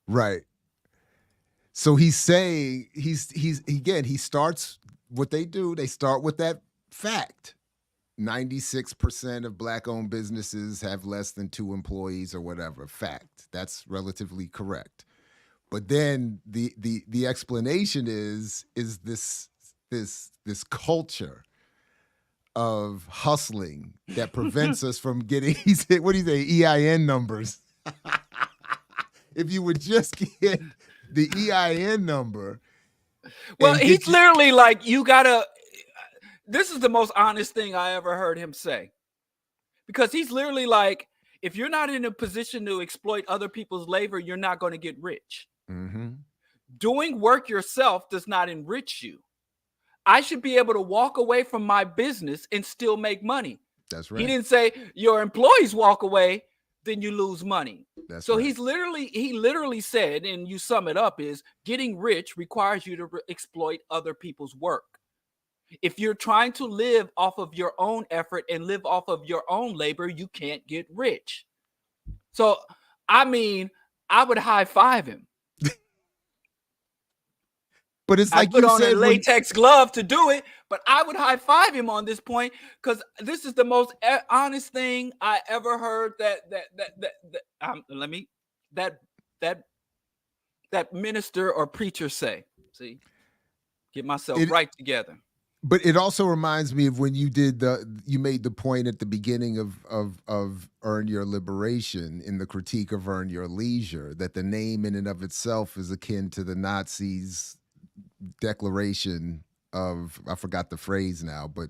Right. So he's saying he starts what they do. They start with that fact. 96% of Black-owned businesses have less than 2 employees or whatever. Fact. That's relatively correct. But then the explanation is this culture of hustling that prevents us from getting, he said, what do you say, EIN numbers? If you would just get the EIN number. Well, he's literally like, this is the most honest thing I ever heard him say. Because he's literally like, if you're not in a position to exploit other people's labor, you're not going to get rich. Mm-hmm. Doing work yourself does not enrich you. I should be able to walk away from my business and still make money. That's right. He didn't say your employees walk away, then you lose money. That's so right. he literally said, and you sum it up, is getting rich requires you to exploit other people's work. If you're trying to live off of your own effort and live off of your own labor, you can't get rich. So, I mean, I would high five him. But it's like I put you on said, a latex glove to do it, but I would high five him on this point because this is the most honest thing I ever heard that minister or preacher say. See, get myself right together. But it also reminds me of when you made the point at the beginning of Earn Your Liberation in the critique of Earn Your Leisure, that the name in and of itself is akin to the Nazis' declaration of, I forgot the phrase now, but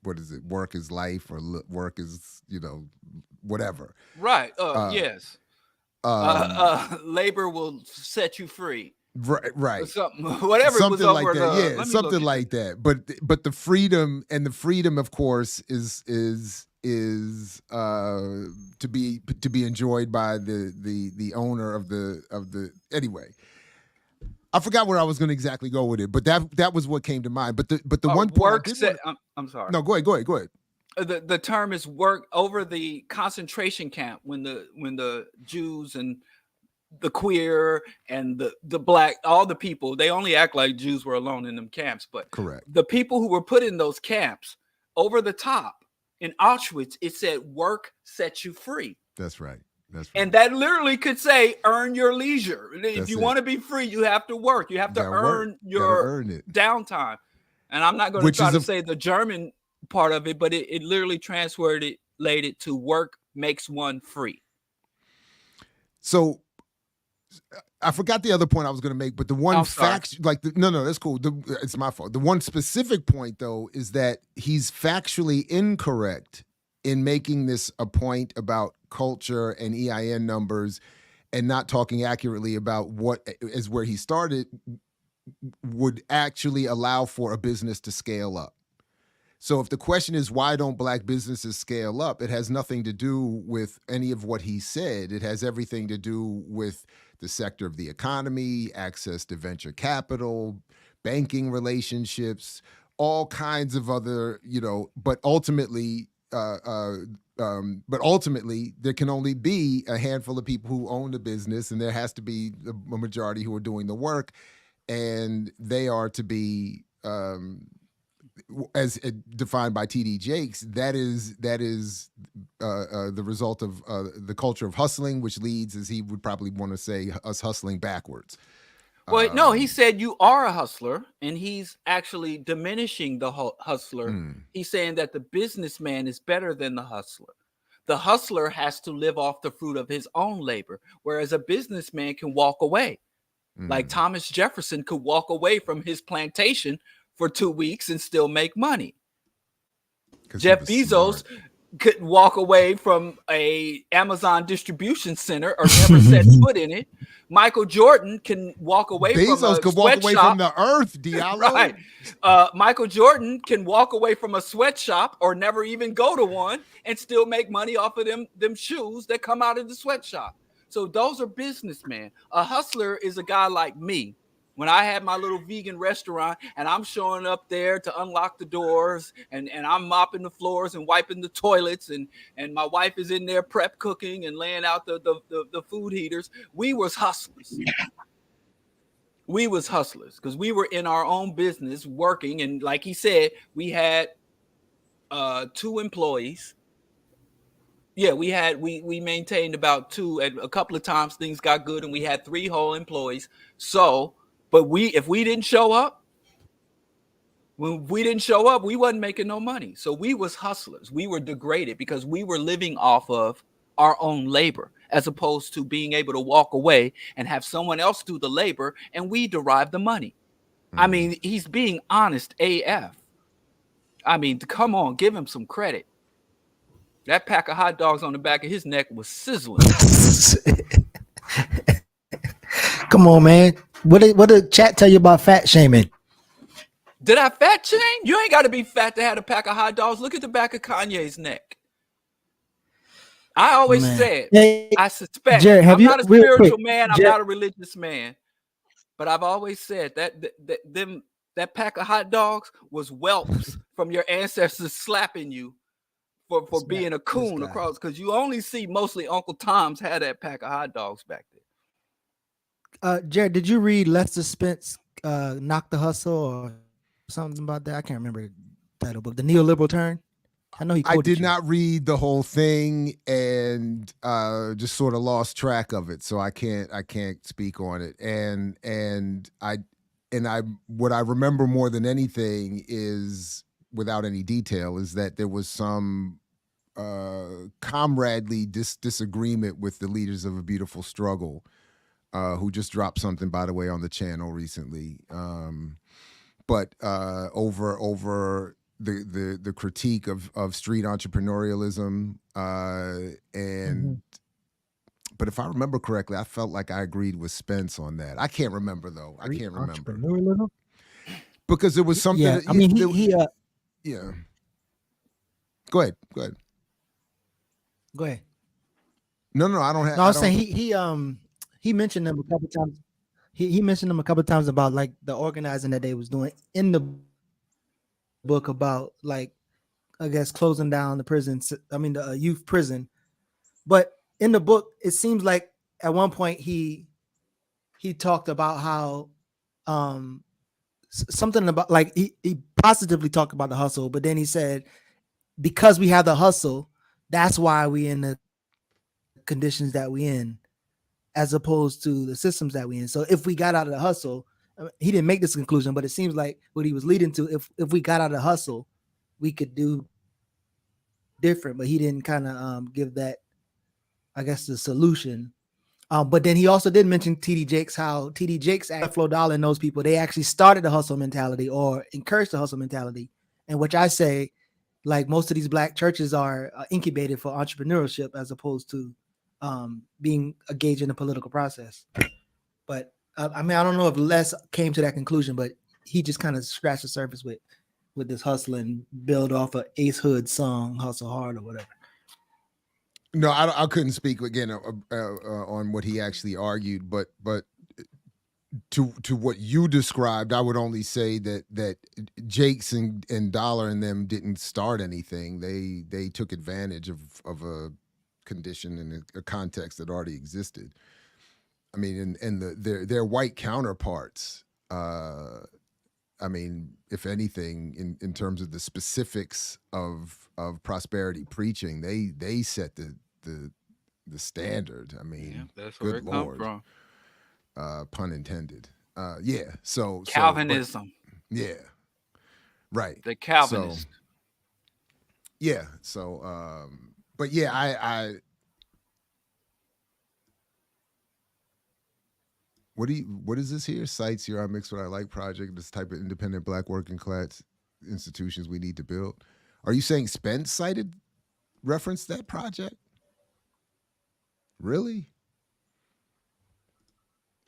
what is it? Work is life, or work is, whatever. Right. Yes. Labor will set you free. Right. Whatever. Something it was like over that. Yeah, something like that. But the freedom, of course, is to be enjoyed by the owner of the anyway. I forgot where I was going to exactly go with it, but that was what came to mind. But the one point I'm sorry. No, go ahead. The term is work over the concentration camp when the Jews and the queer and the black, all the people, they only act like Jews were alone in them camps, but correct. The people who were put in those camps, over the top in Auschwitz, it said work sets you free. That's right. And that literally could say earn your leisure. If you want to be free, you have to work. You have to earn your downtime. And I'm not going to try to say the German part of it, but it literally translated to work makes one free. So I forgot the other point I was going to make, but the one fact, no, that's cool. It's my fault. The one specific point, though, is that he's factually incorrect in making this a point about culture and EIN numbers and not talking accurately about what is where he started would actually allow for a business to scale up. So if the question is, why don't Black businesses scale up? It has nothing to do with any of what he said. It has everything to do with the sector of the economy, access to venture capital, banking relationships, all kinds of other, but ultimately, there can only be a handful of people who own the business, and there has to be a majority who are doing the work, and they are to be, as defined by TDJakes, that is the result of the culture of hustling, which leads, as he would probably want to say, us hustling backwards. Well, no, he said you are a hustler, and he's actually diminishing the hustler. He's saying that the businessman is better than the hustler. The hustler has to live off the fruit of his own labor, whereas a businessman can walk away. Like Thomas Jefferson could walk away from his plantation for 2 weeks and still make money. Jeff Bezos could walk away from a Amazon distribution center or never set foot in it. Michael Jordan can walk away from a sweatshop. From the earth, Diallo. Right. Michael Jordan can walk away from a sweatshop or never even go to one and still make money off of them shoes that come out of the sweatshop. So those are businessmen. A hustler is a guy like me. When I had my little vegan restaurant and I'm showing up there to unlock the doors and I'm mopping the floors and wiping the toilets and my wife is in there prep cooking and laying out the food heaters, we was hustlers. We was hustlers because we were in our own business working. And like he said, we had 2 employees. Yeah, we maintained about 2, and a couple of times things got good and we had 3 whole employees. So, but if we didn't show up, we wasn't making no money. So we was hustlers. We were degraded because we were living off of our own labor, as opposed to being able to walk away and have someone else do the labor and we derive the money. I mean, he's being honest AF. I mean, come on, give him some credit. That pack of hot dogs on the back of his neck was sizzling. Come on, man. What did chat tell you about fat shaming? Did I fat shame? You ain't got to be fat to have a pack of hot dogs. Look at the back of Kanye's neck. I always said, I suspect, Jared, I'm not a spiritual man, I'm not a religious man, but I've always said that pack of hot dogs was whelps from your ancestors slapping you for being a coon across, because you only see mostly Uncle Tom's had that pack of hot dogs back there. Jared, did you read Lester Spence, Knock the Hustle or something about that? I can't remember the title, but The Neoliberal Turn. I know I did not read the whole thing and just sort of lost track of it, so I can't speak on it. And what I remember more than anything is, without any detail, is that there was some comradely disagreement with the leaders of A Beautiful Struggle, who just dropped something, by the way, on the channel recently. But over the critique of street entrepreneurialism, but if I remember correctly, I felt like I agreed with Spence on that. I can't remember though. I can't remember because it was something. Yeah, I mean, yeah. Go ahead. No, I don't have. No, I was saying he mentioned them a couple times. He mentioned them a couple times about like the organizing that they was doing in the book about, like, I guess closing down the prisons. I mean the youth prison. But in the book, it seems like at one point he talked about how something about, like, he positively talked about the hustle, but then he said, because we have the hustle, that's why we in the conditions that we in, as opposed to the systems that we in. So if we got out of the hustle, he didn't make this conclusion, but it seems like what he was leading to, if we got out of the hustle, we could do different, but he didn't kind of give that, I guess, the solution. But then he also did mention TDJakes, how TDJakes at Flo Dollar and those people, they actually started the hustle mentality or encouraged the hustle mentality. And which I say, like most of these black churches are incubated for entrepreneurship as opposed to being engaged in the political process. But I mean, I don't know if Les came to that conclusion, but he just kind of scratched the surface with this hustle and build off a Ace Hood song, Hustle Hard or whatever. No, I couldn't speak again on what he actually argued, but to what you described, I would only say that Jakes and Dollar and them didn't start anything. They took advantage of a condition and a context that already existed. I mean, and their white counterparts. I mean, if anything, in terms of the specifics of prosperity preaching, they set the standard. I mean, that's where it comes from. Pun intended. Yeah. So Calvinism. Yeah. Right. The Calvinist. So, yeah. So, but yeah, I what is this here? Cites your I Mix What I Like project, this type of independent black working class institutions we need to build. Are you saying Spence referenced that project? Really?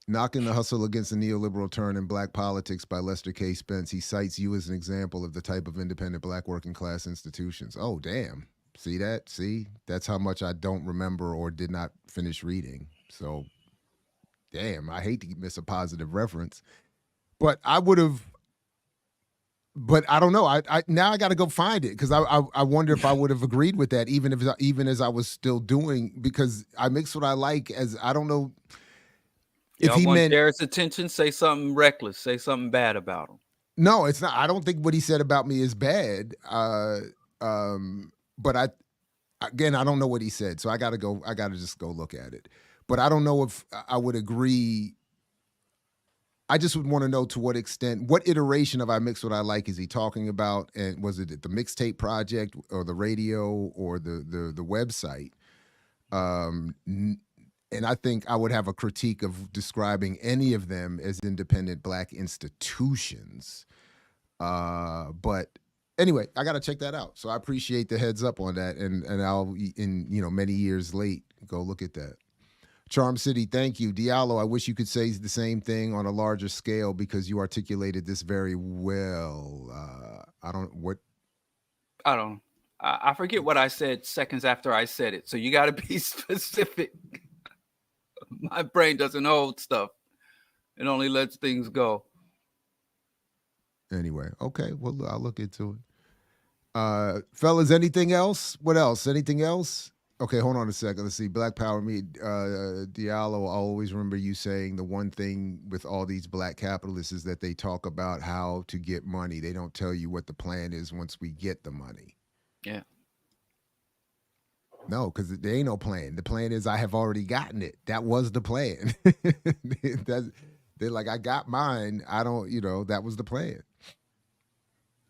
Knocking the Hustle Against the Neoliberal Turn in Black Politics by Lester K. Spence. He cites you as an example of the type of independent black working class institutions. Oh, damn. See that? See? That's how much I don't remember or did not finish reading. So, damn, I hate to miss a positive reference. But I would have, but I don't know. I now I got to go find it because I wonder if I would have agreed with that even as I was still doing, because I Mix What I Like as, I don't know. If he want Jared's attention, say something reckless, say something bad about him. No, it's not. I don't think what he said about me is bad. But I don't know what he said, so I gotta just go look at it. But I don't know if I would agree. I just would want to know to what extent, what iteration of I Mix What I Like is he talking about, and was it the mixtape project or the radio or the website? And I think I would have a critique of describing any of them as independent black institutions. But anyway, I got to check that out. So I appreciate the heads up on that. And I'll, many years late, go look at that. Charm City, thank you. Diallo, I wish you could say the same thing on a larger scale because you articulated this very well. I forget what I said seconds after I said it. So you got to be specific. My brain doesn't hold stuff. It only lets things go. Anyway, okay. Well, I'll look into it. Fellas, anything else? What else? Anything else? Okay, hold on a second. Let's see. Black Power Me, Diallo, I always remember you saying the one thing with all these black capitalists is that they talk about how to get money. They don't tell you what the plan is once we get the money. Yeah. No, because there ain't no plan. The plan is I have already gotten it. That was the plan. They're like, I got mine. I don't, that was the plan.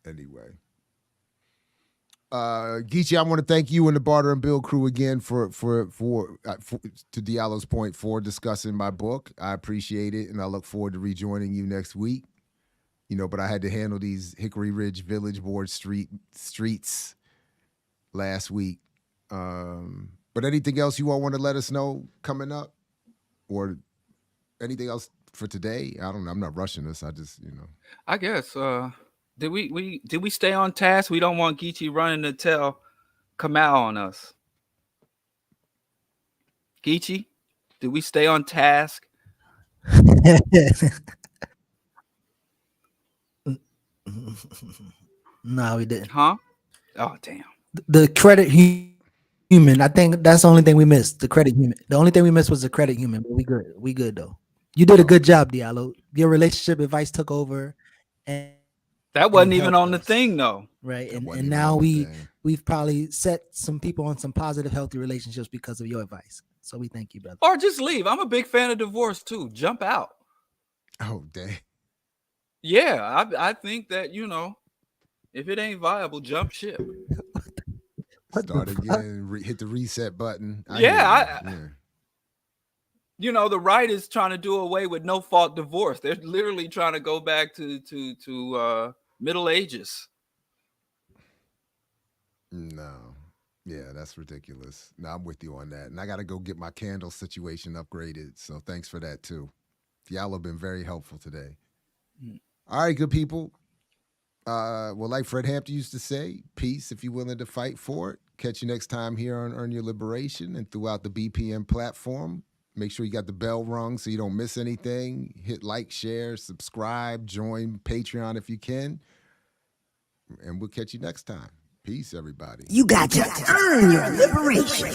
Anyway. Geechee, I want to thank you and the Barter and Build crew again for to Diallo's point, for discussing my book. I appreciate it, and I look forward to rejoining you next week. But I had to handle these Hickory Ridge Village Board streets last week. But anything else you all want to let us know coming up, or anything else for today? I don't know. I'm not rushing this. I just, I guess. Did we stay on task? We don't want Geechee running to tell Kamal on us. Geechee, did we stay on task? No, we didn't. Huh? Oh, damn. The credit human. I think that's the only thing we missed. The credit human. The only thing we missed was the credit human. But we good. We good though. You did a good job, Diallo. Your relationship advice took over, and that wasn't even on the thing though. Right. And now we've probably set some people on some positive, healthy relationships because of your advice. So we thank you, brother. Or just leave. I'm a big fan of divorce too. Jump out. Oh, dang. Yeah, I think that, you know, if it ain't viable, jump ship. Start again, hit the reset button. You know, the right is trying to do away with no fault divorce. They're literally trying to go back to Middle Ages. No. Yeah, that's ridiculous. No, I'm with you on that. And I got to go get my candle situation upgraded. So thanks for that too. Y'all have been very helpful today. All right, good people. Well, like Fred Hampton used to say, peace if you're willing to fight for it. Catch you next time here on Earn Your Liberation and throughout the BPM platform. Make sure you got the bell rung so you don't miss anything. Hit like, share, subscribe, join Patreon if you can. And we'll catch you next time. Peace, everybody. You got to earn your liberation.